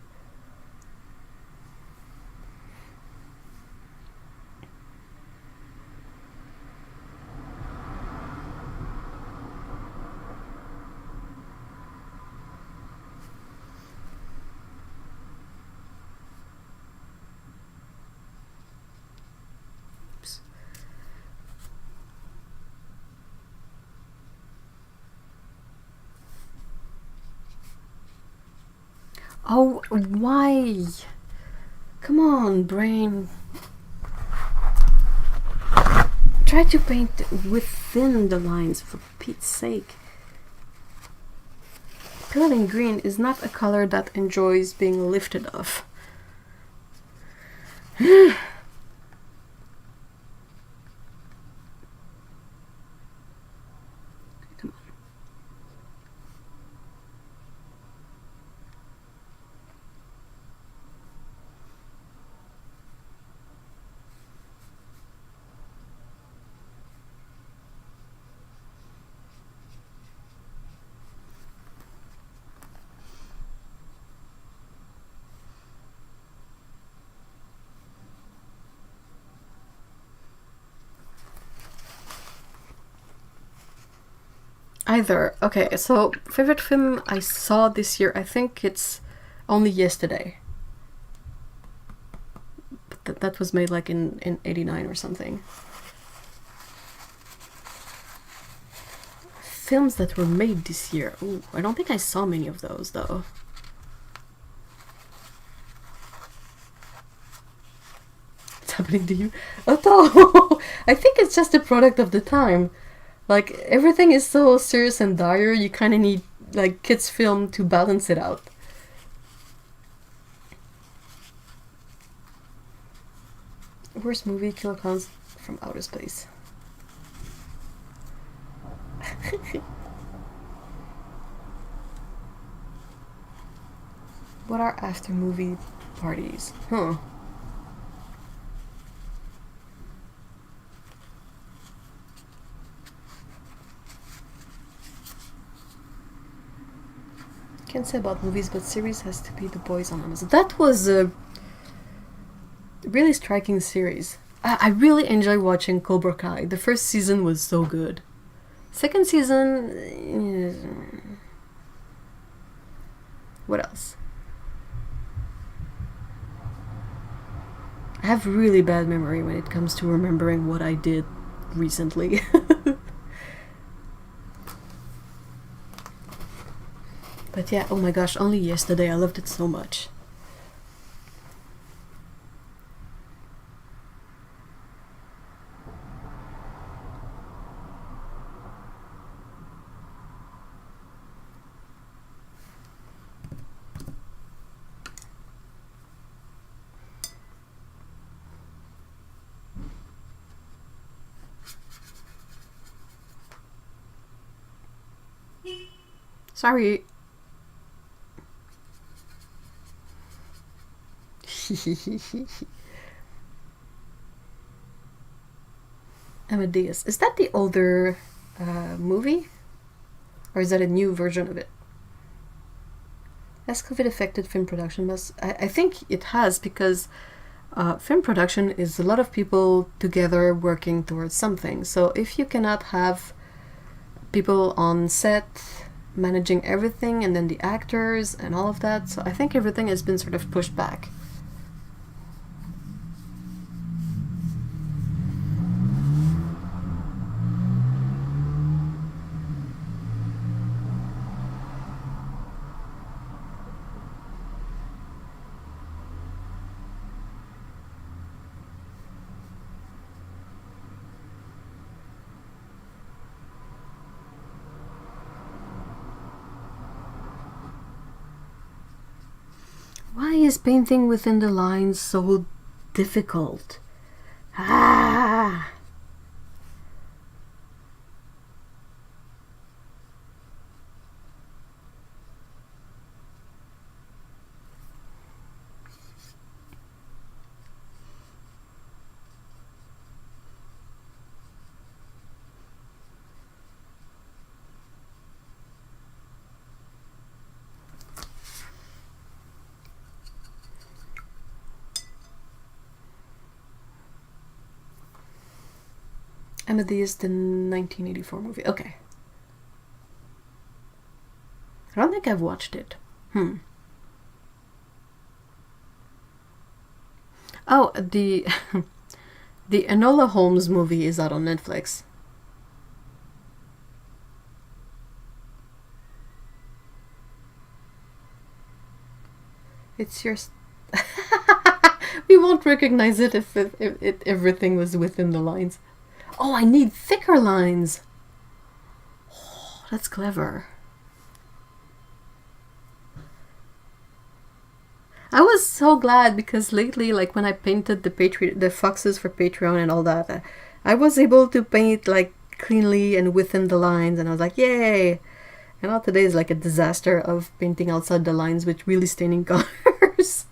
Oh, why? Come on, brain. Try to paint within the lines, for Pete's sake. Peeling green is not a color that enjoys being lifted off. Either. Okay, so favorite film I saw this year, I think it's Only Yesterday. But that was made like in 89 or something. Films that were made this year. Ooh, I don't think I saw many of those though. What's happening to you? Oh, I think it's just a product of the time. Like, everything is so serious and dire, you kind of need, like, kids' film to balance it out. Worst movie, Kilocons from Outer Space. What are after movie parties? Huh. Can't say about movies, but series has to be The Boys on Amazon. That was a really striking series. I really enjoy watching Cobra Kai. The first season was so good. Second season... What else? I have really bad memory when it comes to remembering what I did recently. But yeah, oh my gosh, Only Yesterday, I loved it so much. Sorry. Amadeus. Is that the older movie? Or is that a new version of it? Has COVID affected film production? I think it has, because film production is a lot of people together working towards something. So if you cannot have people on set managing everything, and then the actors and all of that. So I think everything has been sort of pushed back. Why is painting within the lines so difficult? Ah! Amadeus, the 1984 movie. Okay. I don't think I've watched it. Oh, the the Enola Holmes movie is out on Netflix. It's yours. We won't recognize it if everything was within the lines. Oh, I need thicker lines. Oh, that's clever. I was so glad because lately, like when I painted the foxes for Patreon and all that, I was able to paint like cleanly and within the lines, and I was like, yay! And now today is like a disaster of painting outside the lines with really staining colors.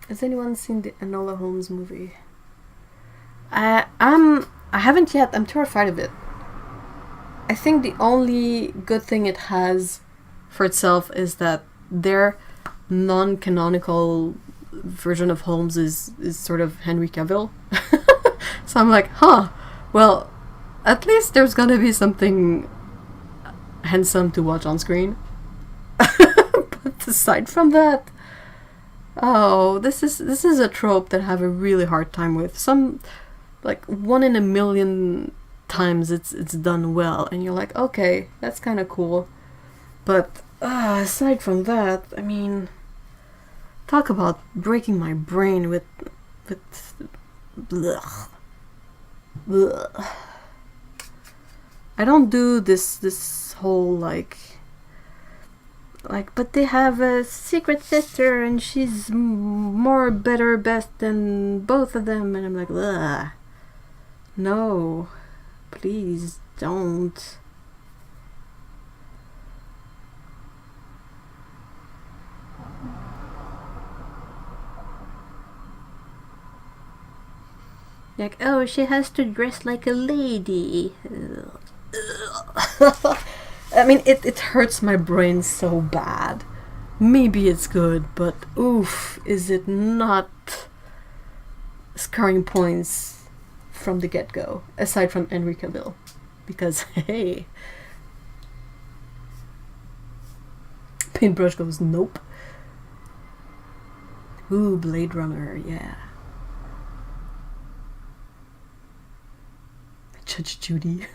Has anyone seen the Enola Holmes movie? I haven't yet. I'm terrified of it. I think the only good thing it has for itself is that their non-canonical version of Holmes is sort of Henry Cavill. So I'm like, well, at least there's gonna be something handsome to watch on screen. But aside from that, oh, this is a trope that I have a really hard time with. Some, like, 1 in a million times it's done well, and you're like, okay, that's kind of cool. But aside from that, I mean, talk about breaking my brain with blech. Blech. I don't do this whole like, but they have a secret sister and she's more better best than both of them, and I'm like, ugh. No, please don't. Like, oh, she has to dress like a lady. I mean, it hurts my brain so bad. Maybe it's good, but oof, is it not scoring points from the get-go, aside from Henry Cavill? Because, hey, Paintbrush goes, nope. Ooh, Blade Runner, yeah. Judge Judy.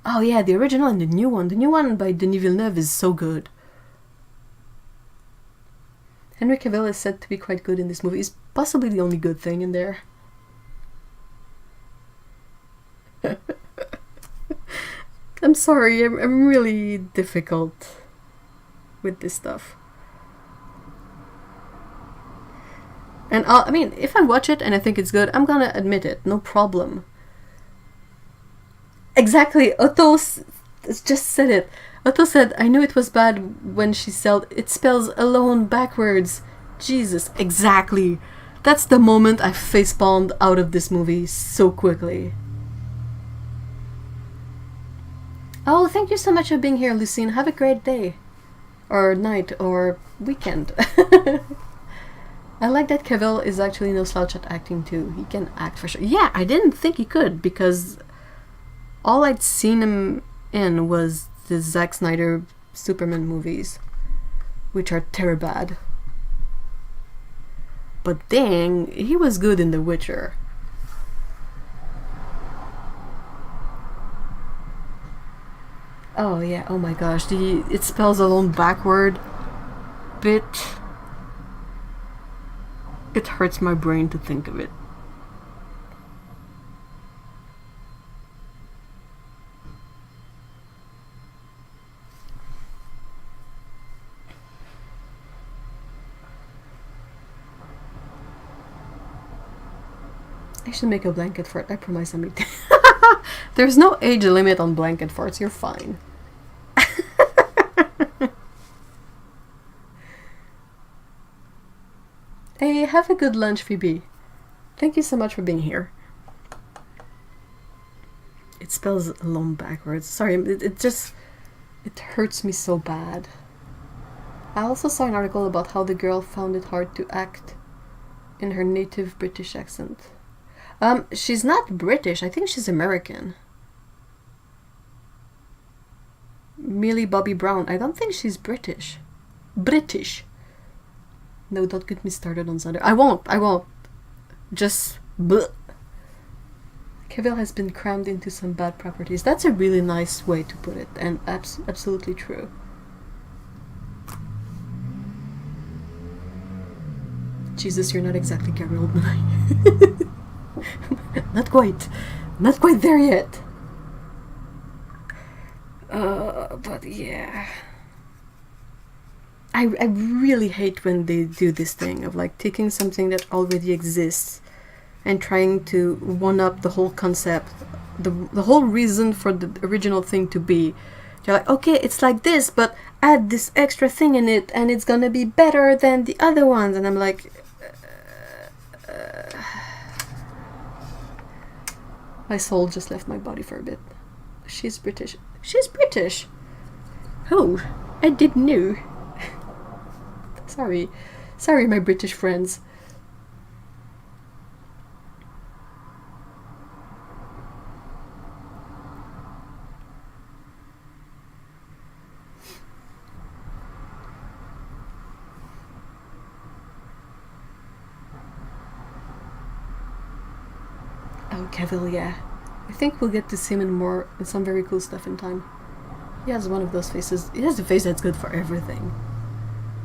Oh yeah, the original and the new one. The new one by Denis Villeneuve is so good. Henry Cavill is said to be quite good in this movie. He's possibly the only good thing in there. I'm sorry, I'm really difficult with this stuff. And I mean, if I watch it and I think it's good, I'm gonna admit it, no problem. Exactly, Otto just said it. Otto said, I knew it was bad when she said it spells alone backwards. Jesus, exactly. That's the moment I facepalmed out of this movie so quickly. Oh, thank you so much for being here, Lucine. Have a great day. Or night, or weekend. I like that Cavill is actually no slouch at acting too. He can act for sure. Yeah, I didn't think he could, because all I'd seen him in was the Zack Snyder Superman movies, which are terrible. But dang, he was good in The Witcher. Oh yeah, oh my gosh, it spells alone backward bit. It hurts my brain to think of it. I should make a blanket fort, I promise I'm eating. There's no age limit on blanket forts, you're fine. Hey, have a good lunch, Phoebe. Thank you so much for being here. It spells alone backwards. Sorry, it hurts me so bad. I also saw an article about how the girl found it hard to act in her native British accent. She's not British, I think she's American. Millie Bobby Brown, I don't think she's British. British. No, don't get me started on Thunder. I won't. Just bleh. Cavill has been crammed into some bad properties. That's a really nice way to put it, and absolutely true. Jesus, you're not exactly Gary Oldman. Not quite there yet. But yeah. I really hate when they do this thing of like taking something that already exists and trying to one-up the whole concept, the whole reason for the original thing to be. They're like, okay, it's like this, but add this extra thing in it and it's gonna be better than the other ones. And I'm like... My soul just left my body for a bit. She's British. She's British! Oh, I didn't know. Sorry, my British friends. Oh, Cavill, yeah. I think we'll get to see him in some very cool stuff in time. He has one of those faces. He has a face that's good for everything.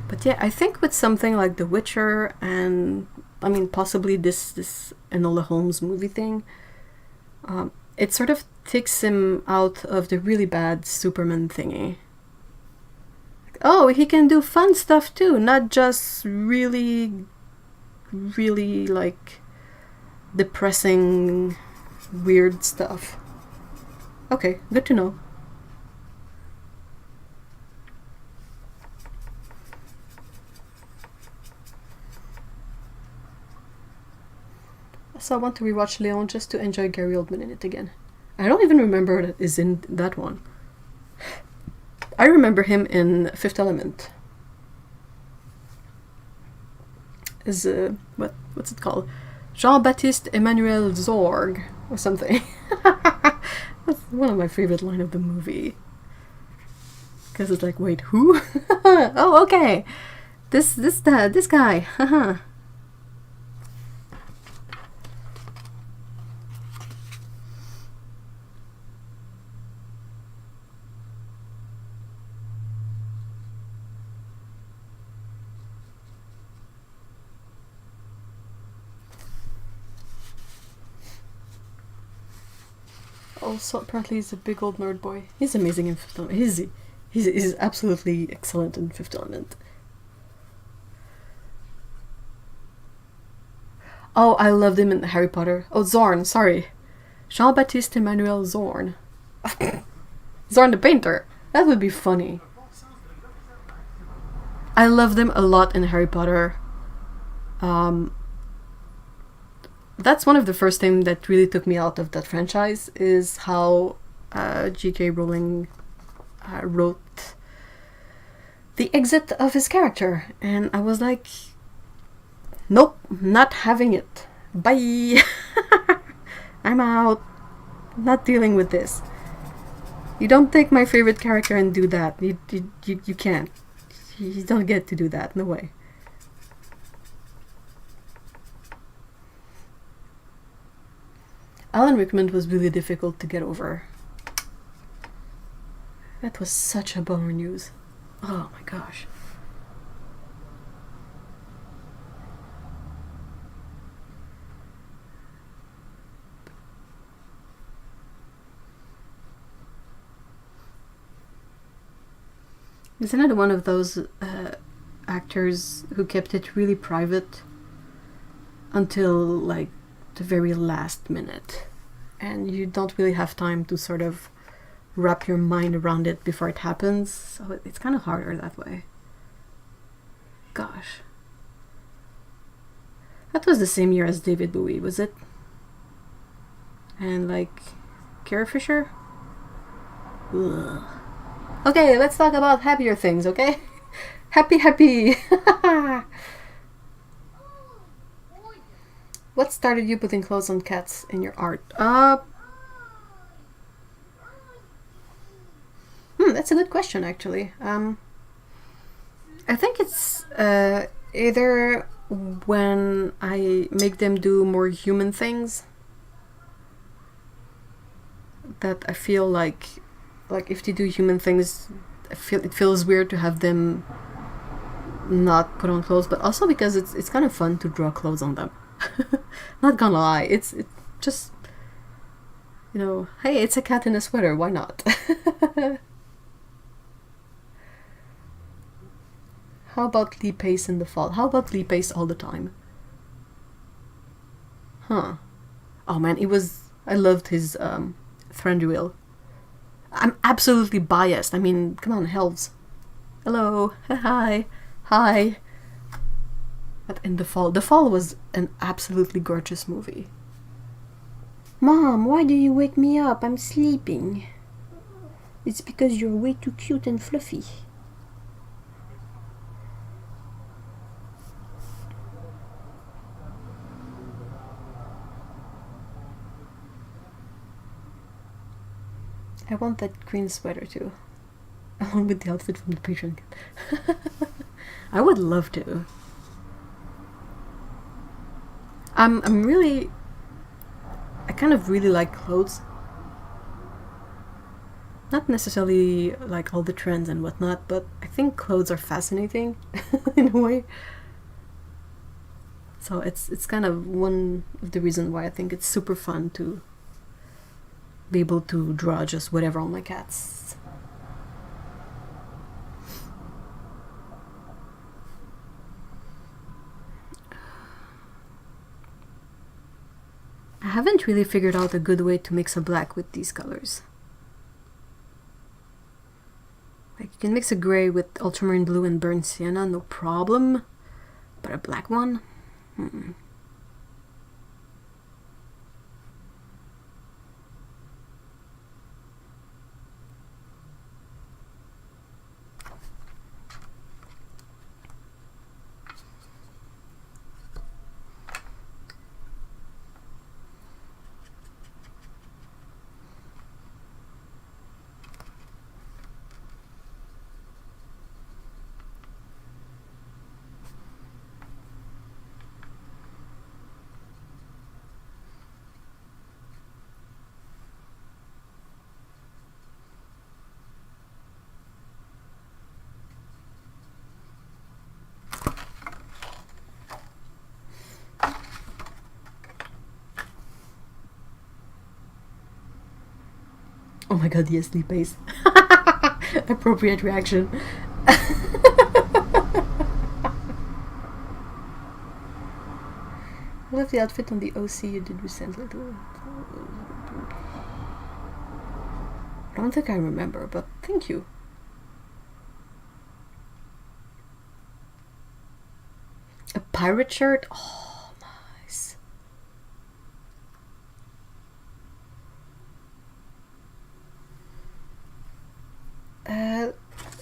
But yeah, I think with something like The Witcher and, I mean, possibly this Enola Holmes movie thing, it sort of takes him out of the really bad Superman thingy. Like, oh, he can do fun stuff too, not just really, really, like, depressing, weird stuff. Okay, good to know. So I want to rewatch Leon just to enjoy Gary Oldman in it again. I don't even remember that is in that one. I remember him in Fifth Element. Is what's it called? Jean-Baptiste Emmanuel Zorg or something. That's one of my favorite lines of the movie. Because it's like, wait, who? Oh, okay. This guy. Haha. Also, apparently he's a big old nerd boy. He's amazing in Fifth Element. He's absolutely excellent in Fifth Element. Oh, I loved him in Harry Potter. Oh, Zorn, sorry. Jean-Baptiste Emmanuel Zorn. Zorn the painter. That would be funny. I loved him a lot in Harry Potter. That's one of the first things that really took me out of that franchise, is how J.K. Rowling wrote the exit of his character, and I was like, nope, not having it. Bye. I'm out. Not dealing with this. You don't take my favorite character and do that. You can't. You don't get to do that. No way. Alan Rickman was really difficult to get over. That was such a bummer news. Oh my gosh. Isn't it one of those actors who kept it really private until like the very last minute, and you don't really have time to sort of wrap your mind around it before it happens, so it's kind of harder that way. Gosh. That was the same year as David Bowie, was it? And like Carrie Fisher? Ugh. Okay, let's talk about happier things, okay? Happy. What started you putting clothes on cats in your art? That's a good question, actually. I think it's either when I make them do more human things that I feel like if they do human things, it feels weird to have them not put on clothes, but also because it's kind of fun to draw clothes on them. Not gonna lie, it's just, you know, hey, it's a cat in a sweater, why not? How about Lee Pace in the fall? How about Lee Pace all the time? Huh. Oh man, I loved his Thranduil. I'm absolutely biased. I mean, come on, elves. Hello. Hi. But in The Fall was an absolutely gorgeous movie. Mom, why do you wake me up? I'm sleeping. It's because you're way too cute and fluffy. I want that green sweater too. Along with the outfit from the Patreon. I would love to. I kind of really like clothes. Not necessarily like all the trends and whatnot, but I think clothes are fascinating in a way. So it's kind of one of the reasons why I think it's super fun to be able to draw just whatever on my cats. I haven't really figured out a good way to mix a black with these colors. Like, you can mix a gray with ultramarine blue and burnt sienna, no problem. But a black one? Oh my god, yes, Lee Pace. Appropriate reaction. I love the outfit on the OC you did recently. I don't think I remember, but thank you. A pirate shirt? Oh, nice.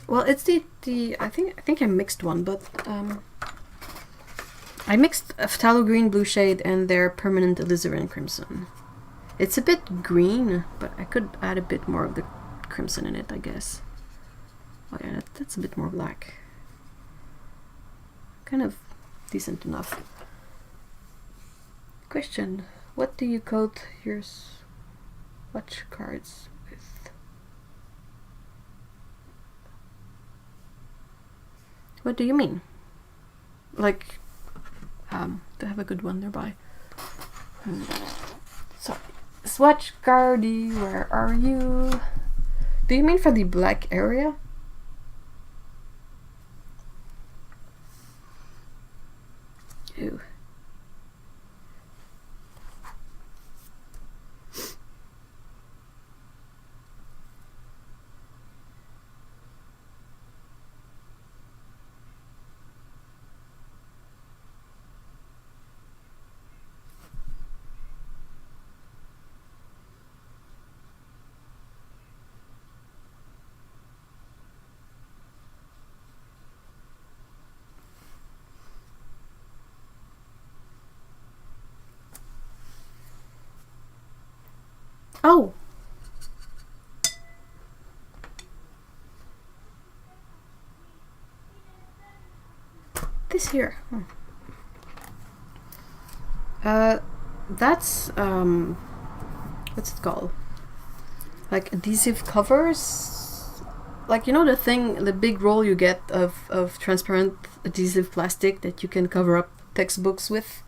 Well, it's the I think I mixed one, but I mixed a phthalo green blue shade and their permanent alizarin crimson. It's a bit green, but I could add a bit more of the crimson in it, I guess. Oh yeah, that's a bit more black. Kind of decent enough. Question: what do you coat your swatch cards with? What do you mean? Like, to have a good one nearby. Sorry. Swatch cardy, where are you? Do you mean for the black area? Ew. Oh! This here. That's, what's it called? Like adhesive covers? Like, you know the big roll you get of transparent adhesive plastic that you can cover up textbooks with?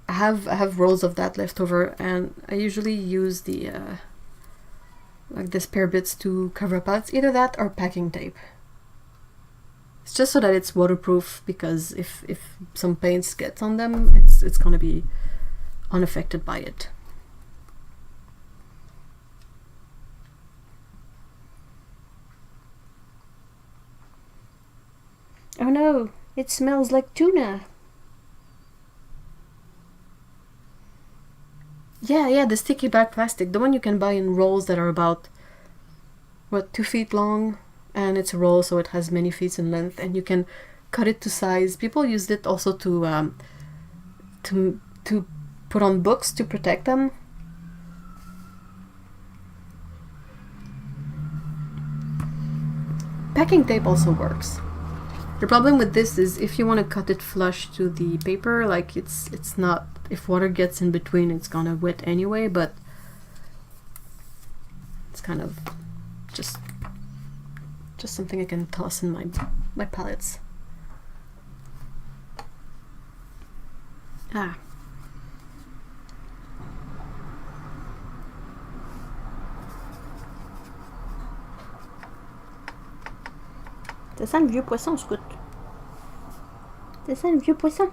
I have rolls of that left over, and I usually use the like the spare bits to cover up. It's either that or packing tape. It's just so that it's waterproof, because if some paints get on them, it's gonna be unaffected by it. Oh no, it smells like tuna. Yeah, the sticky back plastic, the one you can buy in rolls that are about, what, 2 feet long, and it's a roll, so it has many feet in length, and you can cut it to size. People used it also to put on books to protect them. Packing tape also works. The problem with this is if you want to cut it flush to the paper, like it's not, if water gets in between, it's gonna wet anyway, but it's kind of just something I can toss in my palettes. Ah. C'est ça le vieux poisson, Scout. C'est ça le vieux poisson.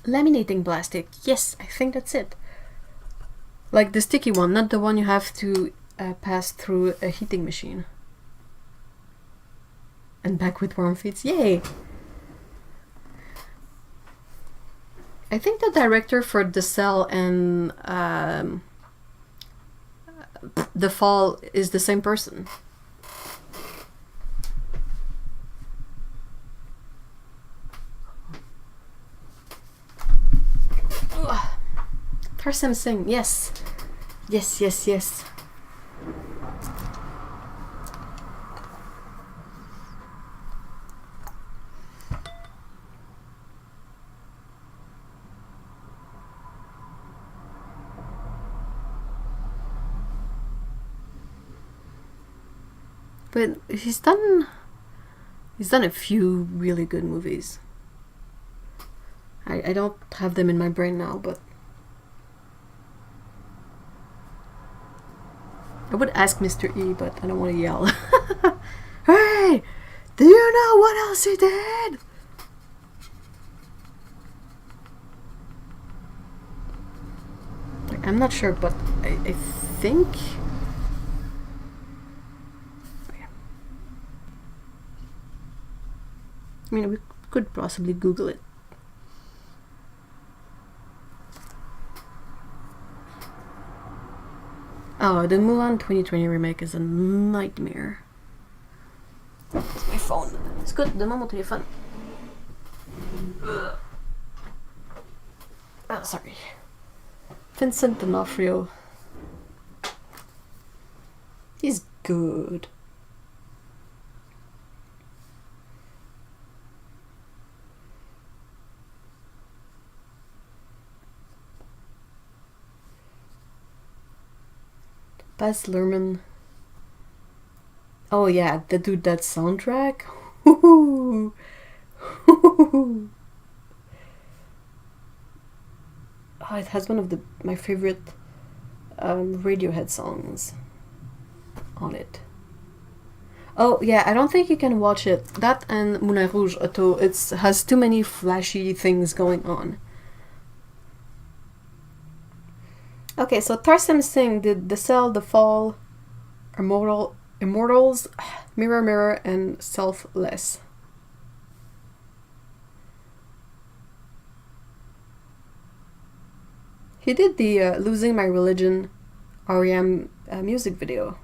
Laminating plastic. Yes, I think that's it. Like the sticky one, not the one you have to pass through a heating machine. And back with warm feet. Yay! I think the director for The Cell and The Fall is the same person. Tarsem Singh, yes. Yes. But he's done a few really good movies. I don't have them in my brain now, but I would ask Mr. E, but I don't want to yell. Hey! Do you know what else he did? I'm not sure, but I think... I mean, we could possibly Google it. Oh, the Mulan 2020 remake is a nightmare. It's my phone. Écoute, donne-moi mon téléphone. Oh, sorry. Vincent D'Onofrio. He's good. Baz Luhrmann. Oh yeah, the dude, that soundtrack. Oh, it has one of my favorite Radiohead songs on it. Oh yeah, I don't think you can watch it. That and Moulin Rouge Auto. It has too many flashy things going on. Okay, so Tarsem Singh did The Cell, The Fall, Immortals, Mirror Mirror, and Selfless. He did the Losing My Religion R.E.M. Music video.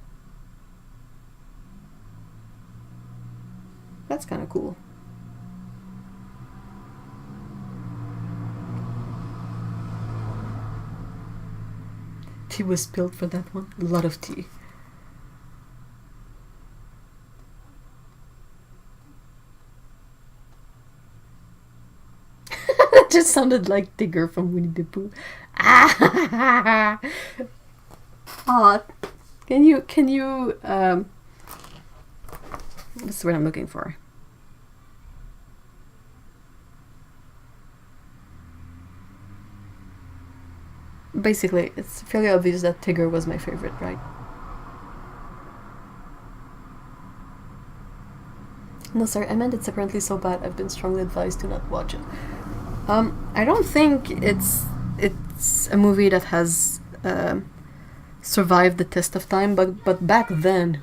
That's kind of cool. Tea was spilled for that one. A lot of tea. That just sounded like Tigger from Winnie the Pooh. Ah! Oh, can you this is what I'm looking for. Basically, it's fairly obvious that Tigger was my favorite, right? No, sorry, I meant it's apparently so bad I've been strongly advised to not watch it. I don't think it's a movie that has survived the test of time, but back then,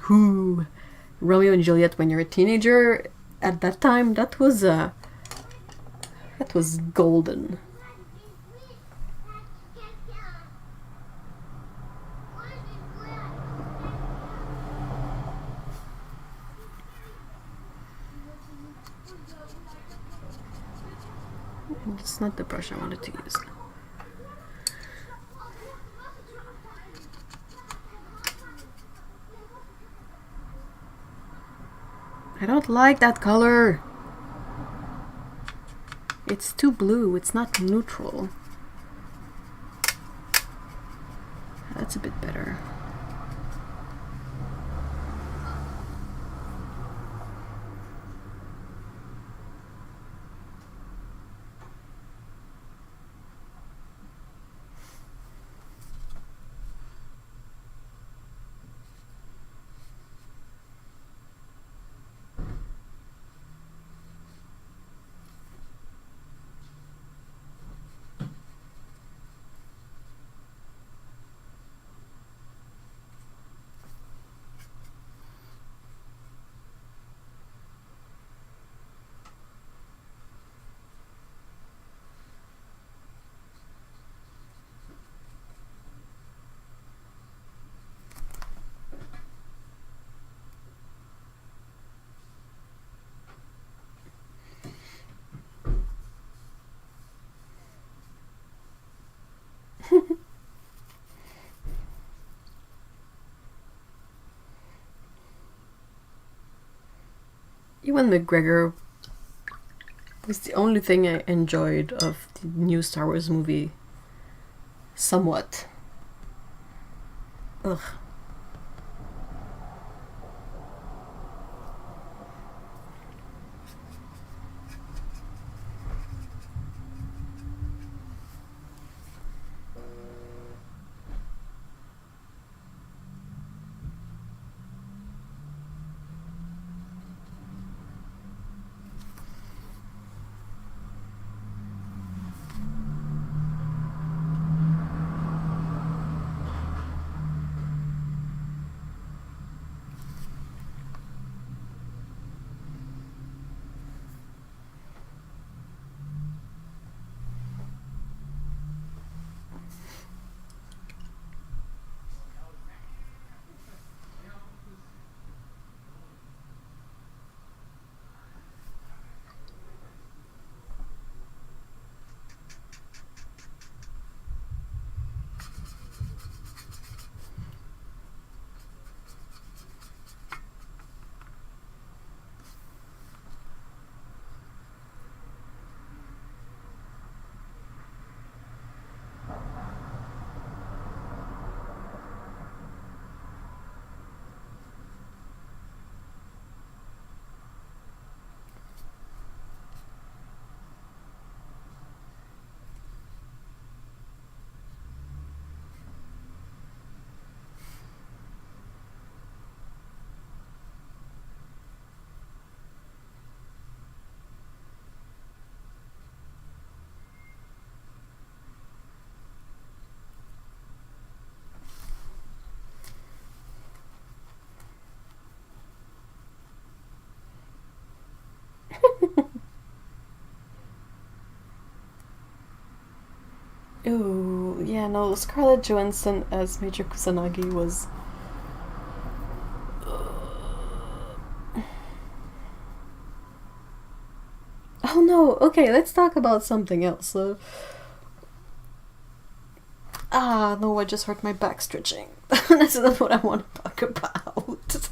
Romeo and Juliet when you're a teenager, at that time, that was golden. It's not the brush I wanted to use. I don't like that color. It's too blue. It's not neutral. That's a bit better. Ewan McGregor was the only thing I enjoyed of the new Star Wars movie. Somewhat. Ugh. Ooh, yeah, no, Scarlett Johansson as Major Kusanagi was... Oh no, okay, let's talk about something else. No, I just hurt my back stretching. That's not what I want to talk about.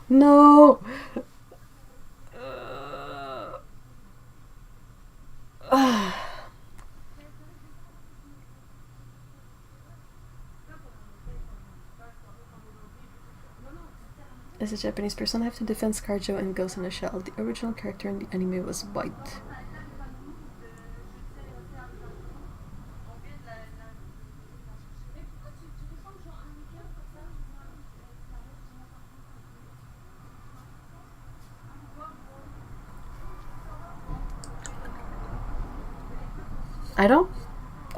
No. As a Japanese person, I have to defend ScarJo and Ghost in a Shell. The original character in the anime was white. I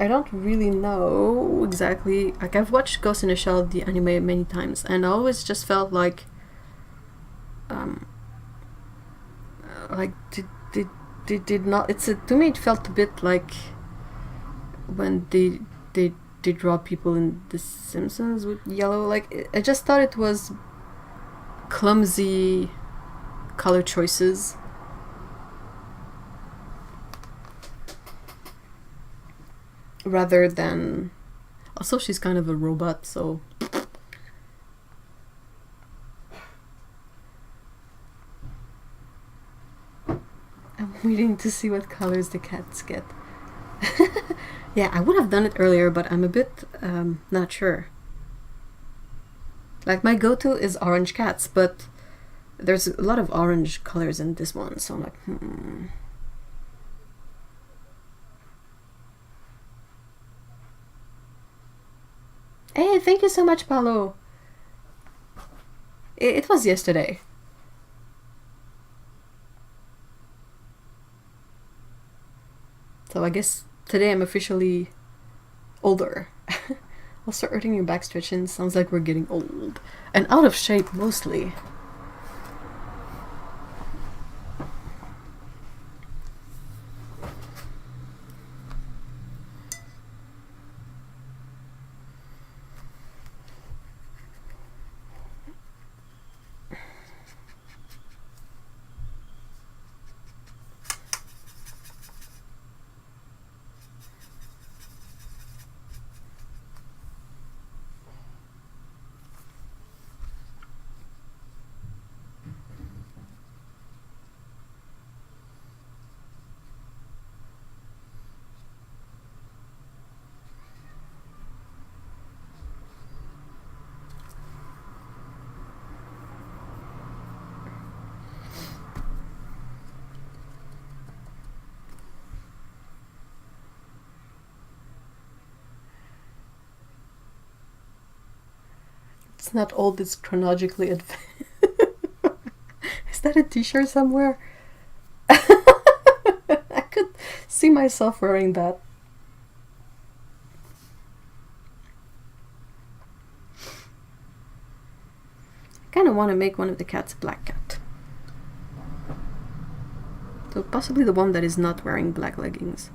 don't really know exactly. Like, I've watched Ghost in a Shell, the anime, many times, and I always just felt like did not. To me it felt a bit like when they draw people in The Simpsons with yellow. Like, I just thought it was clumsy color choices. Rather than... Also, she's kind of a robot, so... I'm waiting to see what colors the cats get. Yeah, I would have done it earlier, but I'm a bit not sure. Like, my go-to is orange cats, but there's a lot of orange colors in this one, so I'm like, Hey, thank you so much, Paolo. It was yesterday. So I guess today I'm officially older. I'll start hurting your back stretching. Sounds like we're getting old. And out of shape, mostly. It's not old, it's chronologically advanced. Is that a t-shirt somewhere? I could see myself wearing that. I kind of want to make one of the cats a black cat. So possibly the one that is not wearing black leggings.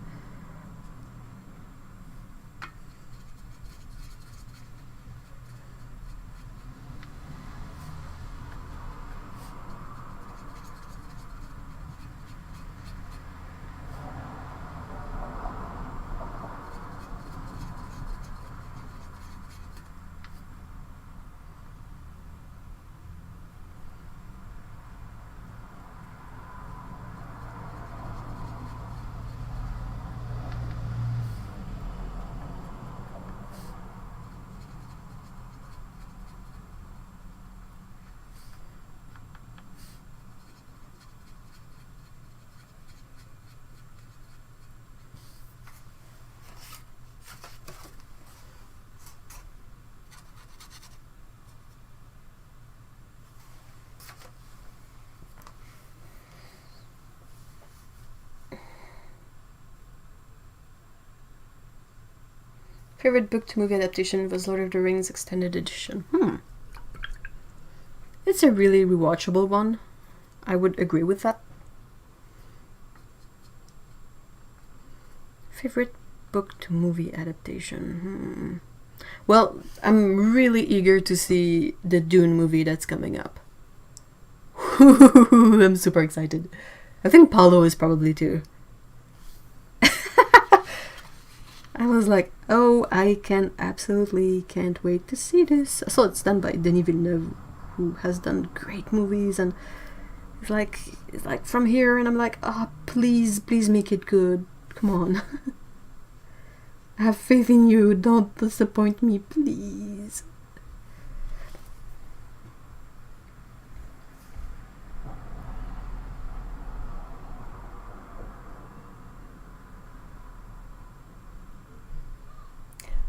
Favorite book to movie adaptation was Lord of the Rings Extended Edition. It's a really rewatchable one. I would agree with that. Favorite book to movie adaptation? Well, I'm really eager to see the Dune movie that's coming up. I'm super excited. I think Paulo is probably too. I was like, oh, I absolutely can't wait to see this. So it's done by Denis Villeneuve, who has done great movies, and it's like from here, and I'm like, oh, please make it good. Come on. I have faith in you. Don't disappoint me, please.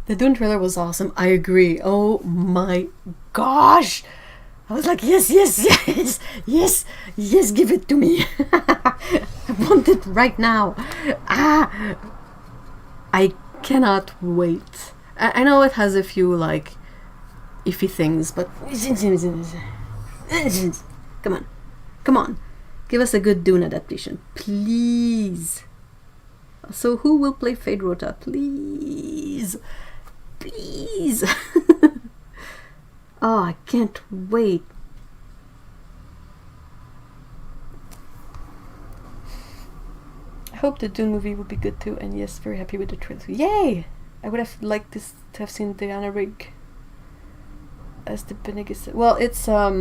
The Dune trailer was awesome. I agree. Oh my gosh. I was like, yes, give it to me. I want it right now. I cannot wait. I know it has a few like iffy things, but come on, give us a good Dune adaptation, please. So who will play Fade Rota? Please. Oh, I can't wait. I hope the Dune movie will be good too, and yes, very happy with the trailer. Yay! I would have liked to have seen Diana Rigg as the Bene Gesserit. Well, it's oh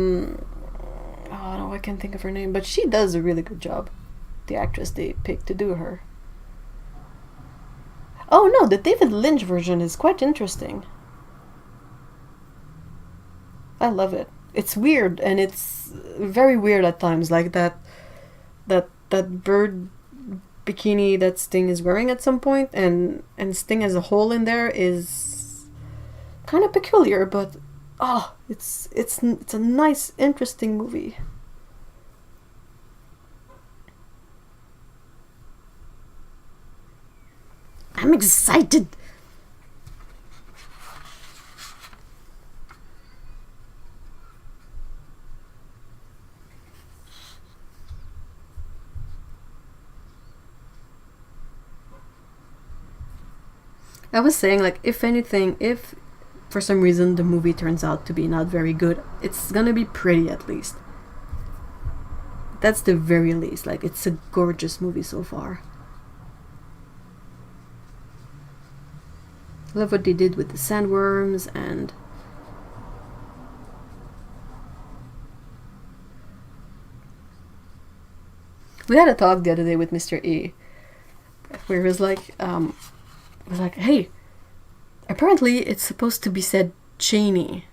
no, I can't think of her name, but she does a really good job. The actress they picked to do her. Oh no, the David Lynch version is quite interesting. I love it. It's weird, and it's very weird at times, like that bird bikini that Sting is wearing at some point, and Sting has a hole in there is kind of peculiar, but it's a nice, interesting movie. I'm excited. I was saying, like, if anything, if for some reason the movie turns out to be not very good, it's gonna be pretty at least. That's the very least. Like, it's a gorgeous movie so far. I love what they did with the sandworms, and we had a talk the other day with Mr. E, where he was like, hey, apparently it's supposed to be said Cheney.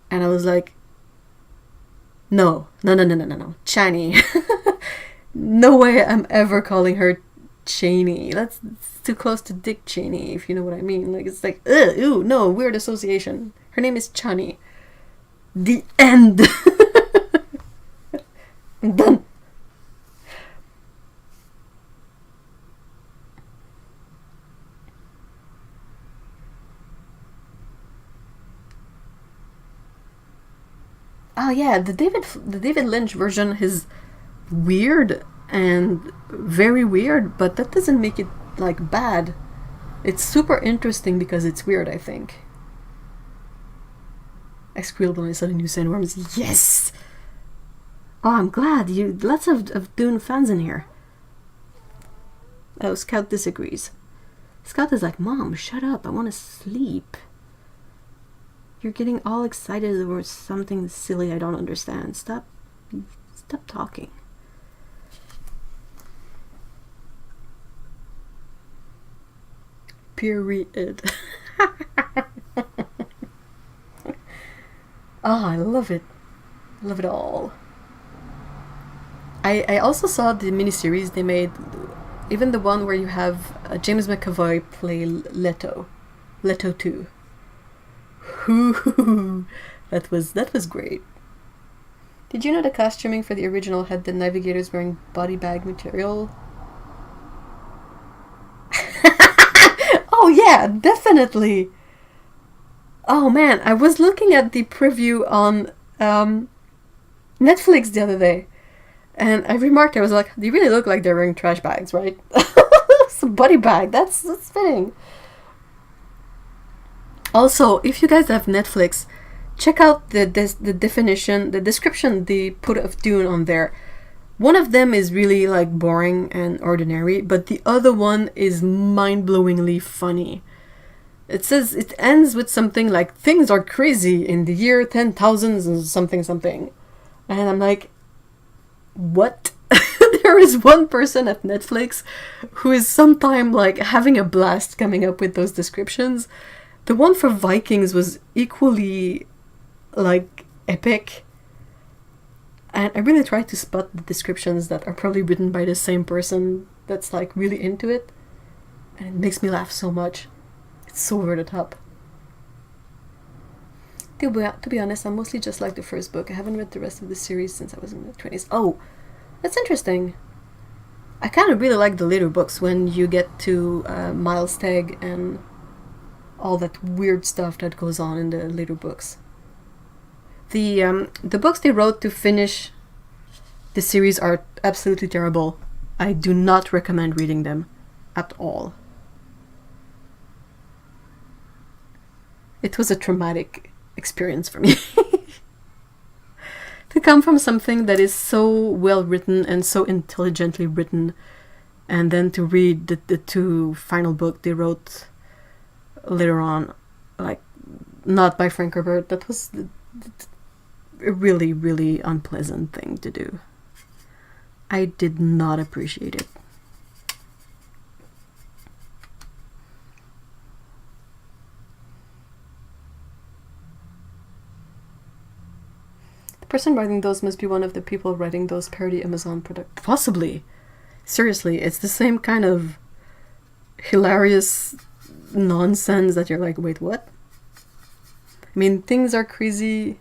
And I was like, no, Chani. No way I'm ever calling her Cheney. That's too close to Dick Cheney, if you know what I mean. Like, it's like, ew, no, weird association. Her name is Chani. The end. I'm done. Oh yeah, the David Lynch version is weird and very weird, but that doesn't make it like bad. It's super interesting because it's weird, I think. I squealed when I saw the new sandworms. Yes! Oh, I'm glad. Lots of Dune fans in here. Oh, Scout disagrees. Scout is like, Mom, shut up, I want to sleep. You're getting all excited over something silly I don't understand. Stop talking. Period. I love it. Love it all. I also saw the miniseries they made, even the one where you have James McAvoy play Leto 2. That was great. Did you know the costuming for the original had the navigators wearing body bag material? Oh yeah, definitely. Oh man, I was looking at the preview on Netflix the other day, and I remarked, I was like, they really look like they're wearing trash bags, right? a body bag. That's fitting. Also, if you guys have Netflix, check out the definition, the description they put of Dune on there. One of them is really like boring and ordinary, but the other one is mind-blowingly funny. It says it ends with something like things are crazy in the year 10,000 and something. And I'm like, what? There is one person at Netflix who is sometime like having a blast coming up with those descriptions. The one for Vikings was equally like epic. And I really tried to spot the descriptions that are probably written by the same person that's like really into it. And it makes me laugh so much. It's so over the top. To be honest, I mostly just like the first book. I haven't read the rest of the series since I was in my 20s. Oh, that's interesting. I kind of really like the later books when you get to Miles Teg and all that weird stuff that goes on in the later books. The books they wrote to finish the series are absolutely terrible. I do not recommend reading them at all. It was a traumatic experience for me. To come from something that is so well written and so intelligently written, and then to read the two final book they wrote later on, like, not by Frank Herbert, that was a really, really unpleasant thing to do. I did not appreciate it. The person writing those must be one of the people writing those parody Amazon products. Possibly. Seriously, it's the same kind of hilarious nonsense that you're like, wait, what? I mean, things are crazy.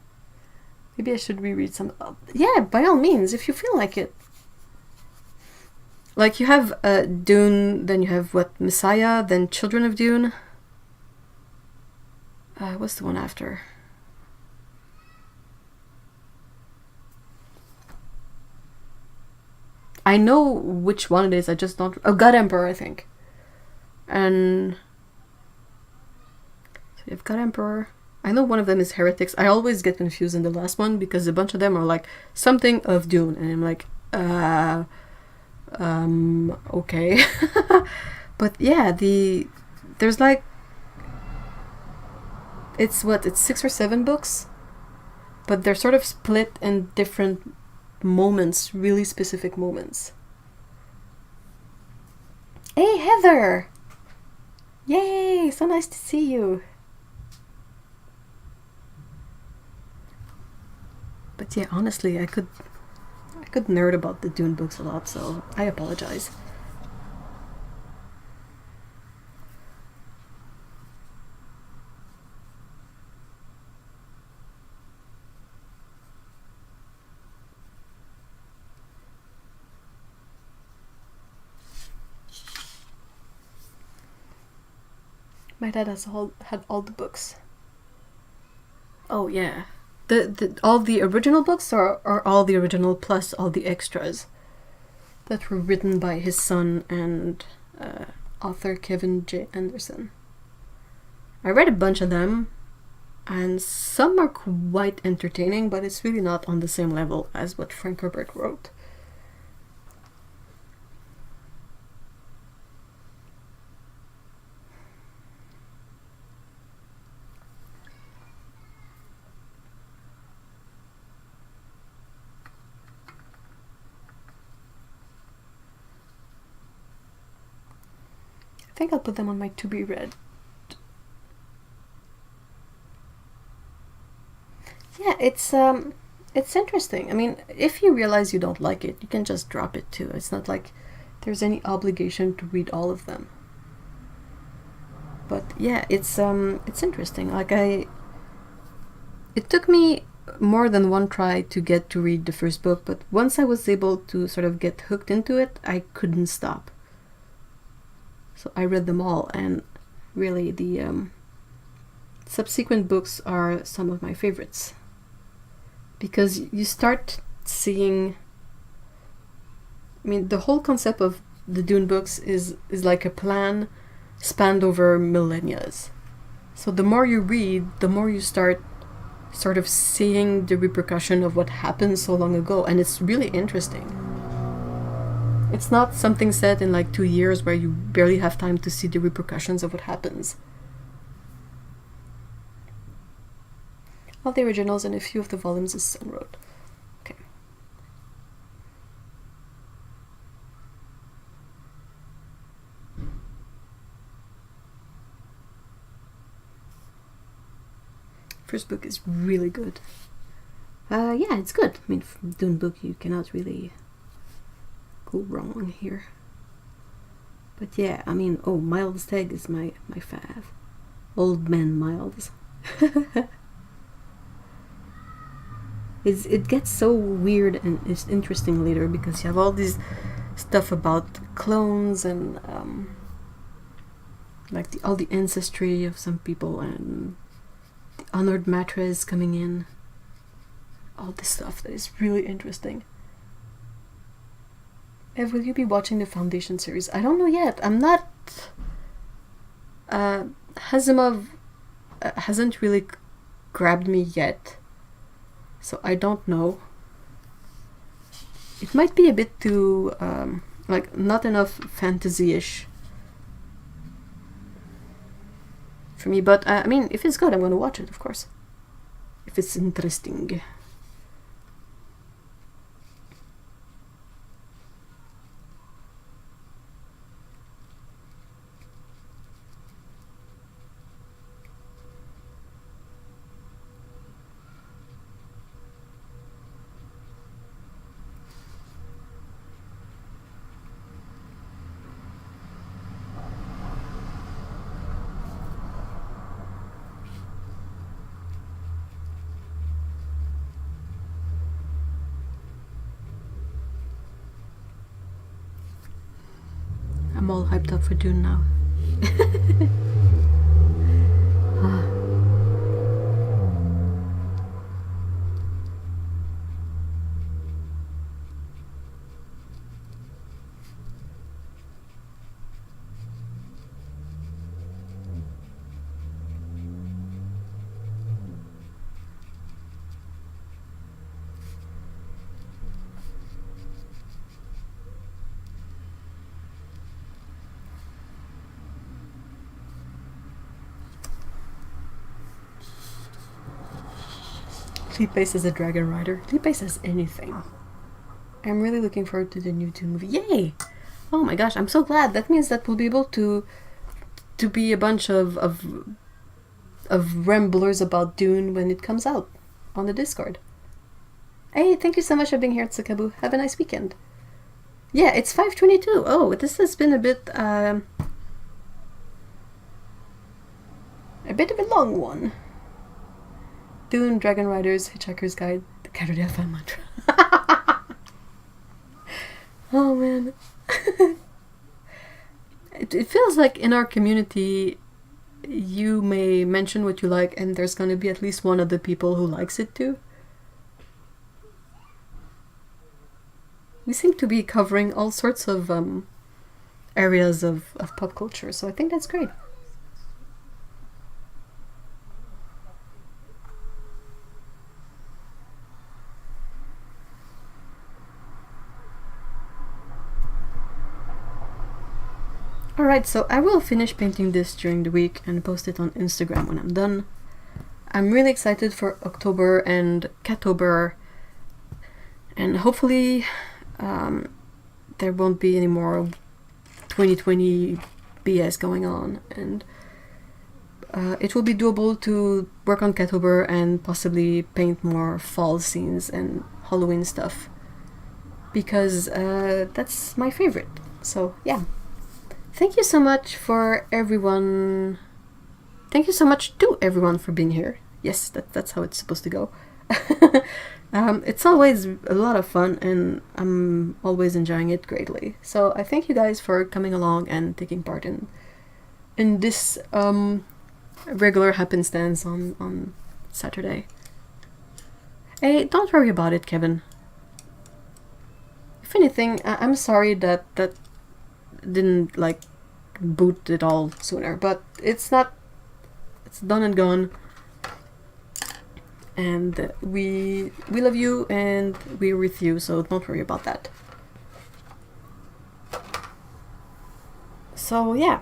Maybe I should reread some. Yeah, by all means, if you feel like it. Like, you have Dune, then you have, what, Messiah, then Children of Dune. What's the one after? I know which one it is, I just don't... Oh, God Emperor, I think. And... So you've got Emperor. I know one of them is Heretics. I always get confused in the last one because a bunch of them are like, something of Dune. And I'm like, okay. But yeah, there's like... It's 6 or 7 books? But they're sort of split in different moments, really specific moments. Hey, Heather! Yay! So nice to see you. But yeah, honestly, I could nerd about the Dune books a lot, so I apologize. My dad had all the books. Oh yeah, all the original books are all the original plus all the extras that were written by his son and author Kevin J. Anderson. I read a bunch of them, and some are quite entertaining, but it's really not on the same level as what Frank Herbert wrote. I think I'll put them on my to be read. Yeah, it's interesting. I mean, if you realize you don't like it, you can just drop it too. It's not like there's any obligation to read all of them. But yeah, it's interesting. Like it took me more than one try to get to read the first book, but once I was able to sort of get hooked into it, I couldn't stop. So I read them all, and really the subsequent books are some of my favorites. Because you start seeing... I mean, the whole concept of the Dune books is like a plan spanned over millennia. So the more you read, the more you start sort of seeing the repercussion of what happened so long ago, and it's really interesting. It's not something set in like 2 years where you barely have time to see the repercussions of what happens. All the originals and a few of the volumes is Sun wrote. Okay. First book is really good. Yeah, it's good. I mean, Dune book, you cannot really go wrong here. But yeah, I mean, oh, Miles Teg is my fav. Old Man Miles. It gets so weird and it's interesting later because you have all these stuff about clones and like all the ancestry of some people and the honored matres coming in. All this stuff that is really interesting. Ev, will you be watching the Foundation series? I don't know yet. I'm not... Asimov hasn't really grabbed me yet. So I don't know. It might be a bit too... like, not enough fantasy-ish for me. But, I mean, if it's good, I'm going to watch it, of course. If it's interesting. I'm all hyped up for Dune now. Fleetbase is a dragon rider. Fleetbase has anything. I'm really looking forward to the new Dune movie. Yay! Oh my gosh, I'm so glad. That means that we'll be able to be a bunch of ramblers about Dune when it comes out on the Discord. Hey, thank you so much for being here at Tsukaboo. Have a nice weekend. Yeah, it's 5:22. Oh, this has been a bit of a long one. Dune, Dragon Riders, Hitchhiker's Guide, the Caturday Livestream mantra. Oh man. It feels like in our community you may mention what you like and there's going to be at least one of the people who likes it too. We seem to be covering all sorts of areas of pop culture, so I think that's great. Alright, so I will finish painting this during the week and post it on Instagram when I'm done. I'm really excited for October and Catober, and hopefully there won't be any more 2020 BS going on, and it will be doable to work on Catober and possibly paint more fall scenes and Halloween stuff, because that's my favorite. So yeah. Thank you so much for everyone. Thank you so much to everyone for being here. Yes, that's how it's supposed to go. It's always a lot of fun and I'm always enjoying it greatly. So I thank you guys for coming along and taking part in this regular happenstance on Saturday. Hey, don't worry about it, Kevin. If anything, I'm sorry that didn't like boot it all sooner, but it's done and gone. And we love you and we're with you, so don't worry about that. So yeah,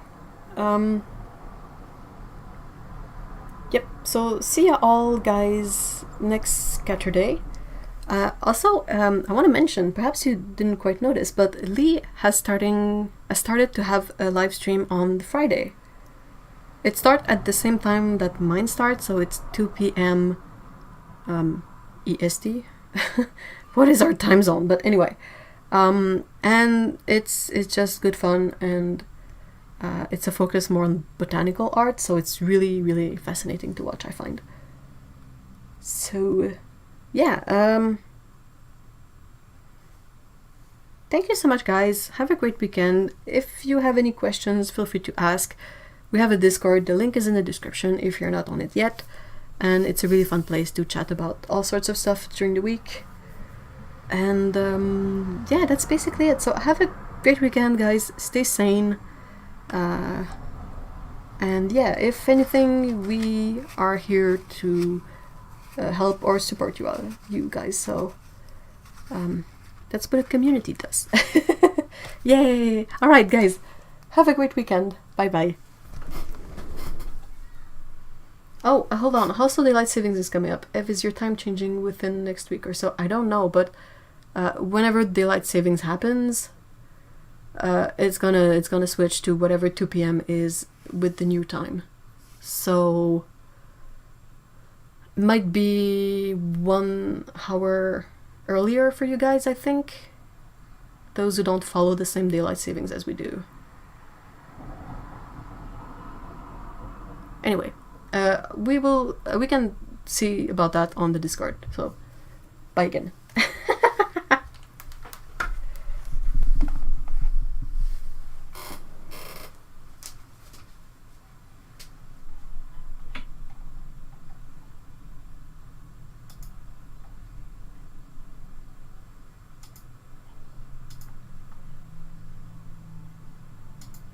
yep, so see ya all guys next Caturday. Also, I want to mention, perhaps you didn't quite notice, but Lee has started to have a live stream on Friday. It starts at the same time that mine starts, so it's 2 p.m. EST. What is our time zone? But anyway, and it's just good fun, and it's a focus more on botanical art, so it's really, really fascinating to watch, I find. So yeah, thank you so much guys, have a great weekend. If you have any questions, feel free to ask. We have a Discord, the link is in the description if you're not on it yet, and it's a really fun place to chat about all sorts of stuff during the week. And yeah, that's basically it. So have a great weekend guys, stay sane, and yeah, if anything, we are here to help or support you guys, so that's what a community does. Yay! Alright guys, have a great weekend, bye bye. Oh, hold on, also daylight savings is coming up. Ev, is your time changing within next week or so? I don't know, but whenever daylight savings happens, it's gonna switch to whatever 2 p.m. is with the new time. So might be 1 hour earlier for you guys, I think. Those who don't follow the same daylight savings as we do. Anyway, we can see about that on the Discord. So, bye again.